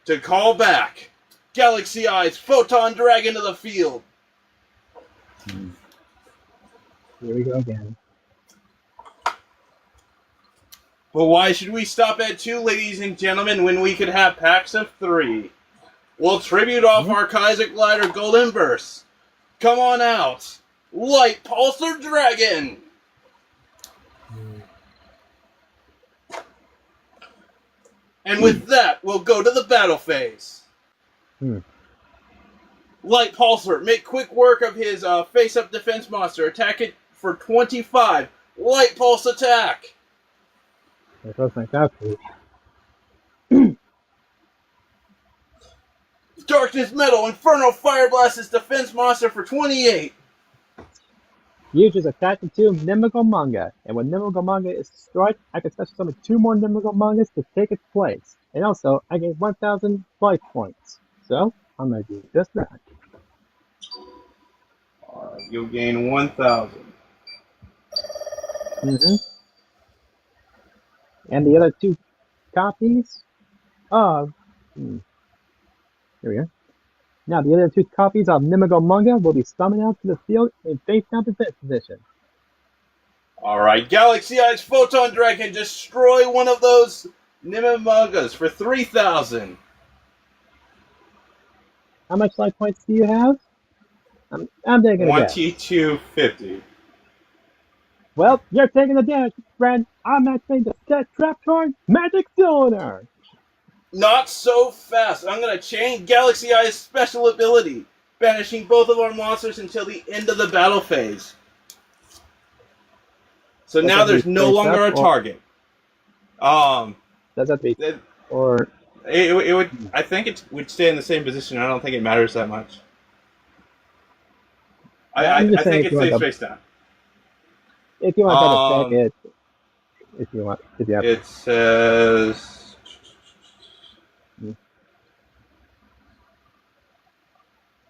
to call back Galaxy Eyes Photon Dragon to the field. Here we go again. But why should we stop at 2, ladies and gentlemen, when we could have packs of 3? We'll tribute off our Kaiser Glider Golden Burst. Come on out. Light Pulsar Dragon. And with that, we'll go to the battle phase. Light Pulsar, make quick work of his face-up defense monster. Attack it for 25. Light Pulse attack. That was my calculate. Darkness Metal, Inferno Fire Blast his defense monster for 28. Uses attack into Nimical Manga, and when Nimical Manga is destroyed, I can special summon 2 more Nimical Mangas to take its place. And also, I gain 1,000 life points. So, I'm going to do just that. You'll gain 1,000. And the other 2 copies of... Here we go. Now, the other 2 copies of Nimical Manga will be summoned out to the field in face-down defense position. Alright, Galaxy Eyes Photon Dragon, destroy one of those Nimimangas for 3,000. How much life points do you have? I'm taking a guess. 2250. Well, you're taking the damage, friend. I'm activating the set trap card, Magic Cylinder. Not so fast. I'm going to chain Galaxy Eye's special ability, banishing both of our monsters until the end of the battle phase. So now there's no longer a target. Does that have to be it, or it would. I think it would stay in the same position. I don't think it matters that much. I think it stays face down. If you want to check it, if you have. It says.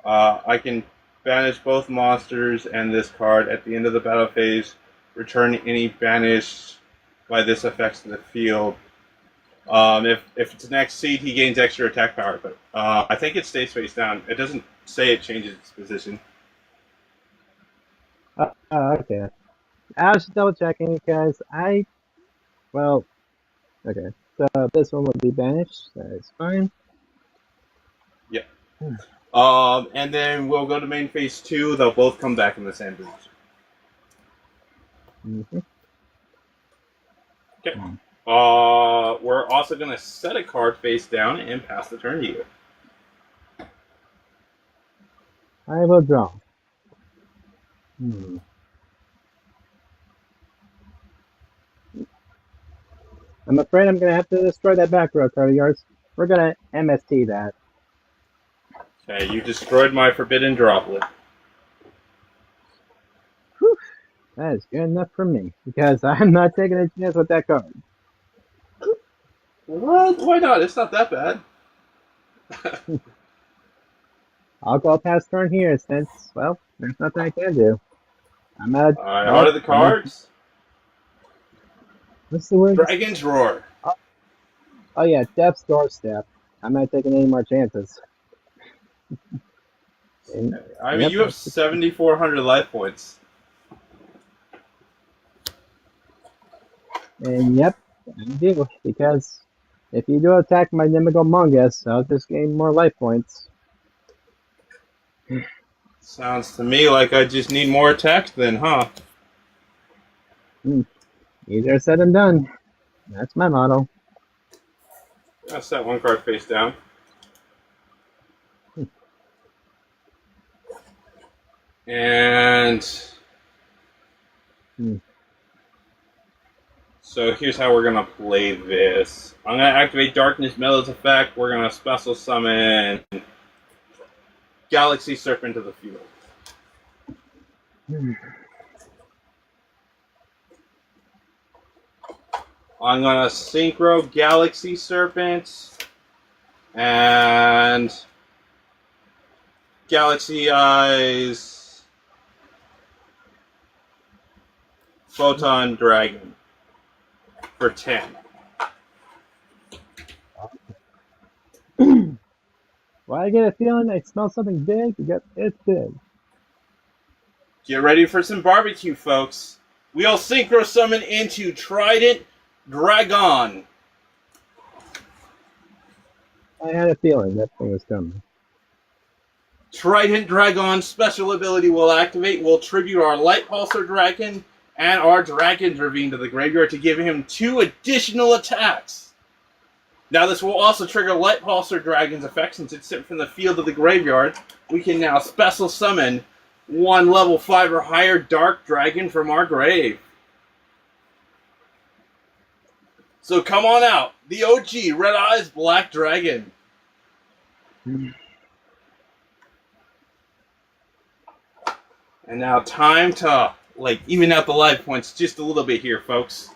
I can banish both monsters and this card at the end of the battle phase. Return any banished by this effects to the field. If it's an Exceed, he gains extra attack power, but I think it stays face down. It doesn't say it changes its position. Okay. I was just double checking because okay. So this one would be banished. That is fine. Yeah. And then we'll go to main phase 2. They'll both come back in the same position. Mm-hmm. Okay. We're also going to set a card face down and pass the turn to you. I will draw. I'm afraid I'm going to have to destroy that back row card of yours. We're going to MST that. Okay, you destroyed my Forbidden Droplet. Whew. That is good enough for me, because I'm not taking a chance with that card. What? Why not? It's not that bad. I'll go past turn here since, well, there's nothing I can do. I'm at. Alright, what are the cards? What's the word? Dragon's Roar. Oh yeah, Death's Doorstep. I'm not taking any more chances. I mean, you have 7,400 life points. And yep, I do, because if you do attack my Nemigomongus, I'll just gain more life points. Sounds to me like I just need more attacks then, huh? Easier said than done. That's my motto. I'll set one card face down. And so here's how we're gonna play this. I'm gonna activate Darkness Metal's effect. We're gonna special summon Galaxy Serpent to the field. I'm gonna synchro Galaxy Serpent and Galaxy Eyes Photon Dragon for 10. Well, I get a feeling I smell something big because it's big. Get ready for some barbecue, folks. We'll synchro summon into Trident Dragon. I had a feeling that thing was coming. Trident Dragon's special ability will activate. We'll tribute our Light Pulsar Dragon and our Dragon's Ravine to the graveyard to give him 2 additional attacks. Now this will also trigger Light Pulsar Dragon's effect since it's sent from the field to the graveyard. We can now special summon 1 level 5 or higher Dark Dragon from our grave. So come on out, the OG Red Eyes Black Dragon. And now time to even out the life points just a little bit here, folks.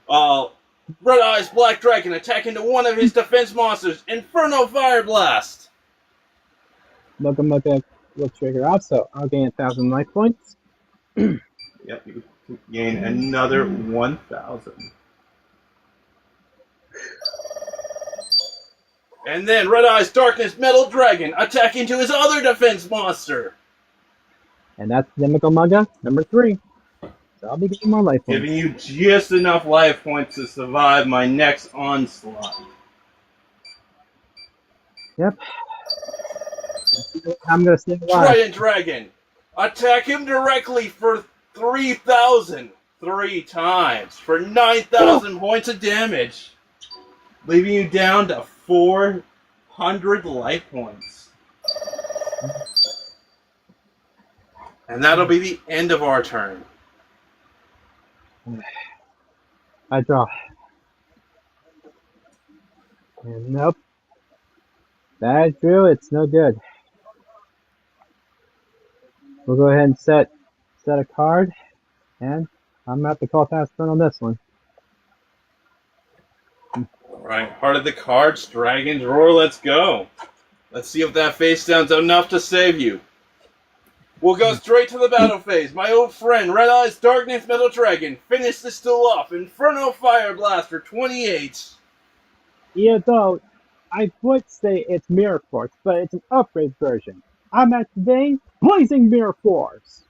Red Eyes Black Dragon attack into one of his defense monsters, Inferno Fire Blast. Look will trigger off, so I'll gain 1,000 life points. Yep, you gain another 1,000. And then Red Eyes Darkness Metal Dragon attack into his other defense monster. And that's Nemigomongus, number 3. So I'll be getting more life points. Giving you just enough life points to survive my next onslaught. Yep. I'm going to stay alive. Trident Dragon. Attack him directly for 3,000 3 times for 9,000 points of damage, leaving you down to 400 life points. And that'll be the end of our turn. I draw. And nope. Bad drew, it's no good. We'll go ahead and set a card, and I'm gonna have to call fast turn on this one. Alright, Heart of the Cards, Dragon's Roar, let's go. Let's see if that face down's enough to save you. We'll go straight to the battle phase. My old friend, Red Eyes Darkness Metal Dragon, finish this duel off. Inferno Fire Blast for 28. Yeah, though, I would say it's Mirror Force, but it's an upgrade version. I'm activating Blazing Mirror Force.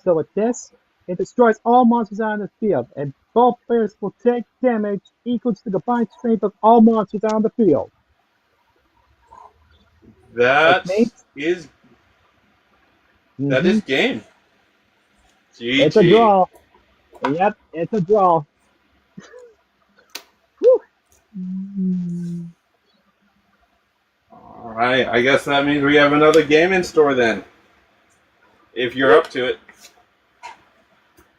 So with this, it destroys all monsters out of the field, and both players will take damage equal to the combined strength of all monsters out of the field. That Okay. is Mhm. game. GG. It's a draw. Yep, it's a draw. Whew. Alright, I guess that means we have another game in store then. If you're up to it.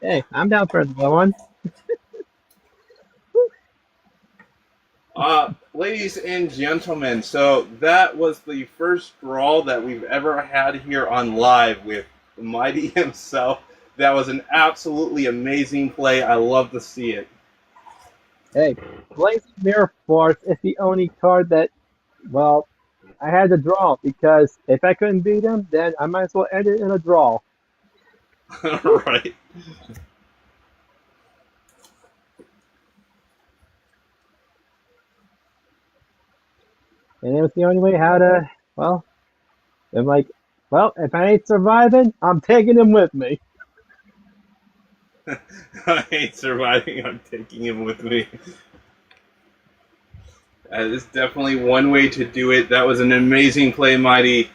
Hey, I'm down for another one. Ladies and gentlemen, so that was the first draw that we've ever had here on live with Mighty himself. That was an absolutely amazing play. I love to see it. Hey, Blazing Mirror Force is the only card that, well, I had to draw, because if I couldn't beat him, then I might as well end it in a draw. Right. And it was the only way how to, well, I'm like, well, if I ain't surviving, I'm taking him with me. I ain't surviving. I'm taking him with me. That is definitely one way to do it. That was an amazing play, Mighty.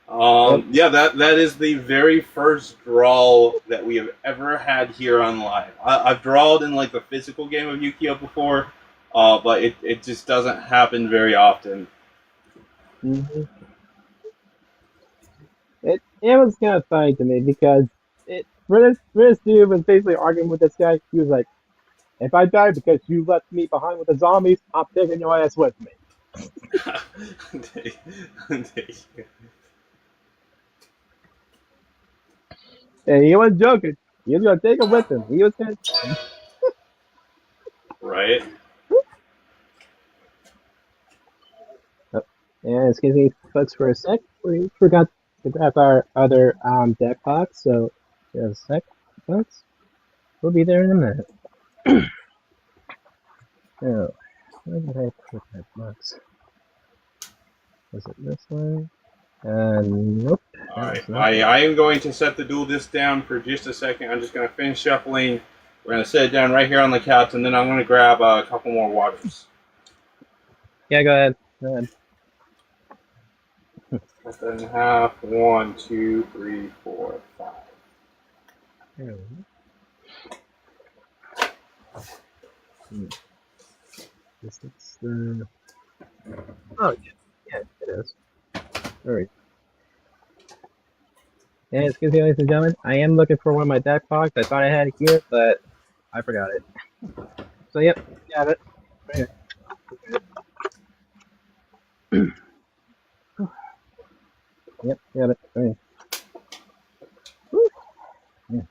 Yeah, that is the very first draw that we have ever had here on live. I've drawed in like the physical game of Yu-Gi-Oh before, but it just doesn't happen very often. Mm-hmm. It was kind of funny to me, because this dude was basically arguing with this guy. He was like, if I die because you left me behind with the zombies, I'm taking your ass with me. And he wasn't joking. He was going to take him with him. He was going to... Right. And excuse me, folks, for a sec. We forgot to grab our other deck box, so just a sec, folks. We'll be there in a minute. So, where did I put that box? Was it this one? Nope. Alright, I am going to set the duel disc down for just a second. I'm just going to finish shuffling. We're going to set it down right here on the couch, and then I'm going to grab a couple more waters. Yeah, go ahead. Go ahead. Cut that in half. 1, 2, 3, 4, 5. There we go. This is the... Oh, yeah, it is. Alright. And excuse me, ladies and gentlemen, I am looking for one of my deck box. I thought I had it here, but I forgot it. So, yep, got it. Right here. Yep, got it. Right here. Woo. Yeah.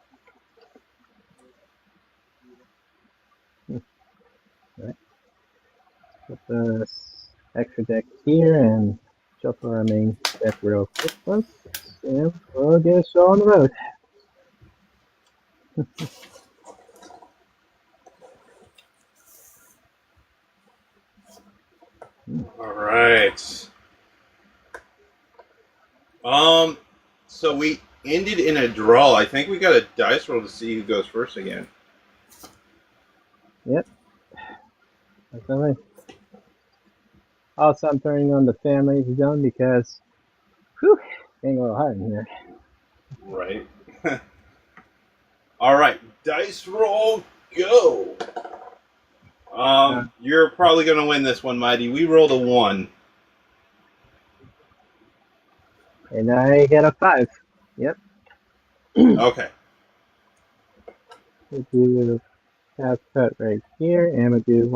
Alright. Put this extra deck here and shuffle our main deck real quick, folks. And we'll get a show on the road. All right. So we ended in a draw. I think we got a dice roll to see who goes first again. Yep. That's all right. Also, I'm turning on the fan, ladies and gentlemen, because, whew, ain't a little hot in here. Right. All right, dice roll, go. You're probably going to win this one, Mighty. We rolled a 1. And I get a 5. Yep. Okay. We do half cut right here, and we do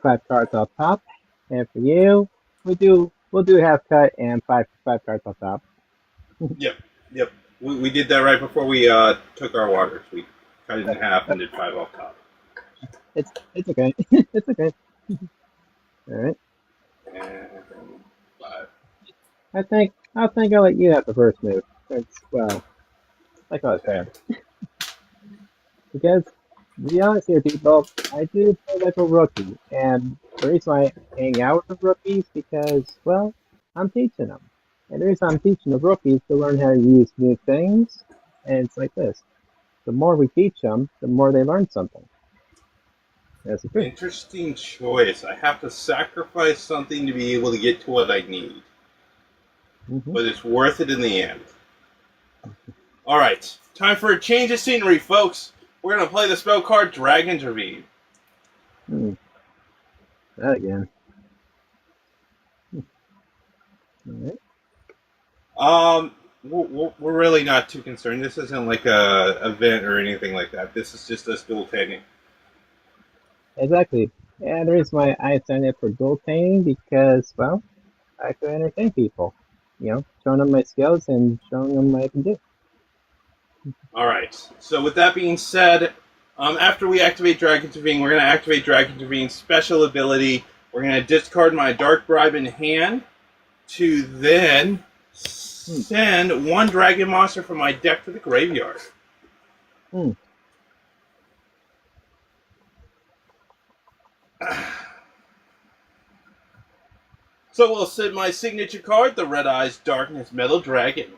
5 cards off top. And for you, we'll do half cut and five cards off top. Yep. We did that right before we took our waters. We cut it in half and did 5 off top. It's okay. It's okay. All right. And 5. I think I'll let you have the first move. It's like I was fair. Because to be honest here, people, I do play like a rookie, and the reason I hang out with the rookies because, well, I'm teaching them, and the reason I'm teaching the rookies to learn how to use new things, and it's like this: the more we teach them, the more they learn something. That's the truth. Interesting choice. I have to sacrifice something to be able to get to what I need. But it's worth it in the end. All right. Time for a change of scenery, folks. We're going to play the spell card Dragon's Ravine. That again. All right. We're really not too concerned. This isn't like a event or anything like that. This is just us dueltanimg. Exactly. And the reason why I signed up for dueltanimg because, well, I could entertain people. You know, showing them my skills and showing them what I can do. All right. So with that being said, after we activate Dragon's Ravine, we're going to activate Dragon's Ravine's special ability. We're going to discard my Dark Bribe in hand to then send 1 dragon monster from my deck to the graveyard. So we'll send my signature card, the Red Eyes Darkness Metal Dragon.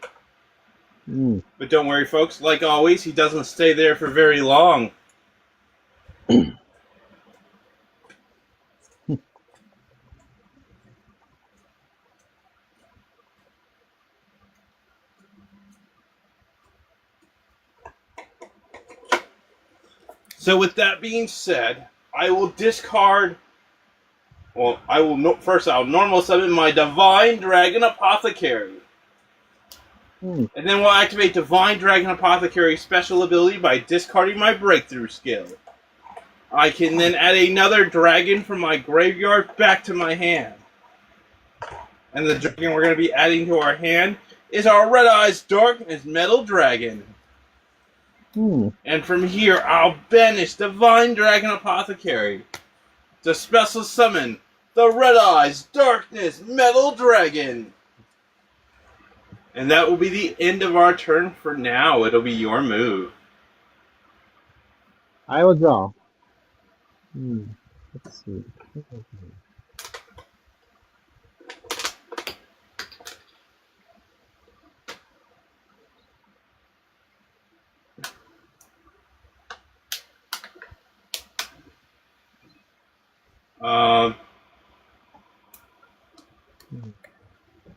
But don't worry, folks. Like always, he doesn't stay there for very long. So with that being said, I will discard... Well, I'll normal summon my Divine Dragon Apothecary. And then we'll activate Divine Dragon Apothecary special ability by discarding my Breakthrough skill. I can then add another dragon from my graveyard back to my hand. And the dragon we're going to be adding to our hand is our Red Eyes Darkness Metal Dragon. And from here, I'll banish Divine Dragon Apothecary to special summon the Red Eyes Darkness Metal Dragon. And that will be the end of our turn for now. It'll be your move. I will draw. Let's see.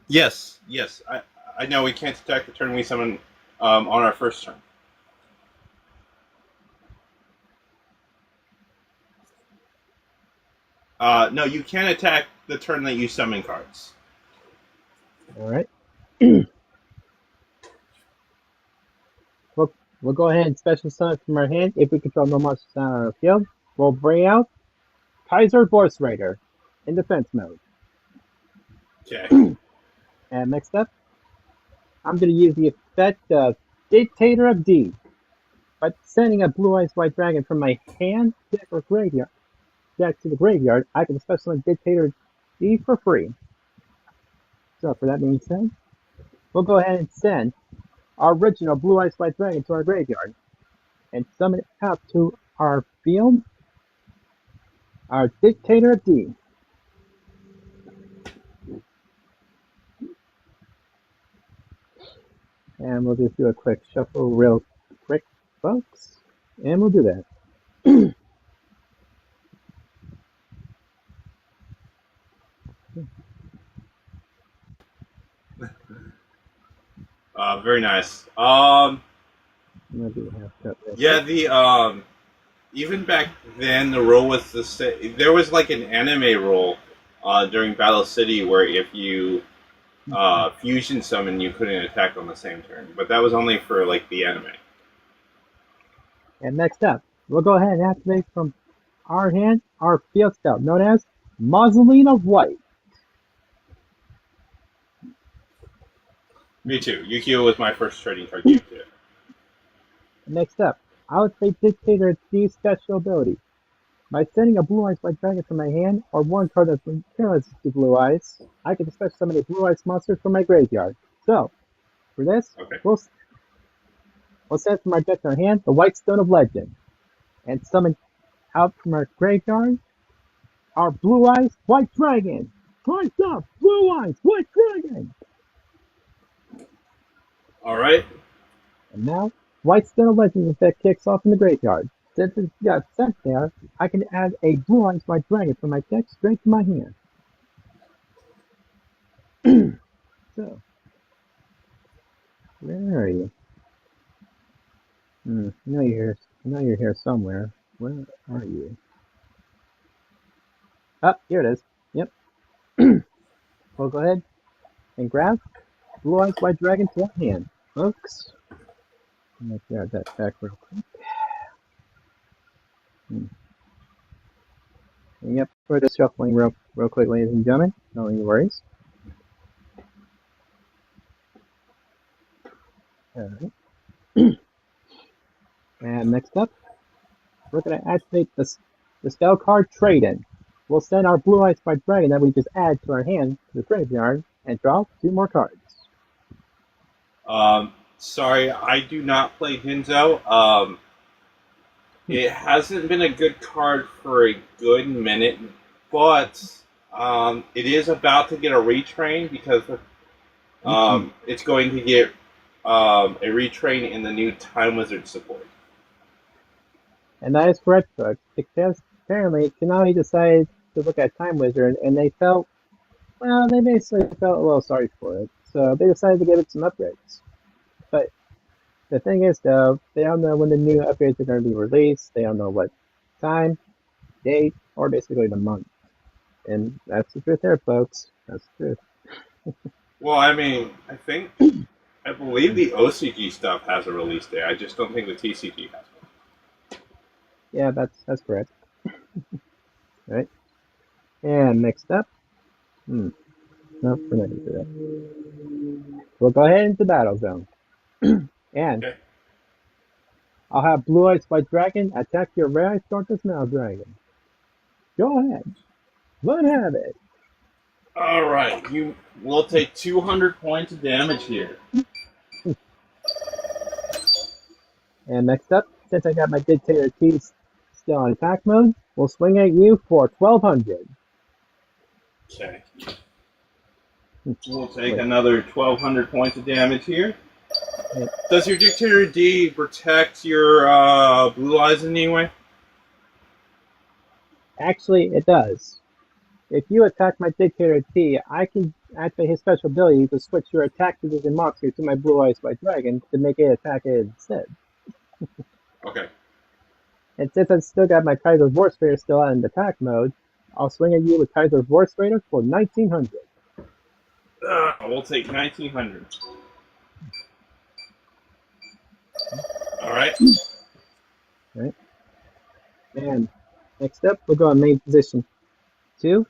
Yes. I know we can't attack the turn we summon on our first turn. No, you can attack the turn that you summon cards. All right. We'll go ahead and special summon from our hand. If we control no monsters on our field, we'll bring out Kaiser Force Raider in defense mode. Okay. And next up, I'm going to use the effect of Dictator of D. By sending a Blue Eyes White Dragon from my hand, deck, or graveyard deck to the graveyard, I can special summon Dictator D for free. So for that being said, we'll go ahead and send our original Blue Eyes White Dragon to our graveyard and summon it out to our field, our Dictator of D. And we'll just do a quick shuffle real quick, folks. And we'll do that. Very nice. I'm gonna do half Yeah, the even back then the rule was the same. There was like an anime rule during Battle City where if you fusion summon, you couldn't attack on the same turn, but that was only for like the anime. And next up, we'll go ahead and activate from our hand our field scout, known as Mausoleum of White. Me too. Yukio was my first trading card game too. Next up, I'll activate Dictator D's special ability. By sending a Blue Eyes White Dragon from my hand, or one card that's careless to Blue Eyes, I can special summon a Blue Eyes monster from my graveyard. So, for this, Okay. we'll send from our deck to our hand the White Stone of Legend, and summon out from our graveyard our Blue Eyes White Dragon. Rise up, Blue Eyes White Dragon! All right. And now, White Stone of Legend effect kicks off in the graveyard. Since it's got sent there, I can add a Blue Eyes White Dragon from my deck straight to my hand. So, where are you? I know you're here. I know you're here somewhere. Where are you? Oh, here it is. Yep. We'll go ahead and grab Blue Eyes White Dragon to our hand, folks. Let me grab that back real quick. Yep, we're just shuffling real quick, ladies and gentlemen. No any worries. Alright. And next up, we're going to activate the spell card Trade-In. We'll send our Blue Eyes White Dragon that we just add to our hand to the graveyard and draw 2 more cards. Sorry, I do not play Hinzo. It hasn't been a good card for a good minute, but it is about to get a retrain because it's going to get a retrain in the new Time Wizard support. And that is correct, folks, because apparently Konami decided to look at Time Wizard and they basically felt a little sorry for it. So they decided to give it some upgrades. But the thing is, though, they don't know when the new upgrades are going to be released. They don't know what time, date, or basically the month. And that's the truth there, folks. That's the truth. Well, I mean, I believe the OCG stuff has a release date. I just don't think the TCG has one. Yeah, that's correct. Right. And next up, no, we're not going to do that. We'll go ahead into Battle Zone. And Okay. I'll have Blue Eyes White Dragon attack your Red Eyes Darkness Now Dragon. Go ahead. Let have it. All right, you will take 200 points of damage here. And next up, since I got my Dictator keys still on attack mode, we'll swing at you for 1200. Okay. We'll take another 1,200 points of damage here. Does your Dictator D protect your Blue Eyes in any way? Actually, it does. If you attack my Dictator T, I can activate his special ability to switch your attack position monster to my Blue Eyes White Dragon to make it attack it instead. Okay. And since I've still got my Kaiser's War Raider still out in attack mode, I'll swing at you with Kaiser's War Raider for 1900. We'll take 1,900. All right. Right. And next up, we'll go on main position 2.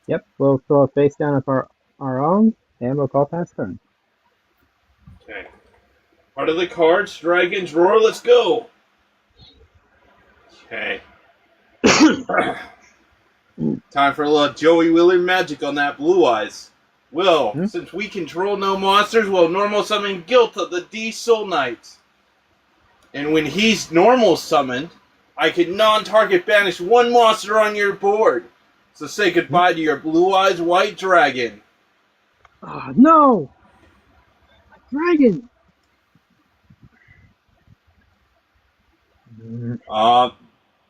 Yep, we'll throw a face down of our own, and we'll call pass turn. Okay. Part of the cards, Dragon's Roar, let's go! Okay. Time for a little Joey Wheeler magic on that Blue Eyes. Will, since we control no monsters, we'll normal summon Gilta, the D Soul Knight. And when he's normal summoned, I can non-target banish 1 monster on your board. So say goodbye to your Blue Eyes White Dragon. Oh, no! Dragon!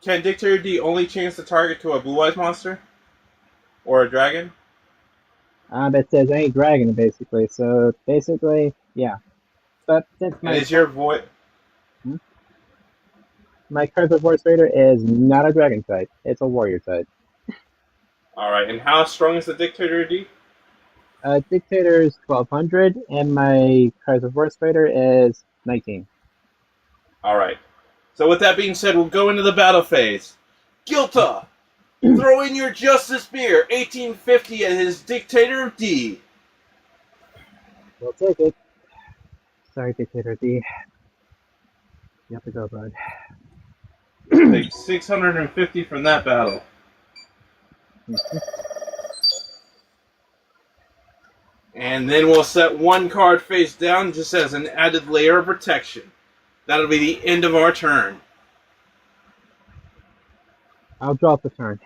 Can Dictator D only change the target to a Blue Eyes monster? Or a dragon? It says any dragon, basically. So, basically, yeah. But since And is your voice... my Cards of Force Raider is not a dragon type, it's a warrior type. Alright, and how strong is the Dictator D? Dictator is 1200, and my Cards of Force Raider is 19. Alright. So with that being said, we'll go into the battle phase. Gilta! Throw in your Justice Spear, 1850 at his Dictator D. We'll take it. Sorry, Dictator D. You have to go, bud. Take 650 from that battle. And then we'll set one card face down just as an added layer of protection. That'll be the end of our turn. I'll drop the turn.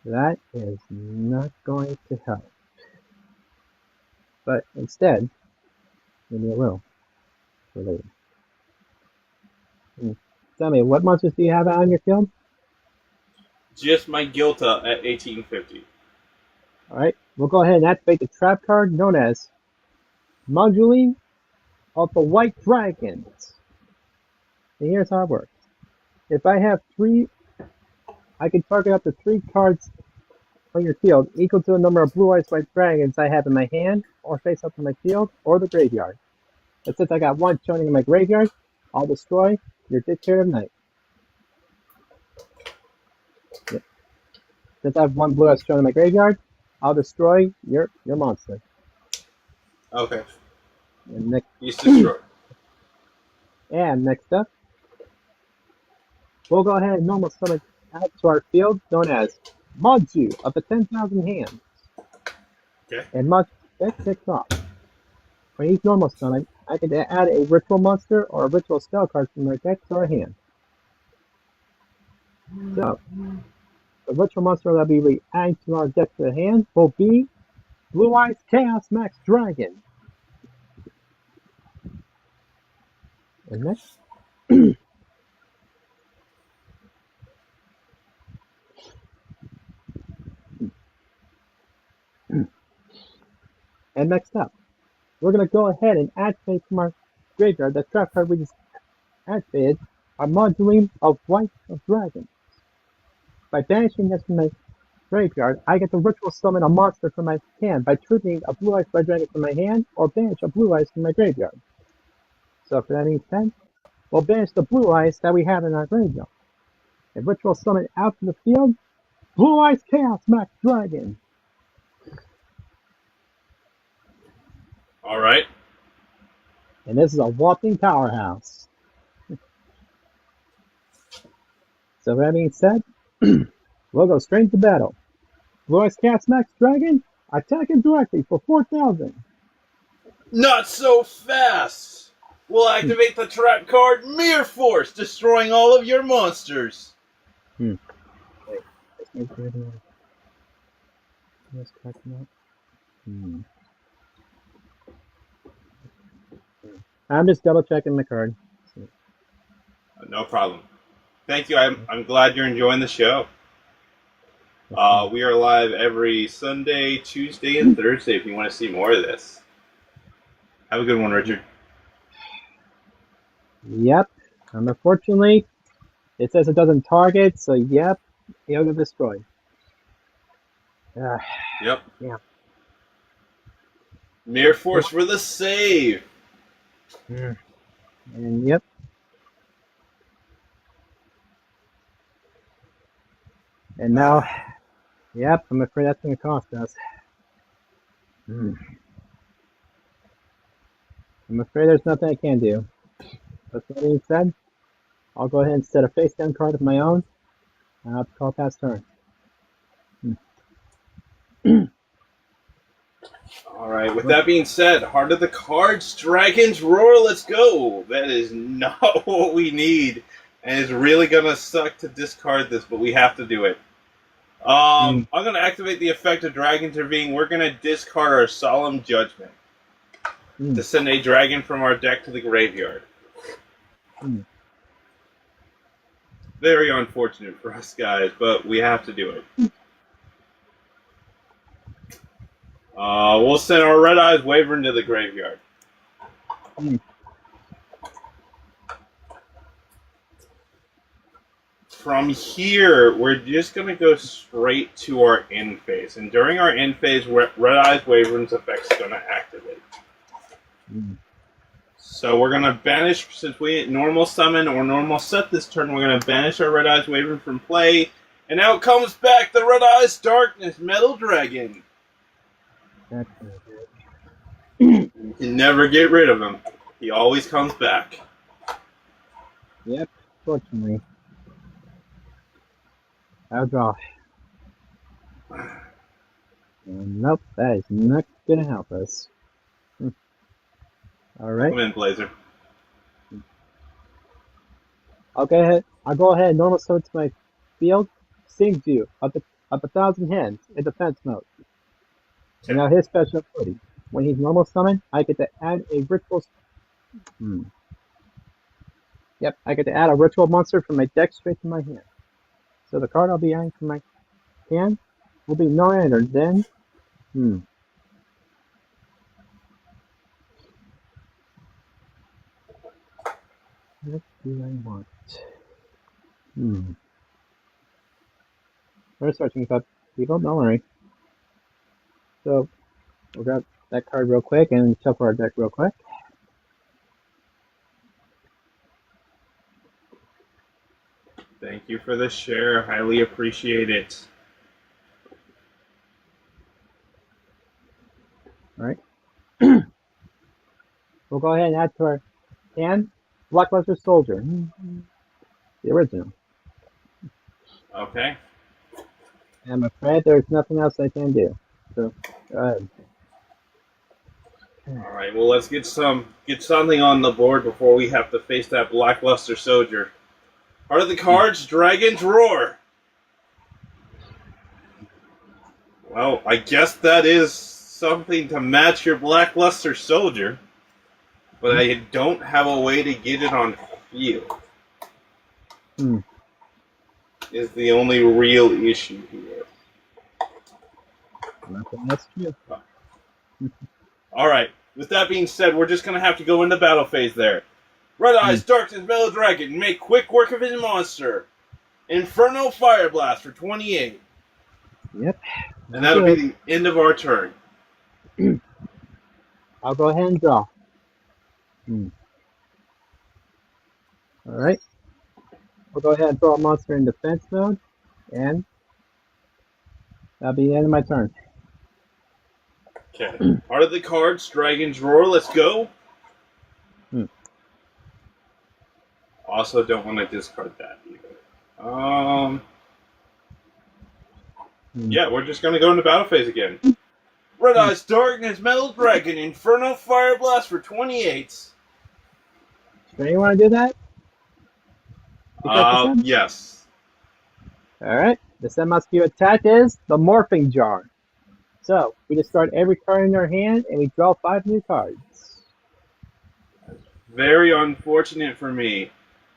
That is not going to help. But instead, maybe it will. For later. Tell me, what monsters do you have out on your field? Just my Gilta at 1850. Alright, we'll go ahead and activate the trap card known as Moduling of the White Dragons. And here's how it works. If I have 3, I can target up to 3 cards on your field equal to the number of blue-eyes white dragons I have in my hand, or face up in my field, or the graveyard. But since I got 1 showing in my graveyard, I'll destroy your Dictator of Night. Yep. Since I have 1 blue-eyes showing in my graveyard, I'll destroy your monster. Okay. And next, He's destroyed. and next up, we'll go ahead and normal summon out to our field known as Monju of the 10,000 Hands. Okay. And Monju kicks off. When he's normal summon, I can add a ritual monster or a ritual spell card from my deck to our hand. So, the ritual monster that we will be adding to our deck to the hand will be Blue Eyes Chaos Max Dragon. And next, and next up, we're going to go ahead and activate from our graveyard the trap card we just activated, our Moduling of White of Dragon. By banishing this from my graveyard, I get to ritual summon a monster from my hand by triggering a Blue Eyes Red Dragon from my hand or banish a Blue Eyes from my graveyard. So for that being said, we'll banish the Blue Eyes that we have in our graveyard. And ritual summon out to the field, Blue Eyes Chaos Max Dragon. Alright. And this is a whopping powerhouse. So that being said, we'll go straight into battle. Blue Eyes Chaos Max Dragon, attack him directly for 4,000. Not so fast! We'll activate the trap card Mere Force, destroying all of your monsters. I'm just double checking the card. No problem. Thank you. I'm glad you're enjoying the show. We are live every Sunday, Tuesday, and Thursday if you want to see more of this. Have a good one, Richard. Yep. Unfortunately, it says it doesn't target, so yep, he'll get destroyed. Yep. Yeah. Mere Force for the save. And yep. And now, yep, I'm afraid that's going to cost us. I'm afraid there's nothing I can do. But that being said, I'll go ahead and set a face down card of my own. And I'll call past turn. Alright, with that being said, Heart of the Cards, Dragons Roar, let's go! That is not what we need. And it's really gonna suck to discard this, but we have to do it. I'm gonna activate the effect of Dragon Intervene. We're gonna discard our Solemn Judgment to send a dragon from our deck to the graveyard. Very unfortunate for us guys, but we have to do it. We'll send our Red Eyes Wyvern to the graveyard. From here, we're just going to go straight to our end phase. And during our end phase, Red Eyes Wyvern's effect is going to activate. So we're going to banish, since we normal summon or normal set this turn, we're going to banish our Red Eyes Wyvern from play. And out comes back the Red Eyes Darkness Metal Dragon. You can never get rid of him. He always comes back. Yep, fortunately. I'll draw. Nope, that is not gonna help us. Alright. Come in, Blazer. I'll go ahead and normal summon to my field. Sing you up 1,000 hands in defense mode. And now his special ability. When he's normal summoned, I get to add a ritual. Yep, I get to add a ritual monster from my deck straight to my hand. So the card I'll be adding from my hand will be no other than. What do I want? We're searching for people, don't worry. So we'll grab that card real quick and shuffle our deck real quick. Thank you for the share. Highly appreciate it. Alright. We'll go ahead and add to our hand Blockbuster Soldier. The original. Okay. And I'm afraid there's nothing else I can do. So go ahead. All right. Well, let's get something on the board before we have to face that Blackluster Soldier. Part of the cards, Dragon's Roar. Well, I guess that is something to match your Blackluster Soldier, but I don't have a way to get it on field. Is the only real issue here. That's true. All right. With that being said, we're just going to have to go into battle phase there. Red Eyes, Darkness, Metal Dragon, make quick work of his monster. Inferno Fire Blast for 28. Yep. And that'll be the end of our turn. I'll go ahead and draw. Alright. We'll go ahead and draw a monster in defense mode. And that'll be the end of my turn. Okay. Part of the cards, Dragon's Roar, let's go. Also don't want to discard that either. Yeah, we're just going to go into battle phase again. Red Eyes, Darkness, Metal Dragon, Inferno Fire Blast for 28. Sure you want to do that? Yes. Alright. The set must be attack is the Morphing Jar. So, we discard every card in our hand and we draw 5 new cards. Very unfortunate for me.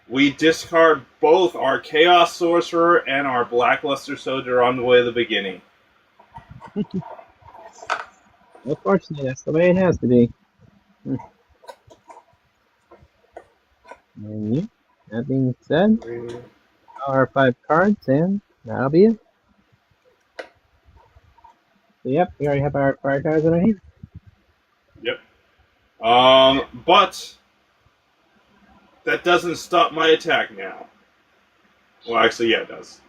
We discard both our Chaos Sorcerer and our Blackluster Soldier on the way to the beginning. Unfortunately, that's the way it has to be. And that being said, our 5 cards, and that'll be it. So, yep, we already have our 5 cards in our hand. Yep. But that doesn't stop my attack now. Well, actually, yeah, it does.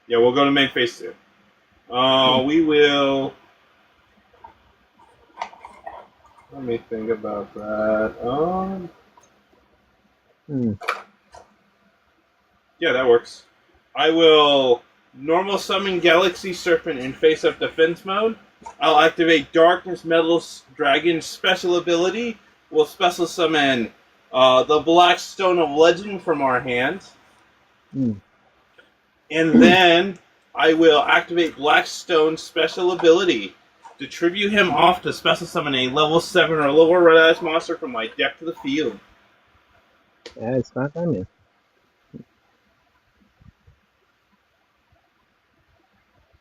Yeah, we'll go to main phase 2. We will. Let me think about that. Yeah, that works. I will normal summon Galaxy Serpent in face-up defense mode. I'll activate Darkness Metal Dragon's special ability. We'll special summon the Black Stone of Legend from our hand. And then I will activate Blackstone's special ability to tribute him off to special summon a level 7 or lower Red Eyes monster from my deck to the field. Yeah, it's fine by me.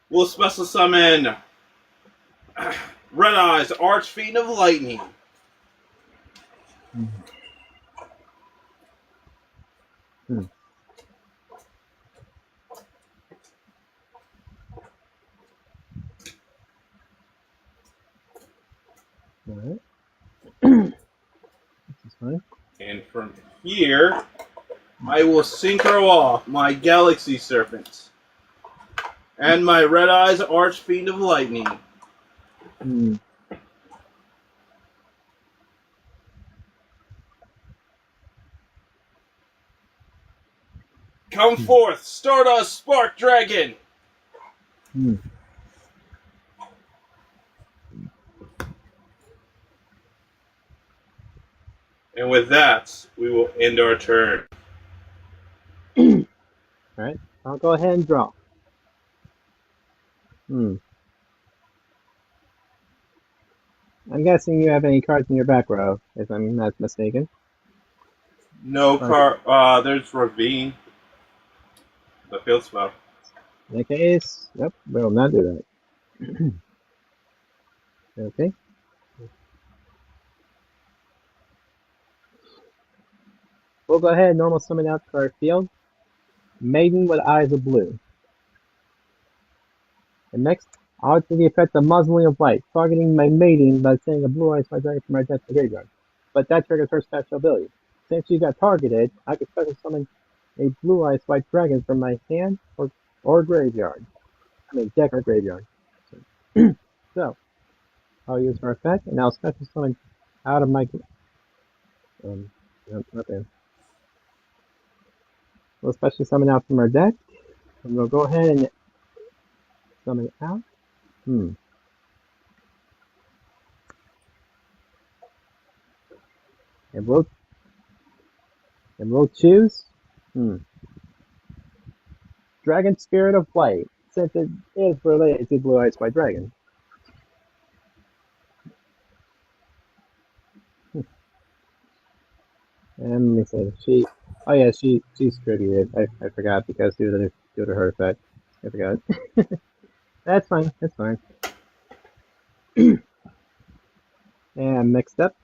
We'll special summon Red Eyes, Archfiend of Lightning. Alright. This is fine. And from here, I will synchro off my Galaxy Serpent and my Red Eyes, Archfiend of Lightning. Come forth, Stardust Spark Dragon! And with that, we will end our turn. Alright, I'll go ahead and draw. I'm guessing you have any cards in your back row, if I'm not mistaken. No car. There's Ravine. The field spell. In that case, yep, we will not do that. Okay. We'll go ahead and normal summon out to our field. Maiden with Eyes of Blue. And next, I'll do the effect of Muzzling of Light, targeting my maiden by sending a blue eyes my dragon from my deck to the graveyard. But that triggers her special ability. Since she got targeted, I can special summon a blue eyes white dragon from my hand or graveyard. I mean deck or graveyard. So I'll use her effect and I'll special summon out of my not there. We'll special summon out from our deck. And we'll go ahead and summon out. And we'll choose Dragon Spirit of Flight, since it is related to Blue Eyes White Dragon. And let me see, she's tribute. I forgot because due to her effect. I forgot. That's fine. And next up.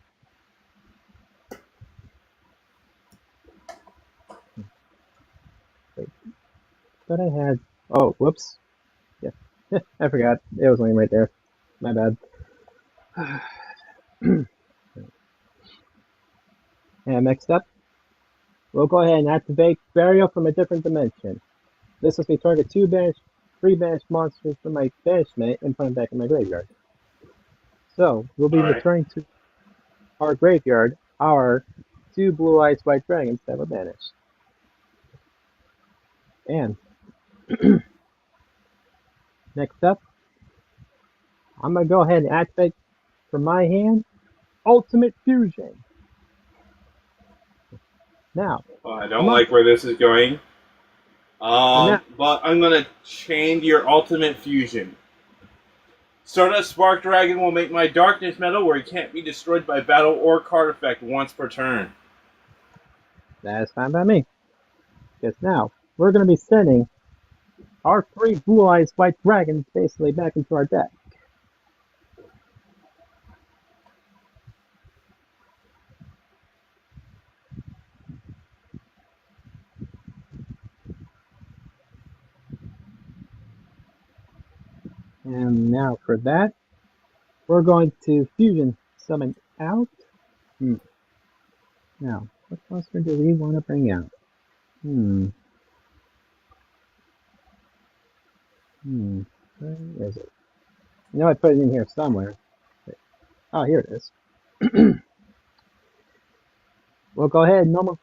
Wait. Thought I had. Oh, whoops. Yeah, I forgot. It was laying right there. My bad. And next up, we'll go ahead and activate Burial from a different dimension. This lets me target 3 banished monsters from my banishment and put them back in my graveyard. So, we'll be returning to our graveyard our 2 blue eyes white dragons that were banished. And next up, I'm going to go ahead and activate from my hand Ultimate Fusion. Now, I don't like where this is going. But I'm going to change your Ultimate Fusion. Stardust Spark Dragon will make my Darkness Metal where it can't be destroyed by battle or card effect once per turn. That is fine by me. Because now, we're going to be sending our 3 Blue Eyes White Dragons basically back into our deck. And now for that, we're going to Fusion Summon out. Now, what monster do we want to bring out? Where is it? I know I put it in here somewhere. Oh, here it is. We'll go ahead and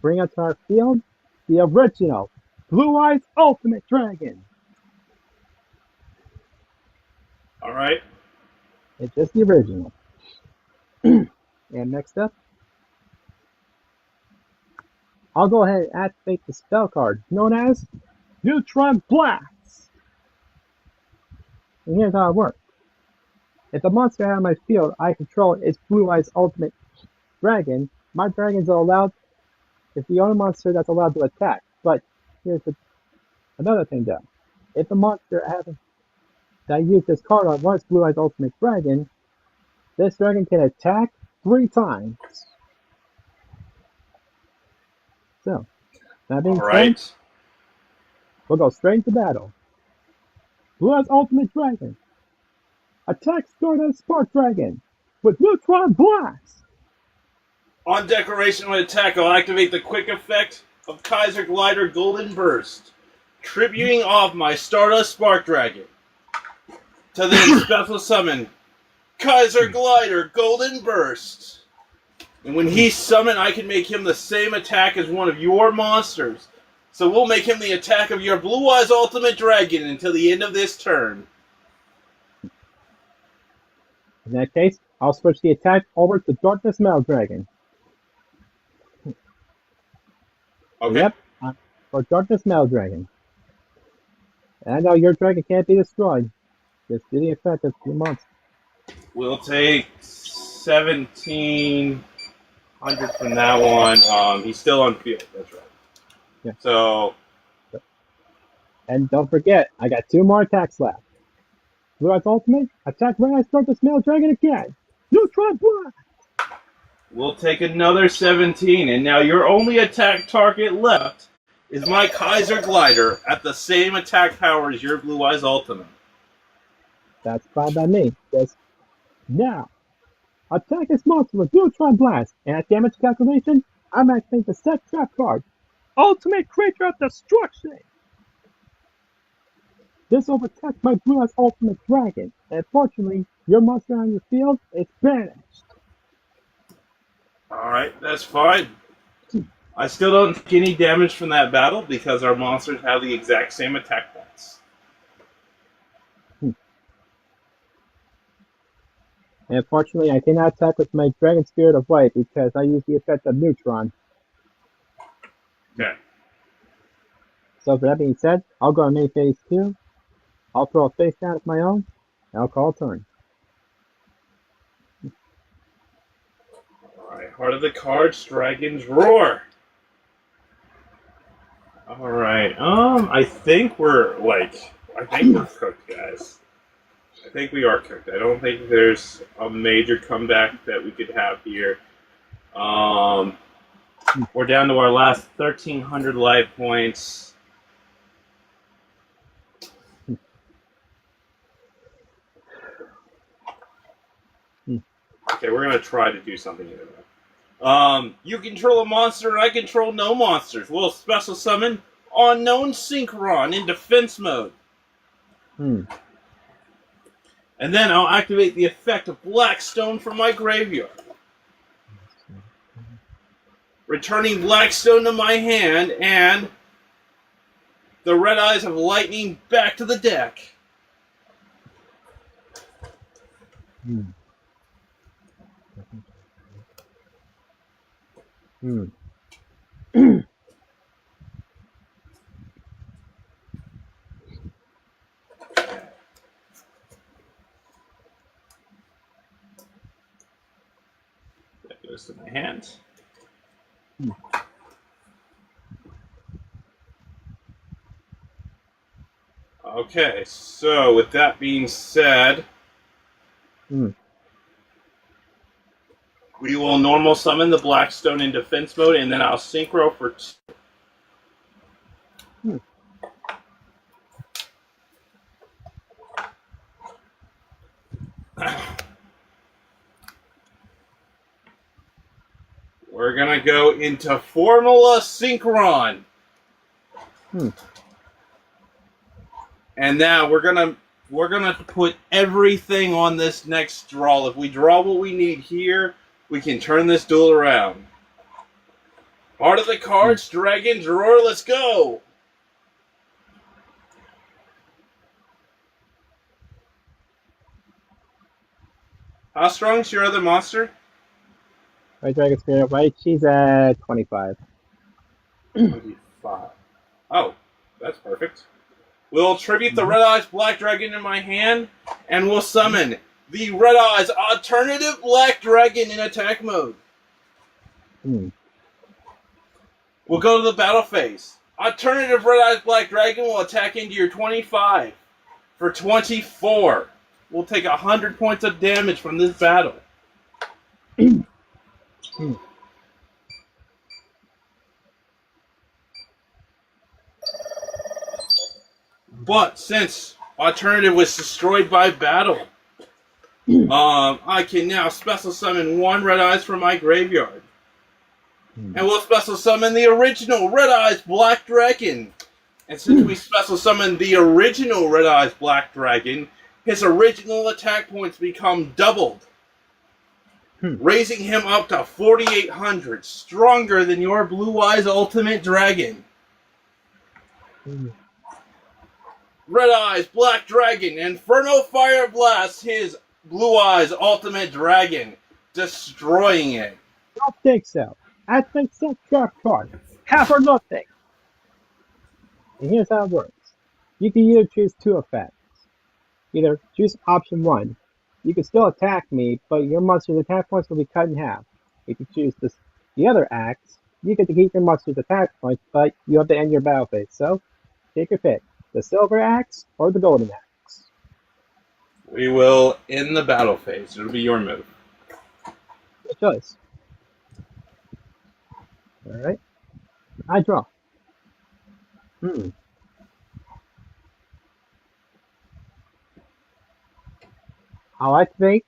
bring out to our field the original Blue Eyes Ultimate Dragon. Alright. It's just the original. And next up, I'll go ahead and activate the spell card known as Neutron Blast. And here's how it works. If the monster out of my field I control is Blue Eyes Ultimate Dragon, my dragons are allowed. It's the only monster that's allowed to attack. But here's another thing though. If the monster that I use this card on once Blue Eyes Ultimate Dragon, this dragon can attack 3 times. So, that being All said, right. we'll go straight into battle. Blue Eyes Ultimate Dragon. Attack Stardust Spark Dragon with Neutron Blast. On declaration of attack, I'll activate the quick effect of Kaiser Glider Golden Burst, tributing off my Stardust Spark Dragon. To then special summon Kaiser Glider Golden Burst. And when he's summoned, I can make him the same attack as one of your monsters. So we'll make him the attack of your Blue Eyes Ultimate Dragon until the end of this turn. In that case, I'll switch the attack over to Darkness Metal Dragon. Okay. Yep, for Darkness Metal Dragon. And I know your dragon can't be destroyed. Just do the effect of 2 months. We'll take 1,700 from that one. He's still on field. That's right. Yeah. So, And don't forget, I got 2 more attacks left. Blue Eyes Ultimate, attack Red Eyes Darkness Metal Dragon again. Neutron Blast! we'll take another 17, and now your only attack target left is my Kaiser Glider at the same attack power as your Blue Eyes Ultimate. That's fine by me. Just now, attack this monster with Neutron Blast, and at damage calculation, I'm activating the set trap card, Ultimate Creature of Destruction. This will protect my Blue Eyes Ultimate Dragon, and fortunately, your monster on your field is banished. Alright, that's fine. I still don't take any damage from that battle because our monsters have the exact same attack points. And unfortunately, I cannot attack with my Dragon Spirit of Light because I use the effect of Neutron. Okay. So for that being said, I'll go on main phase 2. I'll throw a face down of my own, and I'll call a turn. Alright, Heart of the Cards, Dragon's Roar. Alright, I think we're cooked, guys. I think we are cooked. I don't think there's a major comeback that we could have here. We're down to our last 1,300 life points. Okay, we're going to try to do something here. You control a monster and I control no monsters. We'll special summon Unknown Synchron in defense mode. And then I'll activate the effect of Blackstone from my graveyard. Returning Blackstone to my hand and the Red Eyes of Lightning back to the deck. That goes to my hand. Okay, so with that being said, we will normal summon the Blackstone in defense mode, and then I'll synchro for 2. We're gonna go into Formula Synchron. And now we're gonna put everything on this next draw. If we draw what we need here, we can turn this duel around. Heart of the Cards, Dragon's Roar, let's go! How strong is your other monster? My Dragon Spirit of Light, she's at 25. 25. Oh, that's perfect. We'll tribute the Red Eyes Black Dragon in my hand, and we'll summon the Red Eyes Alternative Black Dragon in attack mode. We'll go to the battle phase. Alternative Red Eyes Black Dragon will attack into your 25. for 24. We'll take 100 points of damage from this battle. But since alternative was destroyed by battle, I can now special summon 1 Red Eyes from my graveyard. And we'll special summon the original Red Eyes Black Dragon. And since we special summoned the original Red Eyes Black Dragon, his original attack points become doubled, raising him up to 4,800, stronger than your Blue Eyes Ultimate Dragon. Red Eyes Black Dragon, Inferno Fire Blast, his Blue Eyes Ultimate Dragon, destroying it. I don't think so. I think so. Trap card. Half or nothing. And here's how it works. You can either choose 2 effects. Either choose option 1. You can still attack me, but your monster's attack points will be cut in half. If you choose the other axe, you get to keep your monster's attack points, but you have to end your battle phase. So, take your pick. The silver axe or the golden axe. We will end the battle phase. It'll be your move. Good choice. Alright. I draw. I'll activate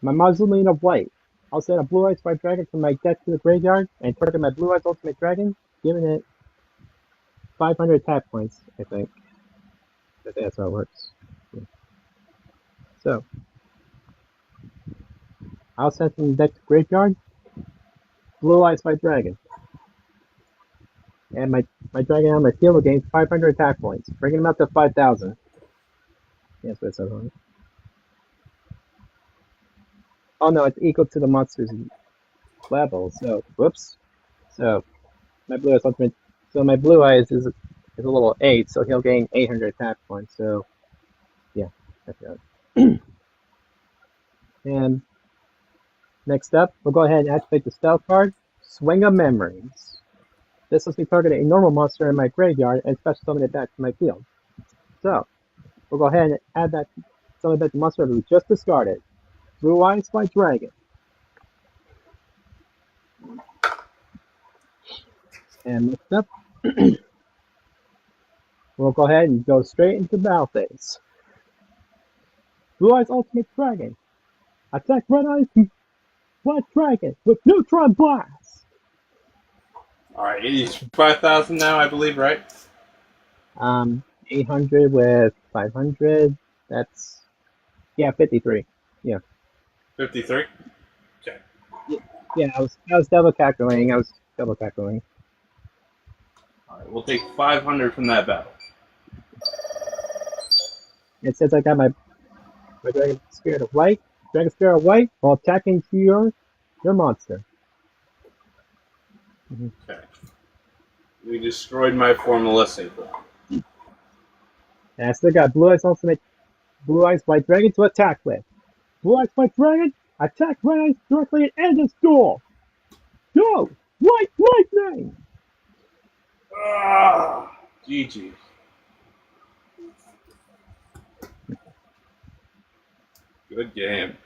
my Mausoleum of Light. I'll send a Blue Eyes White Dragon from my deck to the graveyard and target my Blue Eyes Ultimate Dragon, giving it 500 attack points, I think. I think that's how it works. So, I'll send from the deck to graveyard, Blue Eyes White Dragon. And my dragon on my field will gain 500 attack points, bringing him up to 5,000. Yes, what it says on it. Oh no, it's equal to the monster's level, so, whoops. So, my Blue Eyes Ultimate, so my Blue Eyes is a little 8, so he'll gain 800 attack points, so, yeah, that's it. And, next up, we'll go ahead and activate the Stealth card, Swing of Memories. This lets me target a normal monster in my graveyard and special summon it back to my field. So, we'll go ahead and add that summon back to the monster we just discarded. Blue Eyes White Dragon. And next up, we'll go ahead and go straight into battle phase. Blue Eyes Ultimate Dragon. Attack Red Eyes White Dragon with Neutron Blast. Alright, it is 5,000 now, I believe, right? 800 with 500. That's, yeah, 53. Yeah. 53? Okay. Yeah, I was double calculating. Alright, We'll take 500 from that battle. It says I got my Dragon Spirit of White while attacking to your monster. Okay. We destroyed my formalistic block. And I still got Blue Eyes White Dragon to attack with. Blue Eyes White Dragon, attack Red Eyes directly and end this duel. Go! White Lightning! GG. Good game.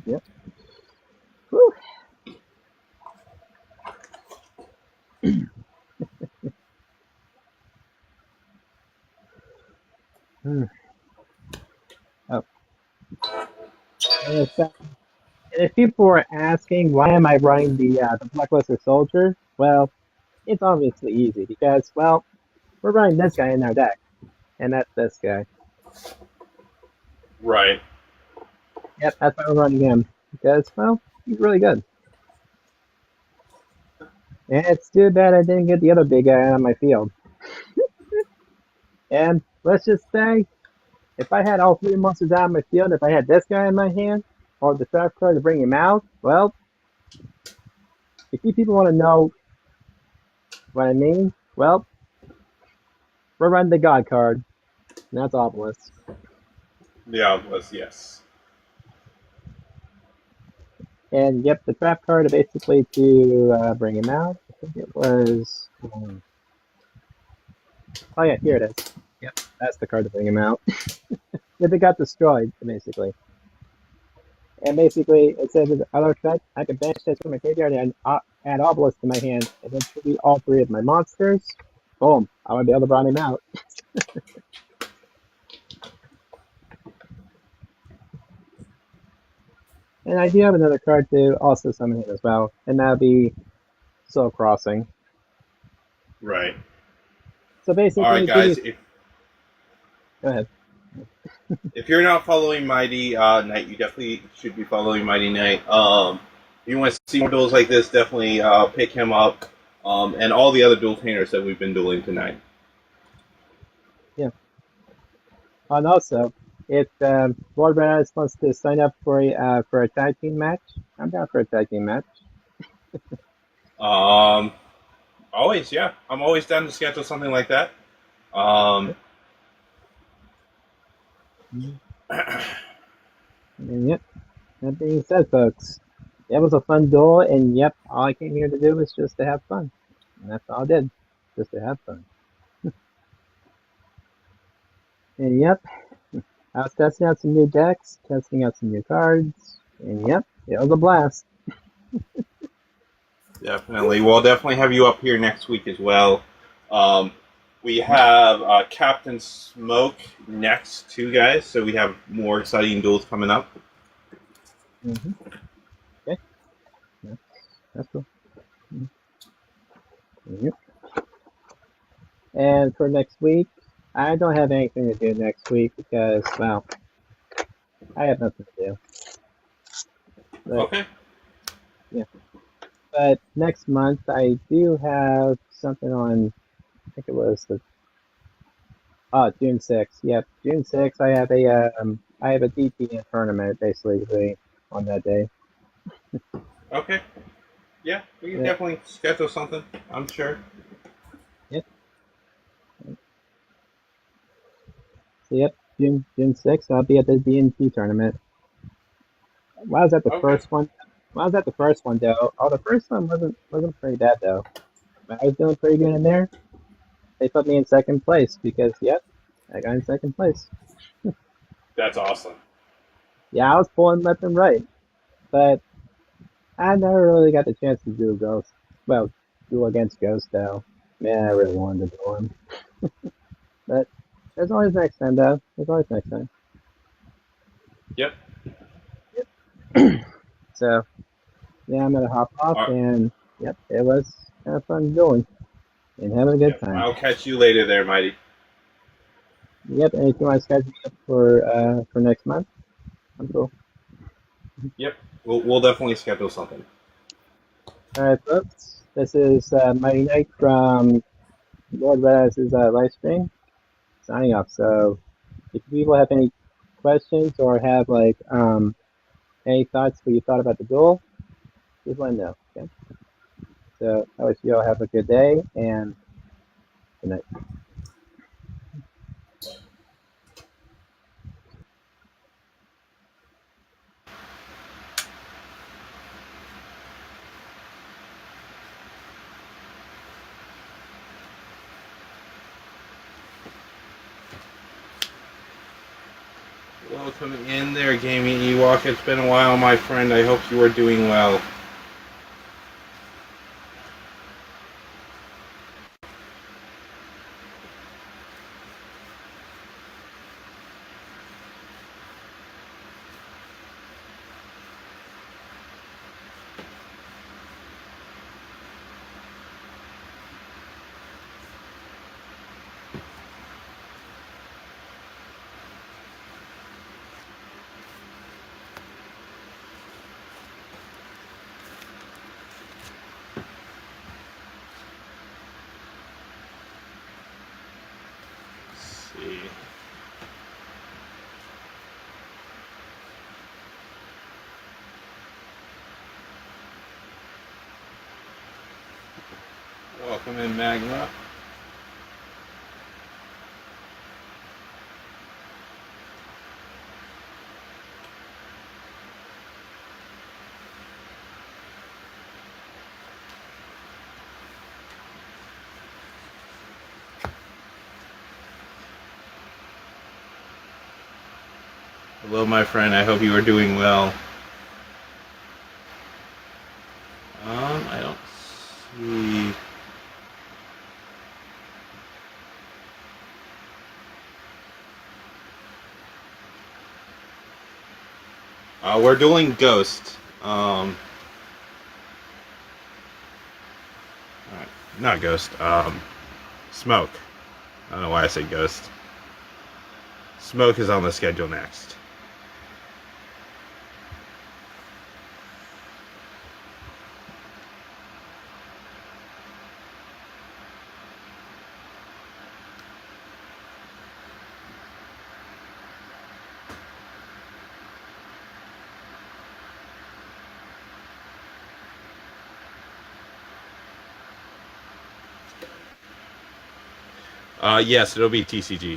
Yep. Whew. Oh. And if people were asking why am I running the Blackluster Soldier, well, it's obviously easy because, well, we're running this guy in our deck, and that's this guy. Right. Yep, that's why we're running him because, well, he's really good. And it's too bad I didn't get the other big guy on my field. And let's just say, if I had all 3 monsters out of my field, if I had this guy in my hand, or the trap card to bring him out, well, if you people want to know what I mean, well, we're running the God card, and that's Obelisk. The Obelisk, yes. And yep, the trap card is basically to bring him out. I think it was. Oh yeah, here it is. Yep, that's the card to bring him out. If it got destroyed, basically. And basically, it says with other effect, I can banish this from my graveyard and add Obelisk to my hand, and then tribute all 3 of my monsters. Boom! I want to be able to bring him out. And I do have another card to also summon him as well, and that'll be Soul Crossing. Right. So All basically, right, guys. Go ahead. If you're not following Mighty Knight, you definitely should be following Mighty Knight. If you want to see more duels like this, definitely pick him up. And all the other duel trainers that we've been dueling tonight. Yeah. And also, if Lord Badass wants to sign up for a tag team match, I'm down for a tag team match. Always, yeah. I'm always down to schedule something like that. And yep, that being said, folks, it was a fun duel, and yep, all I came here to do was just to have fun. And that's all I did, just to have fun. And yep, I was testing out some new decks, testing out some new cards, and yep, it was a blast. Definitely. We'll definitely have you up here next week as well. We have Captain Smoke next, too, guys. So we have more exciting duels coming up. Mm-hmm. Okay, that's cool. Mm-hmm. Yep. And for next week, I don't have anything to do next week because, well, I have nothing to do. But, Okay. yeah. But next month, I do have something on, I think it was June 6th. Yep, June 6th, I have a DPN tournament, basically, on that day. Okay. Yeah, we can Yeah. definitely schedule something, I'm sure. Yep. So, yep, June 6th, I'll be at the DNP tournament. When I was at the Okay. first one, though, the first one wasn't pretty bad, though. I was doing pretty good in there. They put me in second place because, yep, I got in second place. That's awesome. Yeah, I was pulling left and right, but I never really got the chance to do Ghost. Well, duel against Ghost, though. Man, I really wanted to do him. But there's always next time, though. There's always next time. Yep. So, yeah, I'm gonna hop off, All right. and yep, it was kind of fun dueling and having a good Yep. time. I'll catch you later there, Mighty. Yep, and if you want to schedule up for next month, I'm cool. Yep. We'll definitely schedule something. All right, folks. This is Mighty Knight from Lord Redas's live stream. Signing off. So, if people have any questions or have any thoughts what you thought about the duel, please let me know. Okay. So I wish you all have a good day and good night. Welcome in there, Gaming Ewok. It's been a while, my friend. I hope you are doing well. Let's see. Welcome in, Magma. Hello, my friend. I hope you are doing well. I don't see. We're dueling Ghost. Alright. Not Ghost. Smoke. I don't know why I say Ghost. Smoke is on the schedule next. Yes, it'll be TCG.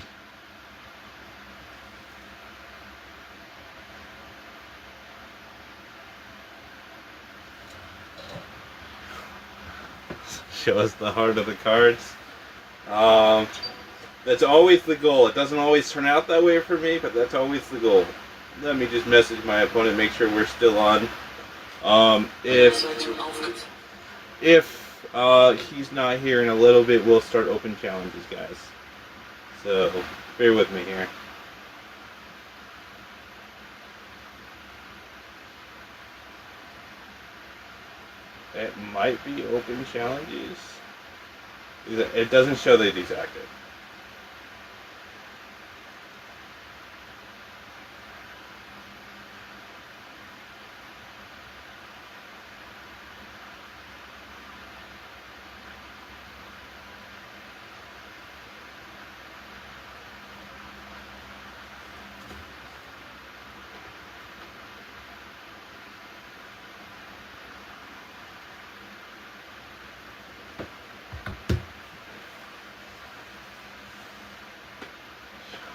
Show us the heart of the cards. That's always the goal. It doesn't always turn out that way for me, but that's always the goal. Let me just message my opponent, make sure we're still on. If he's not here in a little bit, we'll start open challenges, guys. So bear with me here. It might be open challenges. It doesn't show that he's active.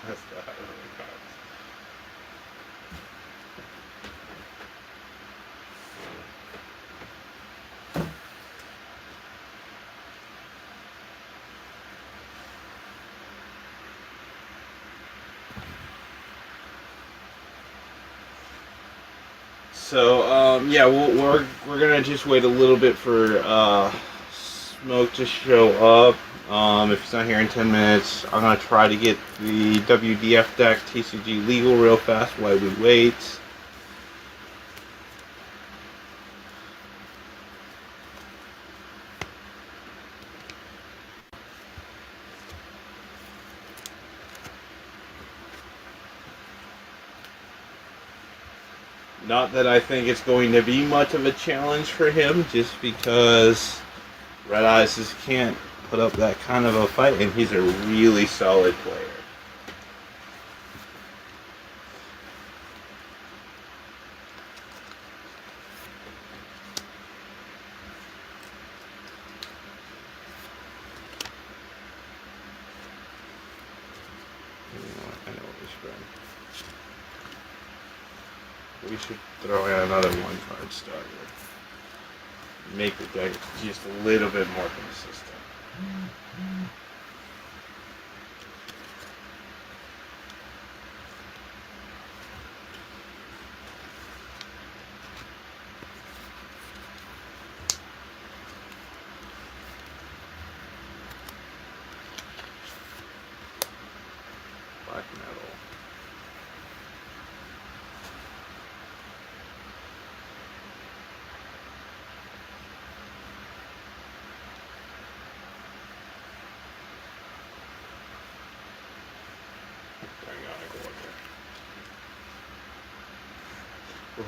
That's the heart of the cards. So yeah, we're gonna just wait a little bit for Smoke to show up. If he's not here in 10 minutes, I'm gonna try to get the WDF deck TCG legal real fast while we wait. Not that I think it's going to be much of a challenge for him, just because Red Eyes just can't put up that kind of a fight, and he's a really solid player. I know what we should run. We should throw in another one card starter. Make the deck just a little bit more consistent. Black metal.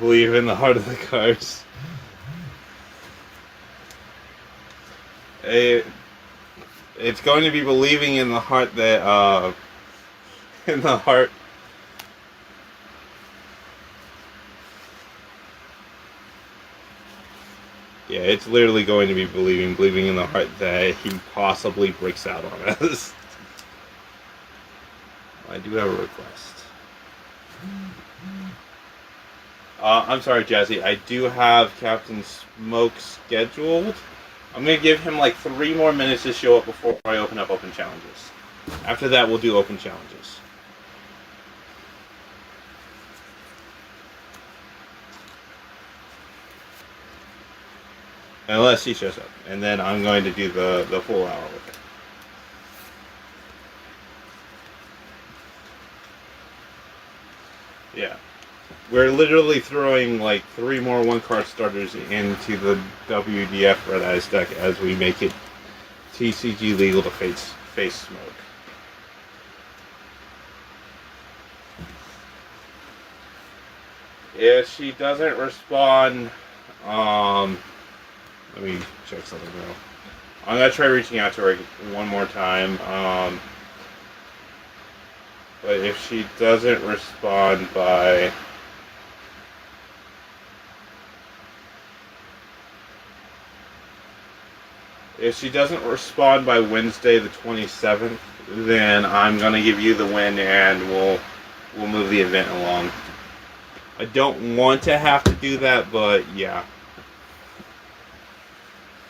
Believe in the heart of the cards. It's going to be believing in the heart that in the heart. Yeah, it's literally going to be believing in the heart that he possibly breaks out on us. I do have a request. I'm sorry, Jazzy. I do have Captain Smoke scheduled. I'm going to give him like 3 more minutes to show up before I open up open challenges. After that, we'll do open challenges. unless he shows up, and then I'm going to do the full hour with him. Yeah, we're literally throwing like 3 more 1-card starters into the WDF Red Eyes deck as we make it TCG legal to face Smoke. If she doesn't respond, let me check something real. I'm gonna try reaching out to her one more time. But if she doesn't respond by Wednesday the 27th, then I'm gonna give you the win and we'll move the event along. I don't want to have to do that, but yeah.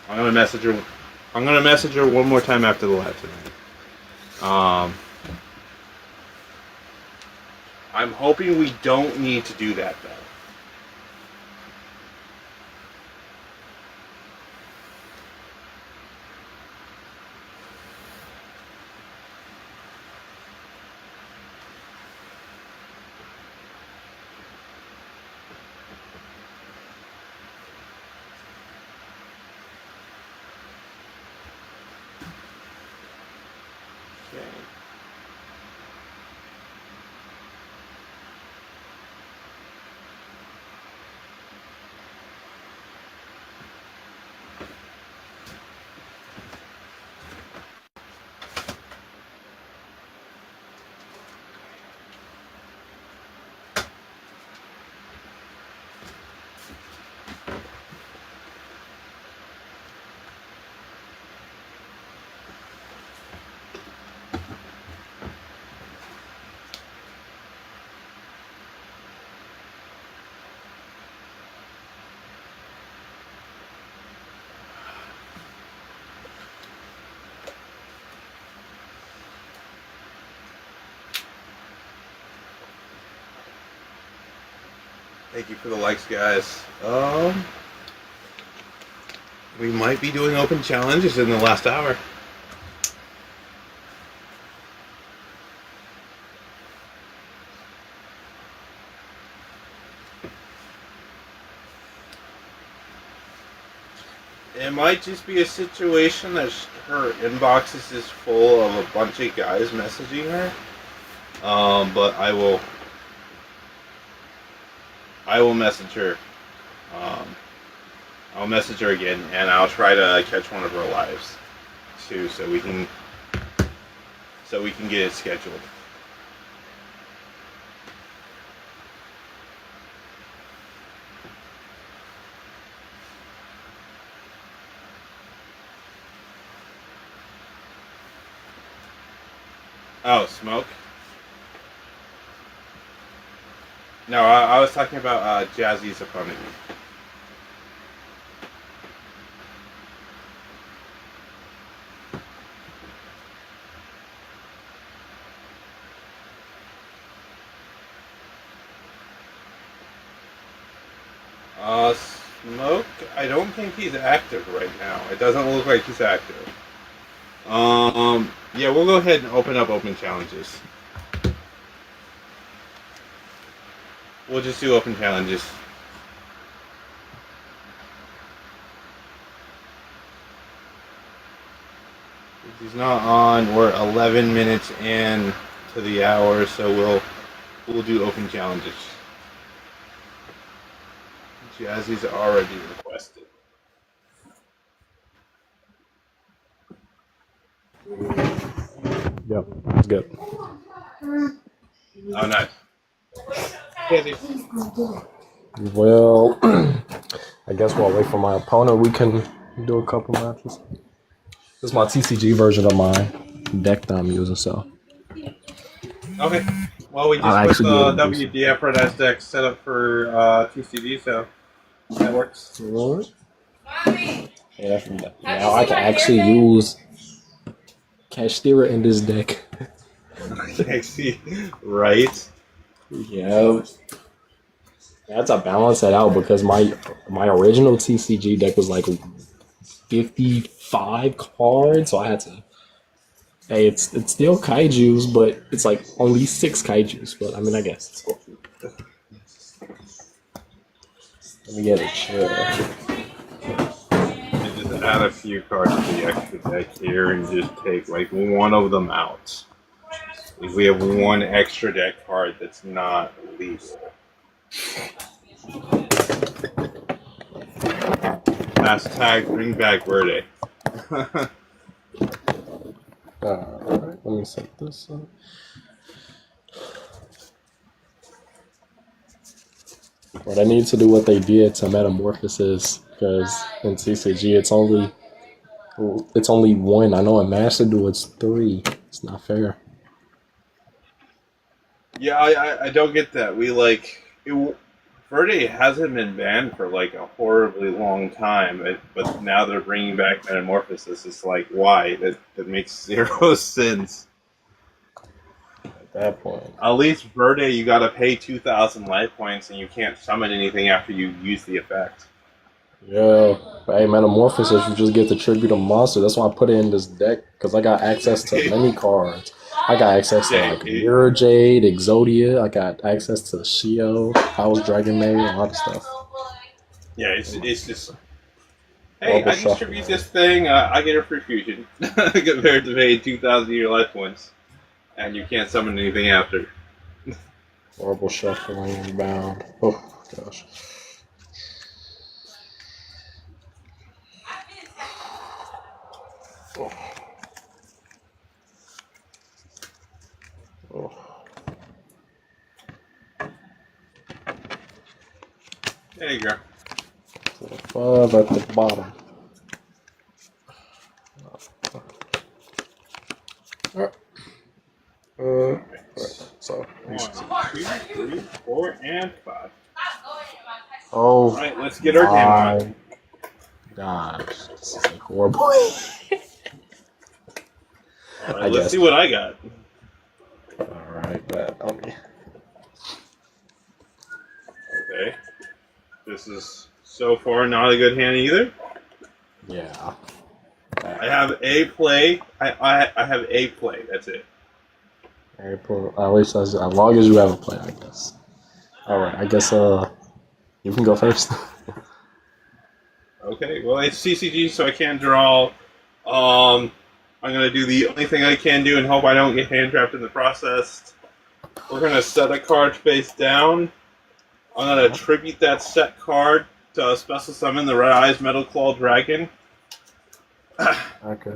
I'm gonna message her one more time after the live tonight. I'm hoping we don't need to do that though. Okay. Thank you for the likes, guys. We might be doing open challenges in the last hour. It might just be a situation that her inbox is just full of a bunch of guys messaging her. But I will message her. I'll message her again, and I'll try to catch one of her lives too, so we can get it scheduled. Oh, Smoke? No, I was talking about Jazzy's opponent. Smoke, I don't think he's active right now. It doesn't look like he's active. Yeah, we'll go ahead and open up open challenges. We'll just do open challenges. If he's not on, we're 11 minutes in to the hour, so we'll do open challenges. Jazzy's already requested. Yep, that's good. Oh, nice. Jazzy. Well, I guess while I wait for my opponent, we can do a couple matches. This is my TCG version of my deck that I'm using, so. Okay. Well, we just I'll put actually the be able to do WDF Red Eyes deck set up for TCD, so that works. Alright. Yeah, from that. Now I can actually use Kashtira in this deck. I see. Right. Yeah. I had to balance it out because my original TCG deck was like 55 cards, so I had to. Hey, it's still kaiju's, but it's like only 6 kaiju's. But I mean, I guess it's cool. Let me get a chair. And just add a few cards to the extra deck here and just take like one of them out. If we have one extra deck card that's not lethal. Hashtag bring back Verde. Alright, let me set this up. But I need to do what they did to Metamorphosis because in TCG it's only one. I know in Master Duel it's 3. It's not fair. Yeah, I don't get that. Verde hasn't been banned for like a horribly long time, but now they're bringing back Metamorphosis. It's like, why? That makes zero sense. At that point. At least Verde, you gotta pay 2,000 life points and you can't summon anything after you use the effect. Yeah, but hey, Metamorphosis, you just get to tribute a monster. That's why I put it in this deck because I got access to many cards. I got access to like Mirror Jade, Exodia. I got access to Shio, House Dragon Maid, a lot of stuff. Yeah, it's just. Hey, I distribute this thing. I get a free fusion compared to paying 2,000 of your life points, and you can't summon anything after. Horrible shuffling, bound. Oh gosh. Oh. Oh. There you go. 5 at the bottom. Alright, so 1, 2, 3, 4, and 5. oh, All right, let's get our game on. Gosh, this is like horrible. All right, let's see what I got. Alright, bet on me. Okay, this is so far not a good hand either. Yeah. I have a play. I have a play. That's it. April, at least as long as you have a play, I guess. Alright, I guess you can go first. Okay, well it's CCG, so I can't draw. I'm gonna do the only thing I can do and hope I don't get hand trapped in the process. We're gonna set a card face down. I'm gonna tribute that set card to special summon the Red Eyes Metal Claw Dragon. Okay.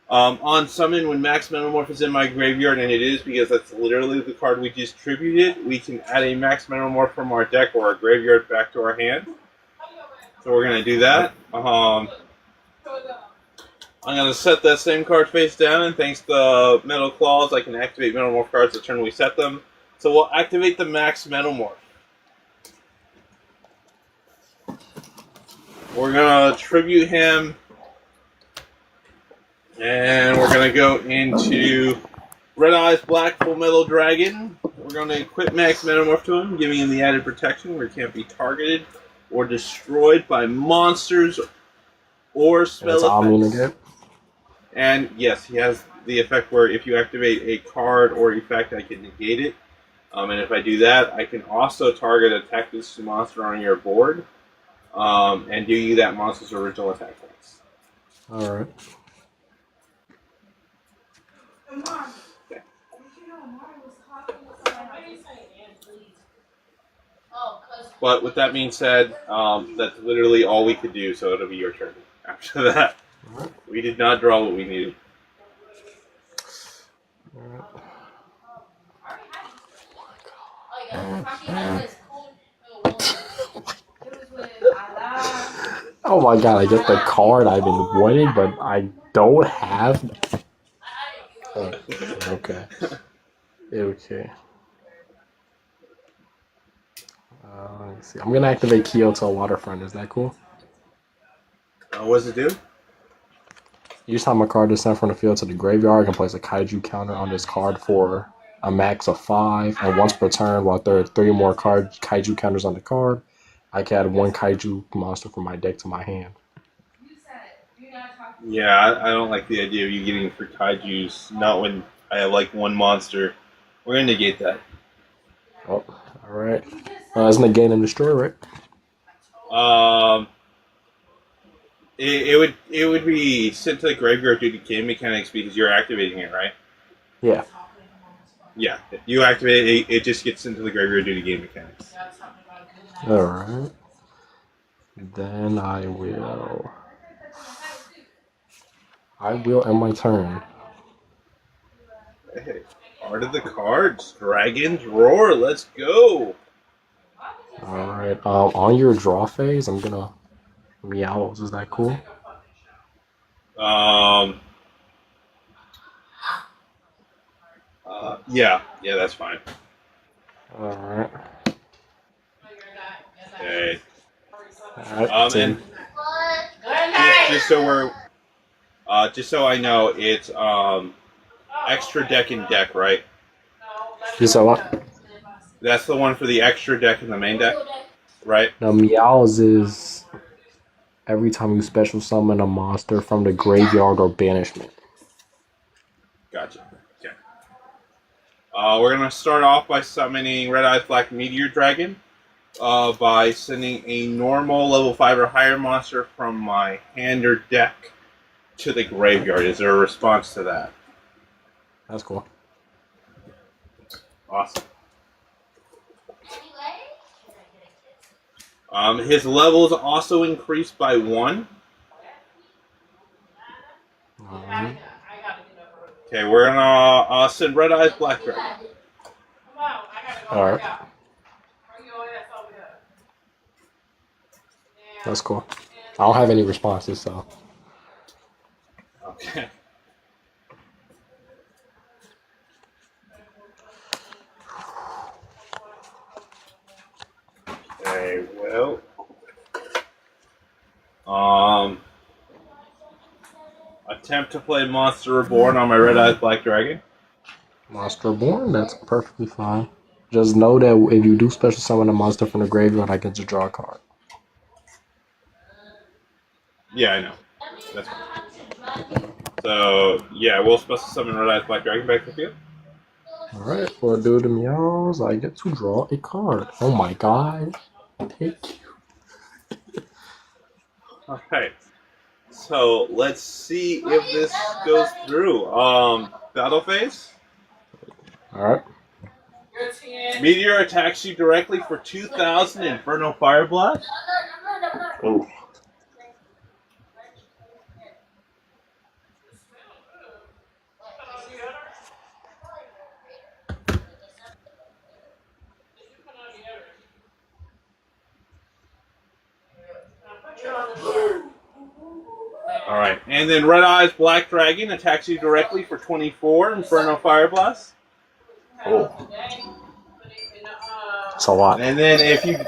On summon, when Max Metamorph is in my graveyard, and it is because that's literally the card we just tributed, we can add a Max Metamorph from our deck or our graveyard back to our hand. So we're going to do that. I'm going to set that same card face down, and thanks to Metal Claws, I can activate Metamorph cards the turn we set them. So we'll activate the Max Metamorph. We're going to tribute him. And we're going to go into Red Eyes Black Full Metal Dragon. We're going to equip Max Metamorph to him, giving him the added protection where he can't be targeted or destroyed by monsters or spell effects. Again. And yes, he has the effect where if you activate a card or effect, I can negate it. And if I do that, I can also target attack this monster on your board and do you that monster's original attack points. Alright. Okay. But with that being said, that's literally all we could do, so it'll be your turn. After that, we did not draw what we needed. Oh my god, I get the card I've been wanting, but I don't have. Okay. Okay. Let's see. I'm gonna activate Kyoto Waterfront. Is that cool? What does it do? Each time a card is sent from the field to the graveyard, I can place a kaiju counter on this card for a max of 5, and once per turn, while there are 3 more kaiju counters on the card, I can add 1 kaiju monster from my deck to my hand. Yeah, I don't like the idea of you getting for kaijus. Not when I have like 1 monster. We're gonna negate that. Oh, all right. Isn't it gain and destroy, right? It would be sent to the graveyard due to game mechanics because you're activating it, right? Yeah. Yeah, you activate it, it just gets into the graveyard due to game mechanics. All right. Then I will end my turn. Hey, art of the cards, Dragon's Roar, let's go! All right. On your draw phase, I'm gonna meows. Is that cool? Yeah, that's fine. All right. Okay. All right. And just so I know, it's extra deck and deck, right? You said what? That's the one for the extra deck in the main deck, right? Now meows is every time you special summon a monster from the graveyard or banishment. Gotcha. Okay. We're gonna start off by summoning Red Eyes Black Meteor Dragon. By sending a normal level 5 or higher monster from my hand or deck to the graveyard. Is there a response to that? That's cool. Awesome. His levels also increased by 1. Okay, we're gonna send Red Eyes Black Dragon. All right. That's cool. I don't have any responses, so. Okay. Okay, well. Attempt to play Monster Reborn on my Red Eyes Black Dragon. Monster Born, that's perfectly fine. Just know that if you do special summon a monster from the graveyard, I get to draw a card. Yeah, I know. That's fine. So, yeah, we'll special summon Red Eyes Black Dragon back to you. Alright, for a dude to meows, I get to draw a card. Oh my god. Thank you. Alright. So, let's see if this goes through. Battle phase. Alright. Meteor attacks you directly for 2,000 Inferno Fire Blast. Oh. Alright, and then Red Eyes Black Dragon attacks you directly for 24 Inferno Fire Blast. Oh. That's a lot. And then if you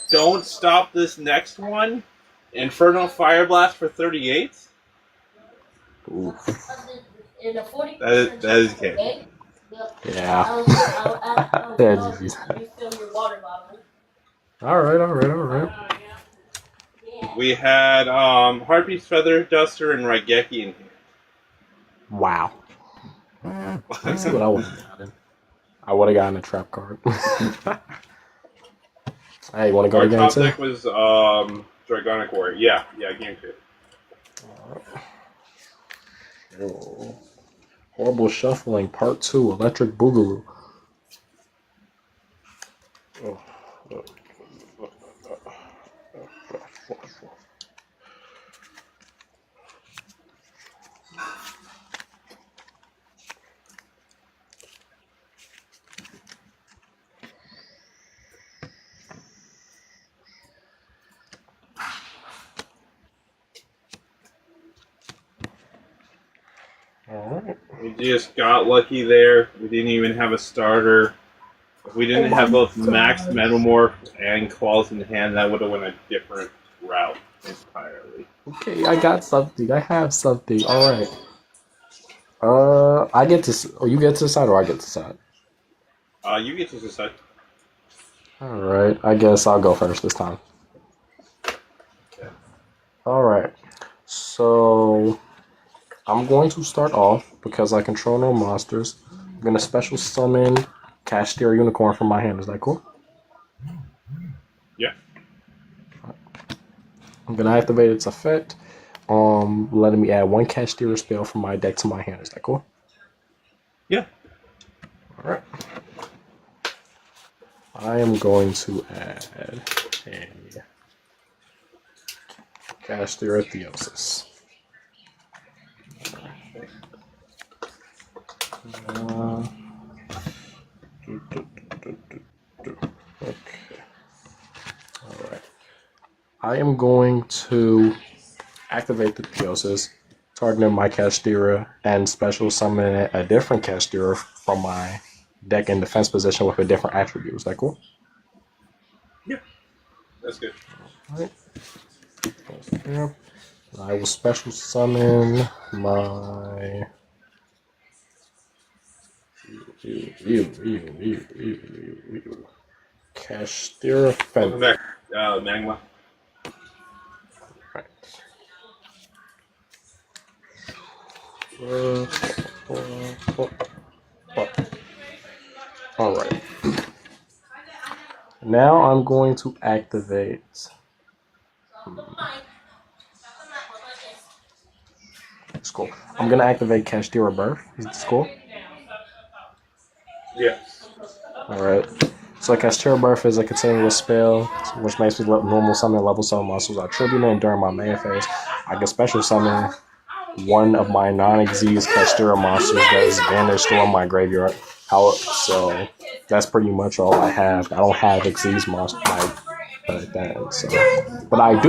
don't stop this next one, Inferno Fire Blast for 38. Ooh. That is okay. Yeah. That's easy. Alright. We had Harpy's Feather Duster and Raigeki in here. Wow. Let's see what I would have gotten. I would have gotten a trap card. Hey, you want to go Our again top too? deck was Dragonic Warrior. Yeah, game 2. Oh. Horrible Shuffling Part 2, Electric Boogaloo. Oh. Alright. We just got lucky there. We didn't even have a starter. If we didn't have both Max Metamorph and Claws in hand, that would have went a different route entirely. Okay, I got something. I have something. Alright. I get to... Oh, you get to decide or I get to decide? You get to decide. Alright, I guess I'll go first this time. Okay. Alright, so I'm going to start off because I control no monsters. I'm going to special summon Cashier Unicorn from my hand. Is that cool? Yeah. I'm going to activate its effect, letting me add one Cashier spell from my deck to my hand. Is that cool? Yeah. Alright. I am going to add a Cashier Theosis. Okay. Alright. I am going to activate the Theosis, targeting my Castira, and special summon a different Castira from my deck in defense position with a different attribute. Is that cool? Yeah. That's good. Alright. I will special summon my Castira Welcome Fender. back, Magma. Right. Alright. Now I'm going to activate. It's cool. I'm gonna activate Castira Birth. Is this cool? Yes. Alright. So Castira Birth is a continuous spell, which makes me normal summon level summon monsters are tribute, and during my main phase, I can special summon one of my non-Xyz Castira monsters that is banished from my graveyard. So that's pretty much all I have. I don't have Xyz monsters like that. So, but I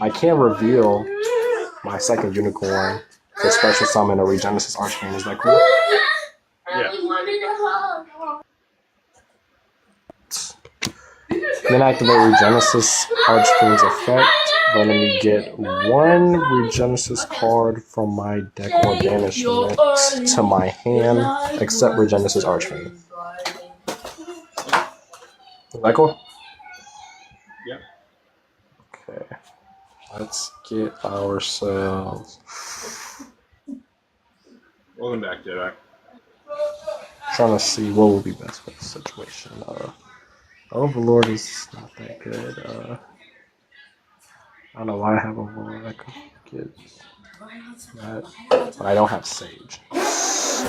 can reveal my second unicorn to special summon a Regenesis Archfiend. Is that cool? Yeah. Then activate Regenesis Archfiend's effect, letting me get one Regenesis card from my deck or banishment to my hand, except Regenesis Archfiend. Is that cool? Yeah. Okay. Let's get ourselves. Welcome back, Jedi. Trying to see what would be best for the situation. Overlord is not that good. I don't know why I have Overlord. I could get that. But I don't have Sage. So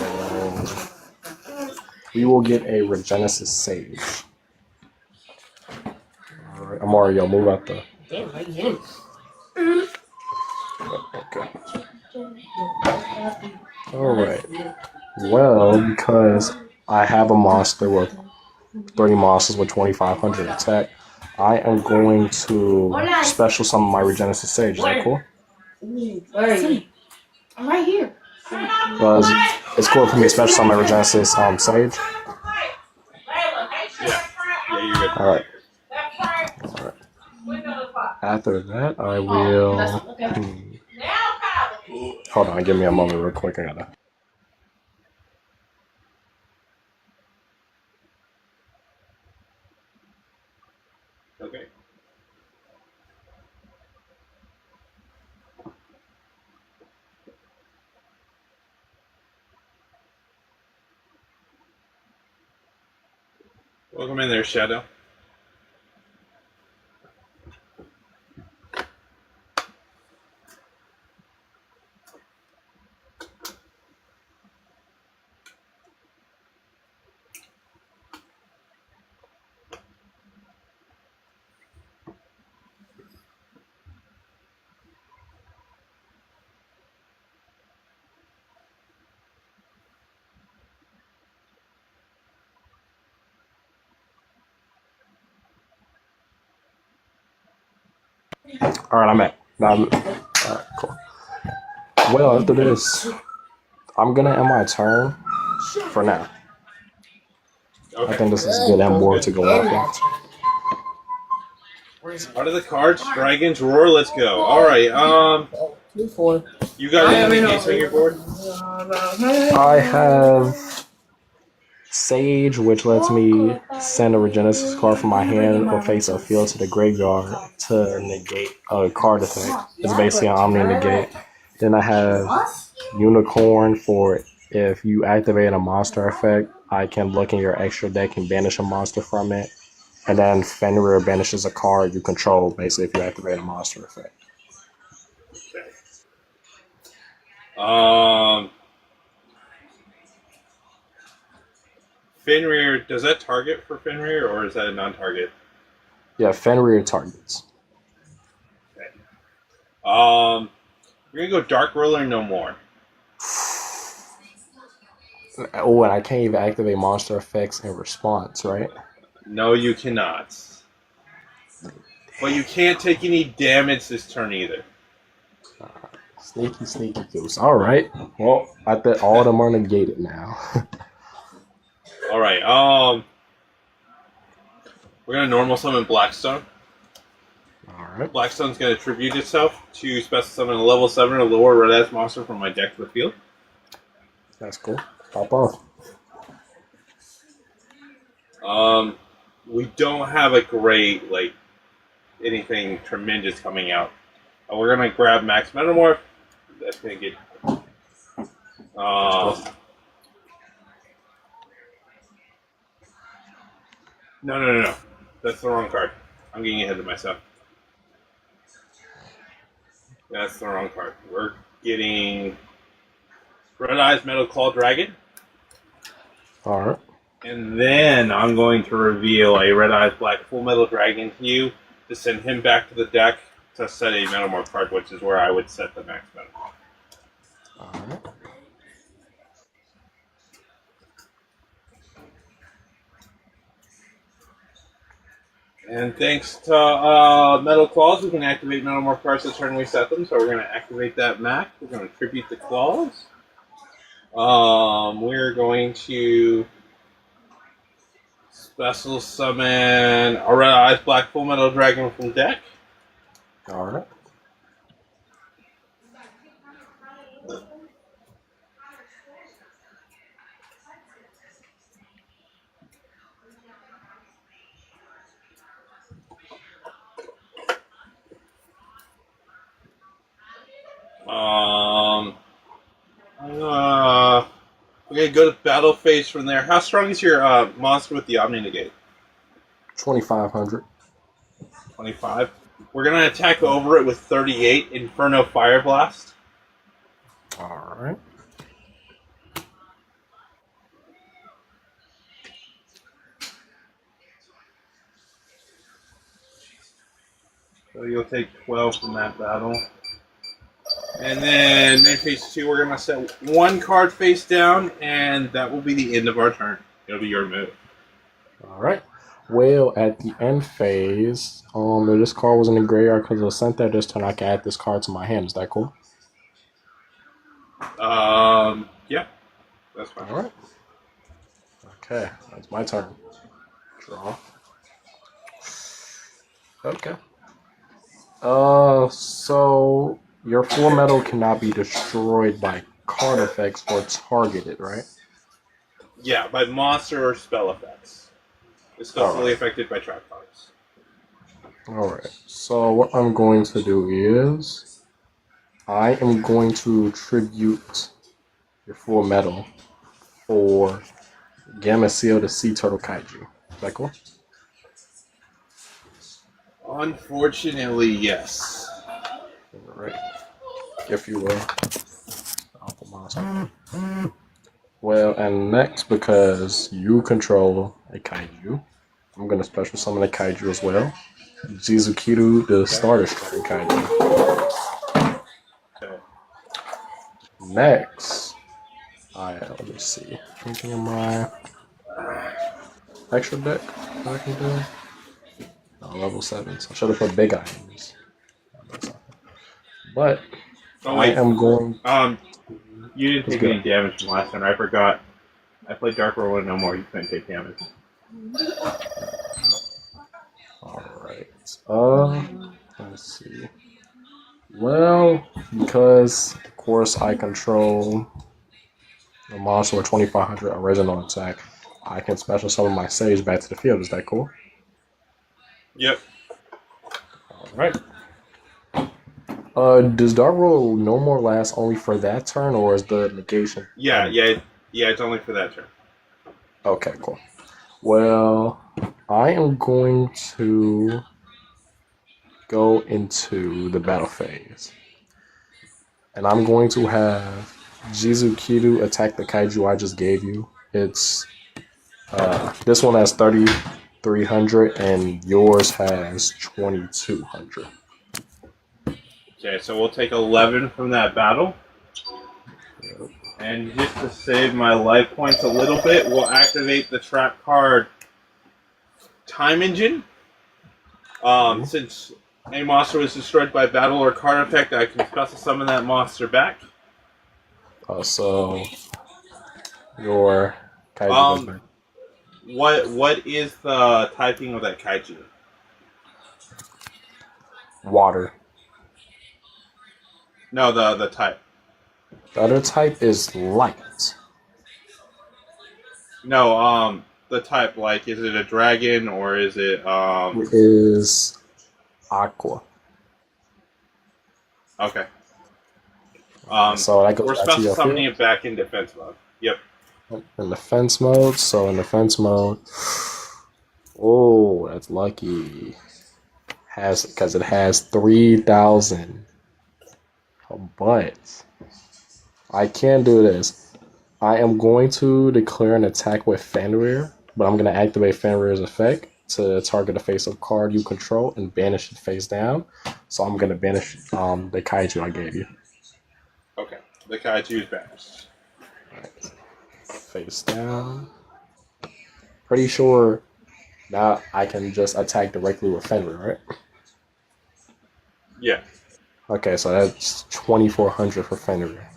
we will get a Regenesis Sage. Alright, Amario, move out the. Okay. Alright. Well, because I have a monster with 30 monsters with 2,500 attack, I am going to special summon my Regenesis Sage. Is that cool? Where are you? I'm right here. Because it's cool for me to special summon my Regenesis Sage. Yeah, you're good. Alright. After that, I will. Hold on, give me a moment real quick. I gotta. Okay. Welcome in there, Shadow. Alright, I'm at. Alright, cool. Well, after this, I'm gonna end my turn for now. Okay. I think this is a good M board to go off Out of the cards, Dragon's Roar, let's go. Alright, you got any case on your board? I have Sage, which lets me send a Regenesis card from my hand or face a field to the graveyard to negate a card effect. It's basically an Omni negate. Then I have Unicorn for if you activate a monster effect, I can look in your extra deck and banish a monster from it. And then Fenrir banishes a card you control, basically, if you activate a monster effect. Fenrir, does that target for Fenrir, or is that a non-target? Yeah, Fenrir targets. Okay. We're gonna go Dark Ruler no more. Oh, and I can't even activate monster effects in response, right? No, you cannot. But you can't take any damage this turn either. Sneaky, sneaky goose. All right. Well, I bet all of them are negated now. All right. We're gonna normal summon Blackstone. All right. Blackstone's gonna tribute itself to special summon a level 7 or lower red-ass monster from my deck to the field. That's cool. Pop off. We don't have a great anything tremendous coming out. We're gonna grab Max Metamorph. That's gonna get. No. That's the wrong card. I'm getting ahead of myself. That's the wrong card. We're getting Red Eyes Metal Claw Dragon. All right. And then I'm going to reveal a Red Eyes Black Full Metal Dragon to you to send him back to the deck to set a Metamorph card, which is where I would set the Max Metamorph. All right. And thanks to Metal Claws, we can activate Metamorph cards the turn we set them. So we're going to activate that Mac. We're going to tribute the Claws. We're going to special summon a Red Eyes Black Full Metal Dragon from deck. All right. We're gonna go to battle phase from there. How strong is your monster with the Omni Negate? 2,500. 25. We're gonna attack over it with 38 Inferno Fire Blast. All right. So you'll take 12 from that battle. And then in phase 2, we're gonna set one card face down, and that will be the end of our turn. It'll be your move. All right. Well, at the end phase, if this card was in the graveyard because it was sent there this turn, I can add this card to my hand. Is that cool? Yeah. That's fine. All right. Okay, that's my turn. Draw. Okay. So your full metal cannot be destroyed by card effects or targeted, right? Yeah, by monster or spell effects. It's still fully affected by trap cards. Alright, so what I'm going to do is I am going to tribute your full metal for Gamma Seal the Sea Turtle Kaiju. Is that cool? Unfortunately, yes. Alright. If you will. Alpha monster. Well, and next, because you control a kaiju, I'm going to special summon a kaiju as well. Jizukiru, the starter striking kaiju. Okay. Next, let me see. Anything in my extra deck that I can do? No, level 7, so I should have put big items. But I am going. You didn't take any damage from last time. I forgot. I played Dark Roller no more. You couldn't take damage. Alright. Let's see. Well, because of course I control the monster with 2,500 original attack, I can special summon my Sage back to the field. Is that cool? Yep. All right. Does Dark Roll no more last only for that turn, or is the negation? Yeah. It's only for that turn. Okay, cool. Well, I am going to go into the battle phase, and I'm going to have Jizukidu attack the kaiju I just gave you. It's this one has 3,300, and yours has 2,200. Okay, so we'll take 11 from that battle. And just to save my life points a little bit, we'll activate the trap card Time Engine. Since a monster was destroyed by battle or card effect, I can special summon that monster back. So your kaiju goes back. What is the typing of that kaiju? Water. No, the type. The other type is light. No, the type, like, is it a dragon or is it It is aqua. Okay. So that goes we're back to special your summoning field. it back in defense mode. Yep. In defense mode. So in defense mode, oh, that's lucky. Because it has 3,000. But I can do this. I am going to declare an attack with Fenrir, but I'm going to activate Fenrir's effect to target a face-up card you control and banish it face down. So I'm going to banish the kaiju I gave you. Okay. The kaiju is banished. Right. Face down. Pretty sure now I can just attack directly with Fenrir, right? Yeah. Okay, so that's 2,400 for Fenrir.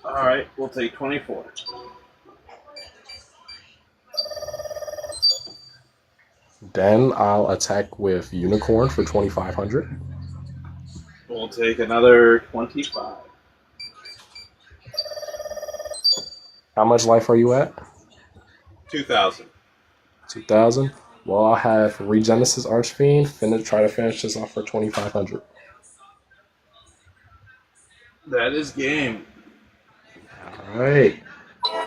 Alright, we'll take 24. Then I'll attack with Unicorn for 2,500. We'll take another 25. How much life are you at? 2,000. 2,000. Well, I'll have Regenesis Archfiend try to finish this off for 2,500. That is game. All right.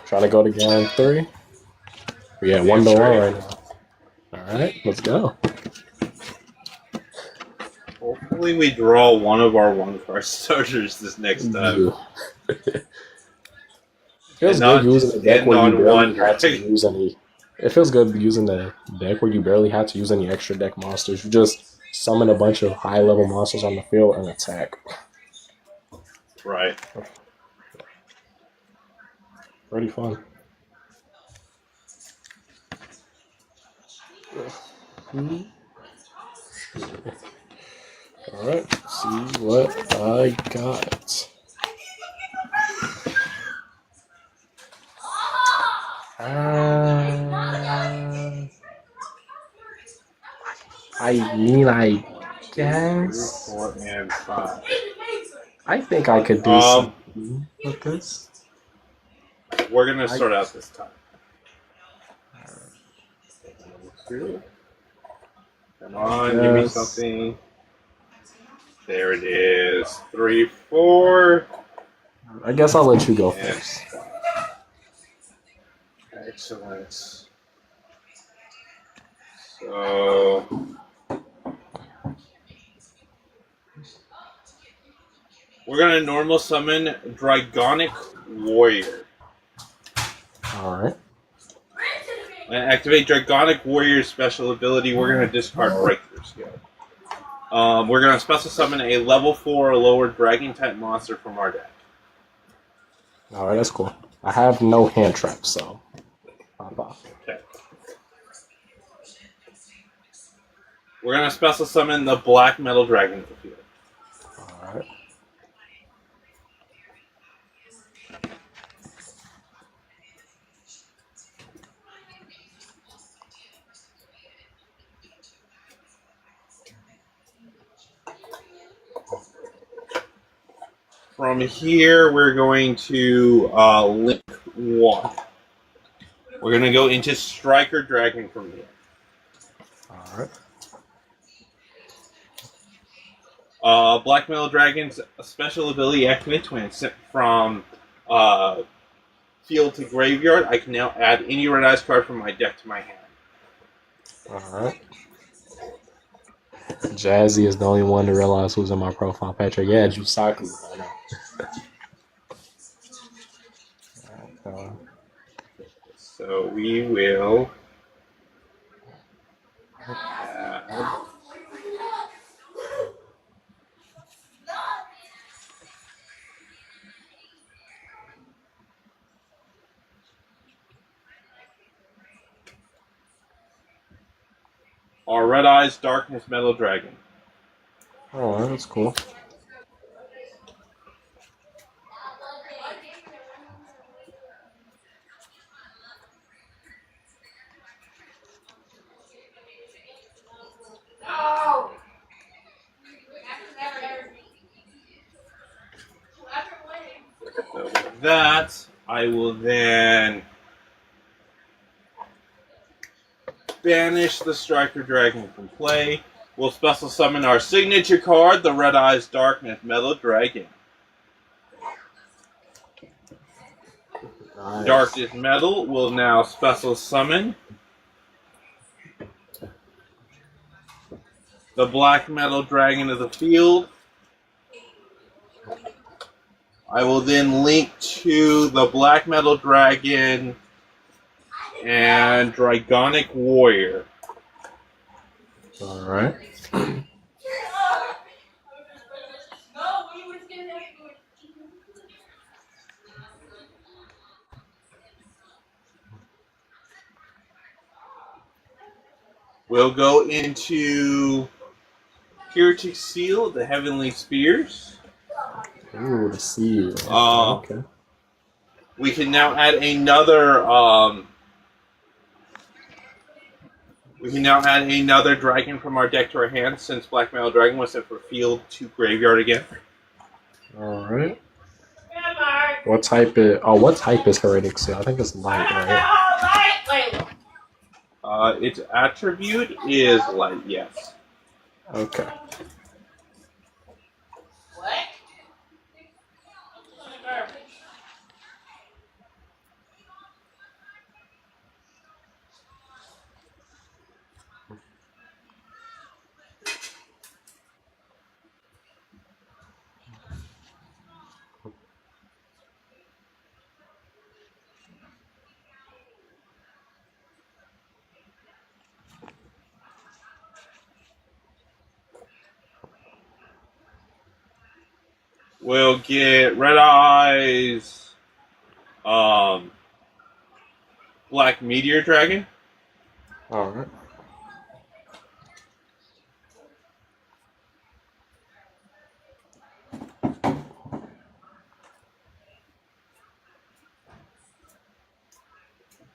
Trying to go to game 3. We at 1-1 right now. All right, let's go. Hopefully we draw one of our one-card starters this next time. Feels And good not using just a deck end where you on barely one had to dragon. use any. It feels good using a deck where you barely had to use any extra deck monsters. You just summon a bunch of high-level monsters on the field and attack. Right. Pretty fun. Alright, see what I got. I mean, I guess. 4 and 5. I think I could do something with this. We're gonna start out this time. Come on, give me something. There it is. 3, 4. I guess I'll let you go first. Excellent. So we're gonna normal summon Dragonic Warrior. Alright. And activate Dragonic Warrior's special ability. We're gonna discard Breakthrough Skill. We're gonna special summon a level 4 or lower dragon type monster from our deck. Alright, that's cool. I have no hand traps, so pop off. Okay. We're gonna special summon the Black Metal Dragon to the field. Alright. From here, we're going to link 1. We're gonna go into Striker Dragon from here. Alright. Black Metal Dragon's special ability activates when it's sent from field to graveyard. I can now add any red eyes card from my deck to my hand. Alright. Jazzy is the only one to realize who's in my profile picture. Yeah, Jusaku. I know. So we will add our Red Eyes Darkness Metal Dragon. Oh, that's cool. So with that, I will then banish the Striker Dragon from play. We'll special summon our signature card, the Red Eyes Darkness Metal Dragon. Nice. Darkness Metal will now special summon the Black Metal Dragon of the field. I will then link to the Black Metal Dragon and Dragonic Warrior. Alright. We'll go into Heretic Seal, the Heavenly Spears. Ooh, the seal. Okay. We can now add another. We can now add another dragon from our deck to our hand, since Black Metal Dragon was sent from field to graveyard again. Alright. What type is Heretic Seal? I think it's light, right? Its attribute is light, yes. Okay. We'll get Red Eyes, Black Meteor Dragon. Alright.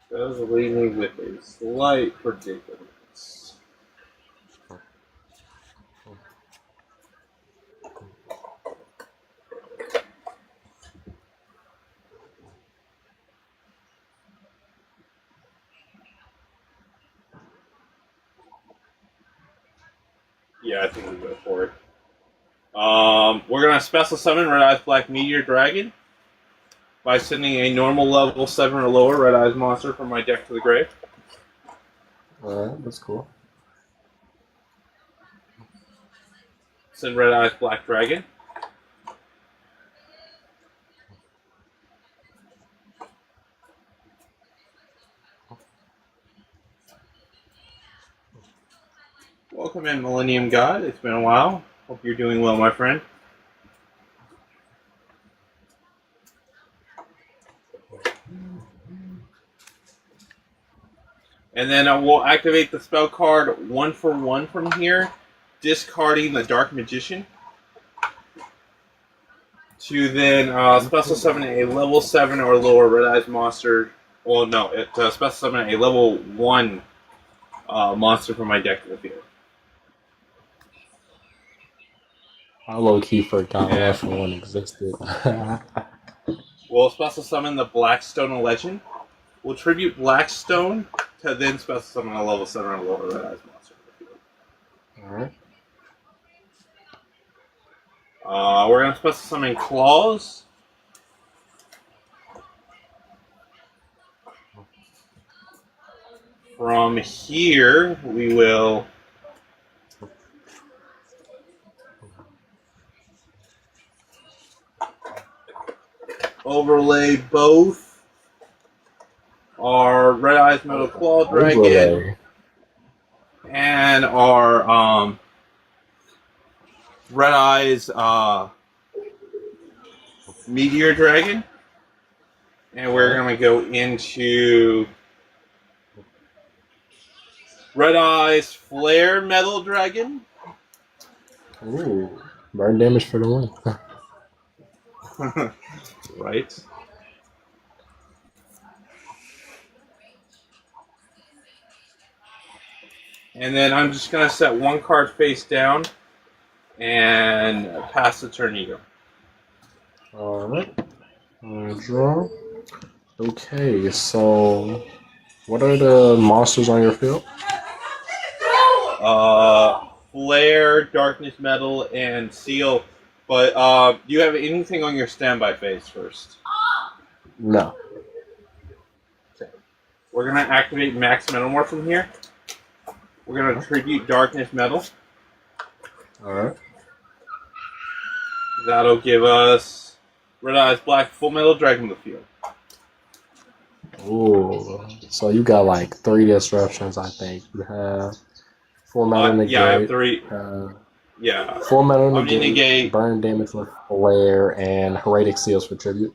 Does leave me with a slight predicament. Yeah, I think we go for it. We're gonna special summon Red Eyes Black Meteor Dragon by sending a normal level 7 or lower Red Eyes monster from my deck to the grave. Alright, that's cool. Send Red Eyes Black Dragon. Welcome in, Millennium God. It's been a while. Hope you're doing well, my friend. And then we'll activate the spell card 1 for 1 from here, discarding the Dark Magician. To then special summon a level 7 or lower Red Eyes monster. Well, no, special summon a level 1 monster from my deck to the field. I low-key forgot that one existed. We'll special summon the Blackstone Legend. We'll tribute Blackstone to then special summon a level 7 or lower Red Eyes monster. Alright. We're going to special summon Claws. From here, we will overlay both our Red Eyes Metal Claw Dragon and our Red Eyes Meteor Dragon. And we're going to go into Red Eyes Flare Metal Dragon. Ooh, burn damage for the win. Right. And then I'm just going to set one card face down and pass the turn you. Alright. Draw. Okay, so what are the monsters on your field? Flare, Darkness Metal, and Seal. But do you have anything on your standby phase first? No. Okay. We're going to activate Max Metalmorph from here. We're going to tribute Darkness Metal. Alright. That'll give us Red Eyes Black Full Metal Dragon the field. Ooh. So you got like 3 disruptions, I think. You have Full Metal Negate. Yeah, I have 3. Yeah. Full Metal Negate, burn damage with Flare, and Heretic Seals for tribute.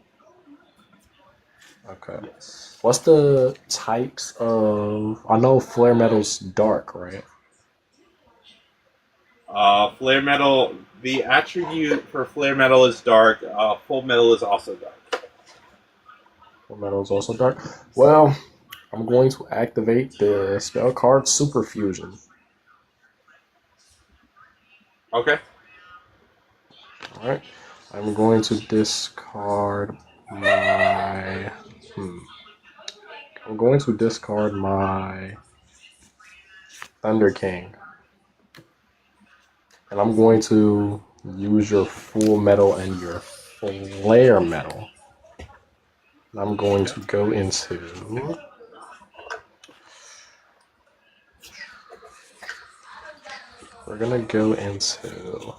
Okay. Yes. What's the types of... I know Flare Metal's dark, right? Flare Metal, the attribute for Flare Metal is dark. Full Metal is also dark. Full Metal is also dark. Well, I'm going to activate the spell card Super Fusion. Okay. Alright. I'm going to discard my... I'm going to discard my Thunder King. And I'm going to use your Full Metal and your Flare Metal. And I'm going to go into... We're going to go into...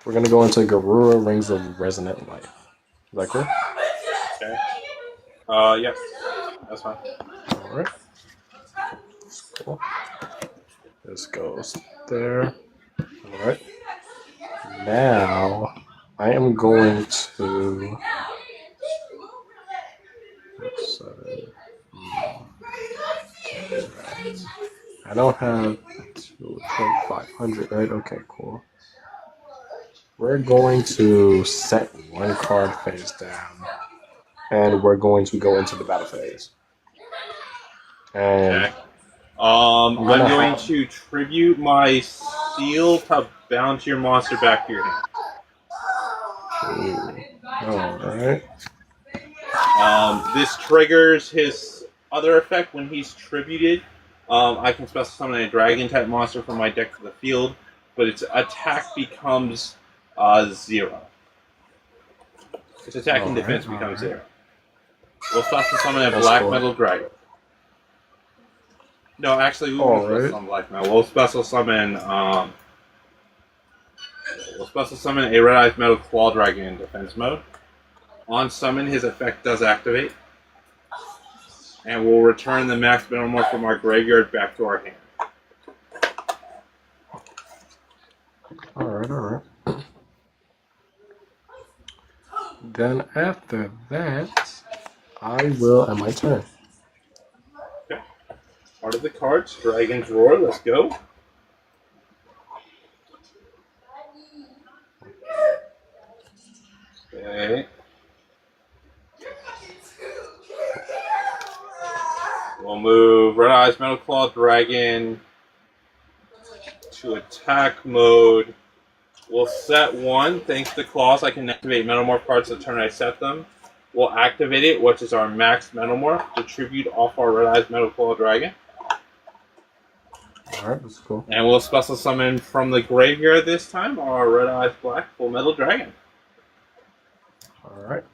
We're going to go into Garura Rings of Resonant Life. Is that cool? Okay. Yes. That's fine. Alright. Cool. This goes there. Alright. Now, I am going to... I don't have 500, right? Okay, cool. We're going to set one card face down, and we're going to go into the battle phase. And okay. I'm going to tribute my Seal to bounce your monster back to your hand. Alright. This triggers his other effect when he's tributed. I can special summon a dragon type monster from my deck to the field, but its attack becomes 0. Its attack and defense becomes 0. We'll special summon a black metal dragon. No, actually, we won't special summon black metal. We'll special summon a red eyes metal claw dragon in defense mode. On summon, his effect does activate. And we'll return the Max Metalmorph from our graveyard back to our hand. Alright. Then after that, I will end my turn. Okay. Part of the cards, Dragon's Roar, let's go. Okay. We'll move Red Eyes Metal Claw Dragon to attack mode We'll set one. Thanks to claws, I can activate Metamorph cards the turn I set them. We'll activate it, which is our max Metamorph, to tribute off our Red Eyes Metal Claw Dragon. Alright, that's cool. And we'll special summon from the graveyard this time our Red Eyes Black Full Metal Dragon. Alright.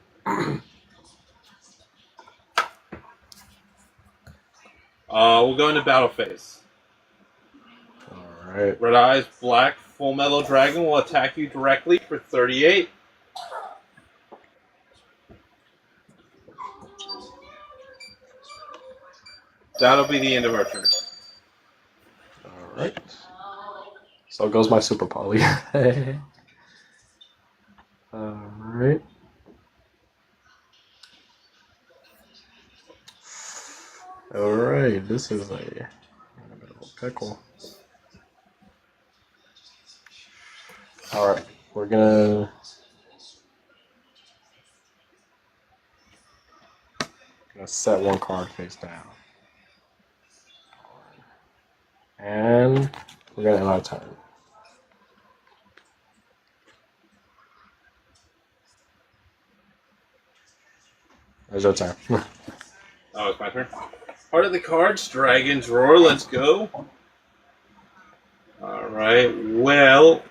We'll go into battle phase. Alright. Red Eyes Black Full Metal Dragon will attack you directly for 38. That'll be the end of our turn. Alright. So goes my Super Poly. Alright. Alright, this is a bit of a pickle. Alright, we're gonna set one card face down. And we're gonna end our turn. There's your turn. Oh, it's my turn. Part of the cards, Dragon's Roar, let's go. Alright, well,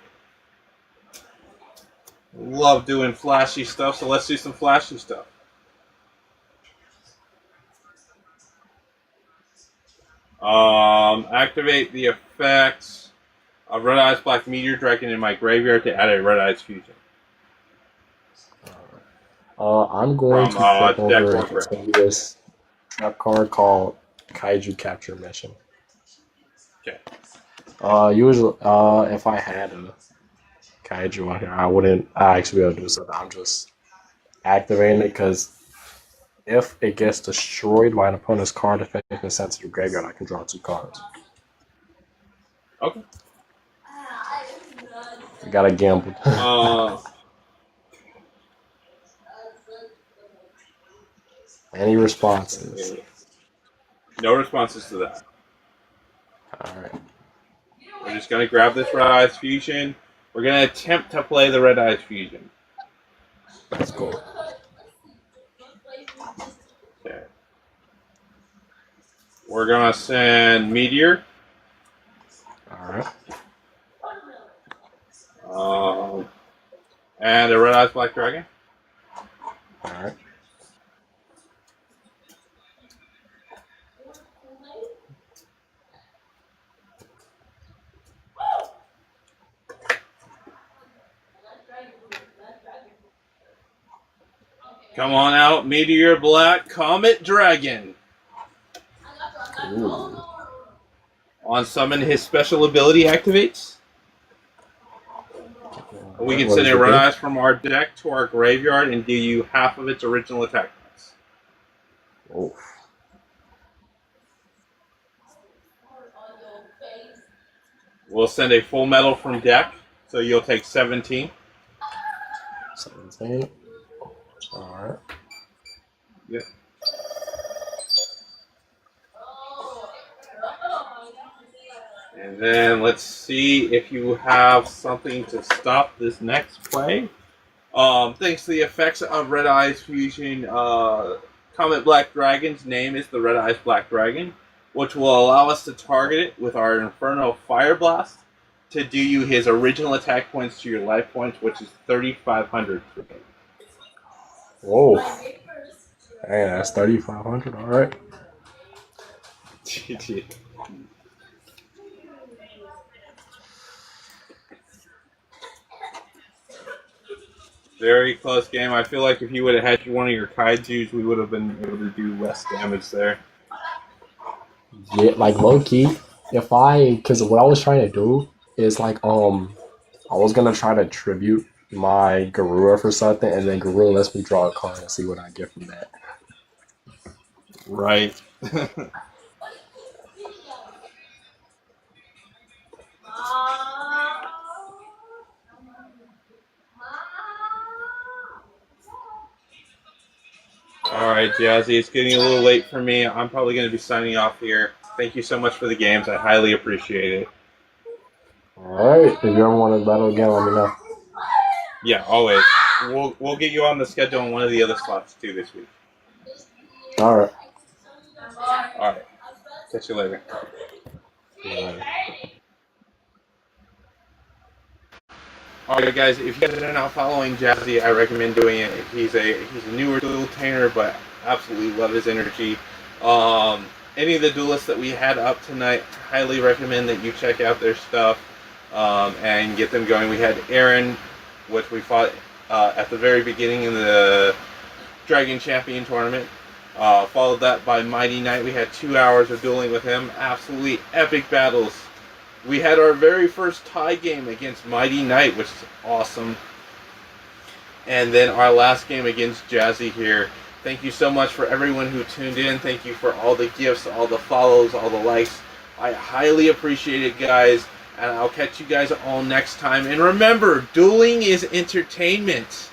love doing flashy stuff, so let's do some flashy stuff. Activate the effects of Red Eyes Black Meteor Dragon in my graveyard to add a Red Eyes Fusion. I'm going to flip over deck a continuous trap card called Kaiju Capture Mission. Okay. Usually, if I had a Kaiju out here, I actually be able to do something. I'm just activating it because if it gets destroyed by an opponent's card effect sent to the graveyard, I can draw 2 cards. Okay. You gotta gamble. Any responses? No responses to that. Alright. We're just going to grab this Red Eyes Fusion. We're going to attempt to play the Red Eyes Fusion. That's cool. Okay. We're going to send Meteor. Alright. And a Red Eyes Black Dragon. Alright. Come on out, Meteor Black Comet Dragon. Ooh. On summon, his special ability activates. We can send a Red Eyes from our deck to our graveyard and do you half of its original attack price. Oh. We'll send a full metal from deck, so you'll take 17. 17. Alright. Yep. And then let's see if you have something to stop this next play. Thanks to the effects of Red Eyes Fusion, Comet Black Dragon's name is the Red Eyes Black Dragon, which will allow us to target it with our Inferno Fire Blast to do you his original attack points to your life points, which is 3,500. Whoa. Hey, that's 3,500. Alright. Very close game. I feel like if you would have had one of your Kaijus, we would have been able to do less damage there. Yeah, like low key, because what I was trying to do is like, I was gonna try to tribute my Garura for something, and then Garura lets me draw a card and see what I get from that. Right. Alright, Jazzy, it's getting a little late for me. I'm probably going to be signing off here. Thank you so much for the games. I highly appreciate it. Alright. Alright, if you ever want to battle again, let me know. Yeah, always. We'll get you on the schedule on one of the other slots too this week. Alright. All right. Catch you later. All right, guys. If you guys are not following Jazzy, I recommend doing it. He's a newer duel-tainer, but absolutely love his energy. Any of the duelists that we had up tonight, highly recommend that you check out their stuff and get them going. We had Aaron, which we fought at the very beginning in the Dragon Champion tournament. Followed that by Mighty Knight. We had 2 hours of dueling with him. Absolutely epic battles. We had our very first tie game against Mighty Knight, which is awesome. And then our last game against Jazzy here. Thank you so much for everyone who tuned in. Thank you for all the gifts, all the follows, all the likes. I highly appreciate it, guys. And I'll catch you guys all next time. And remember, dueling is entertainment.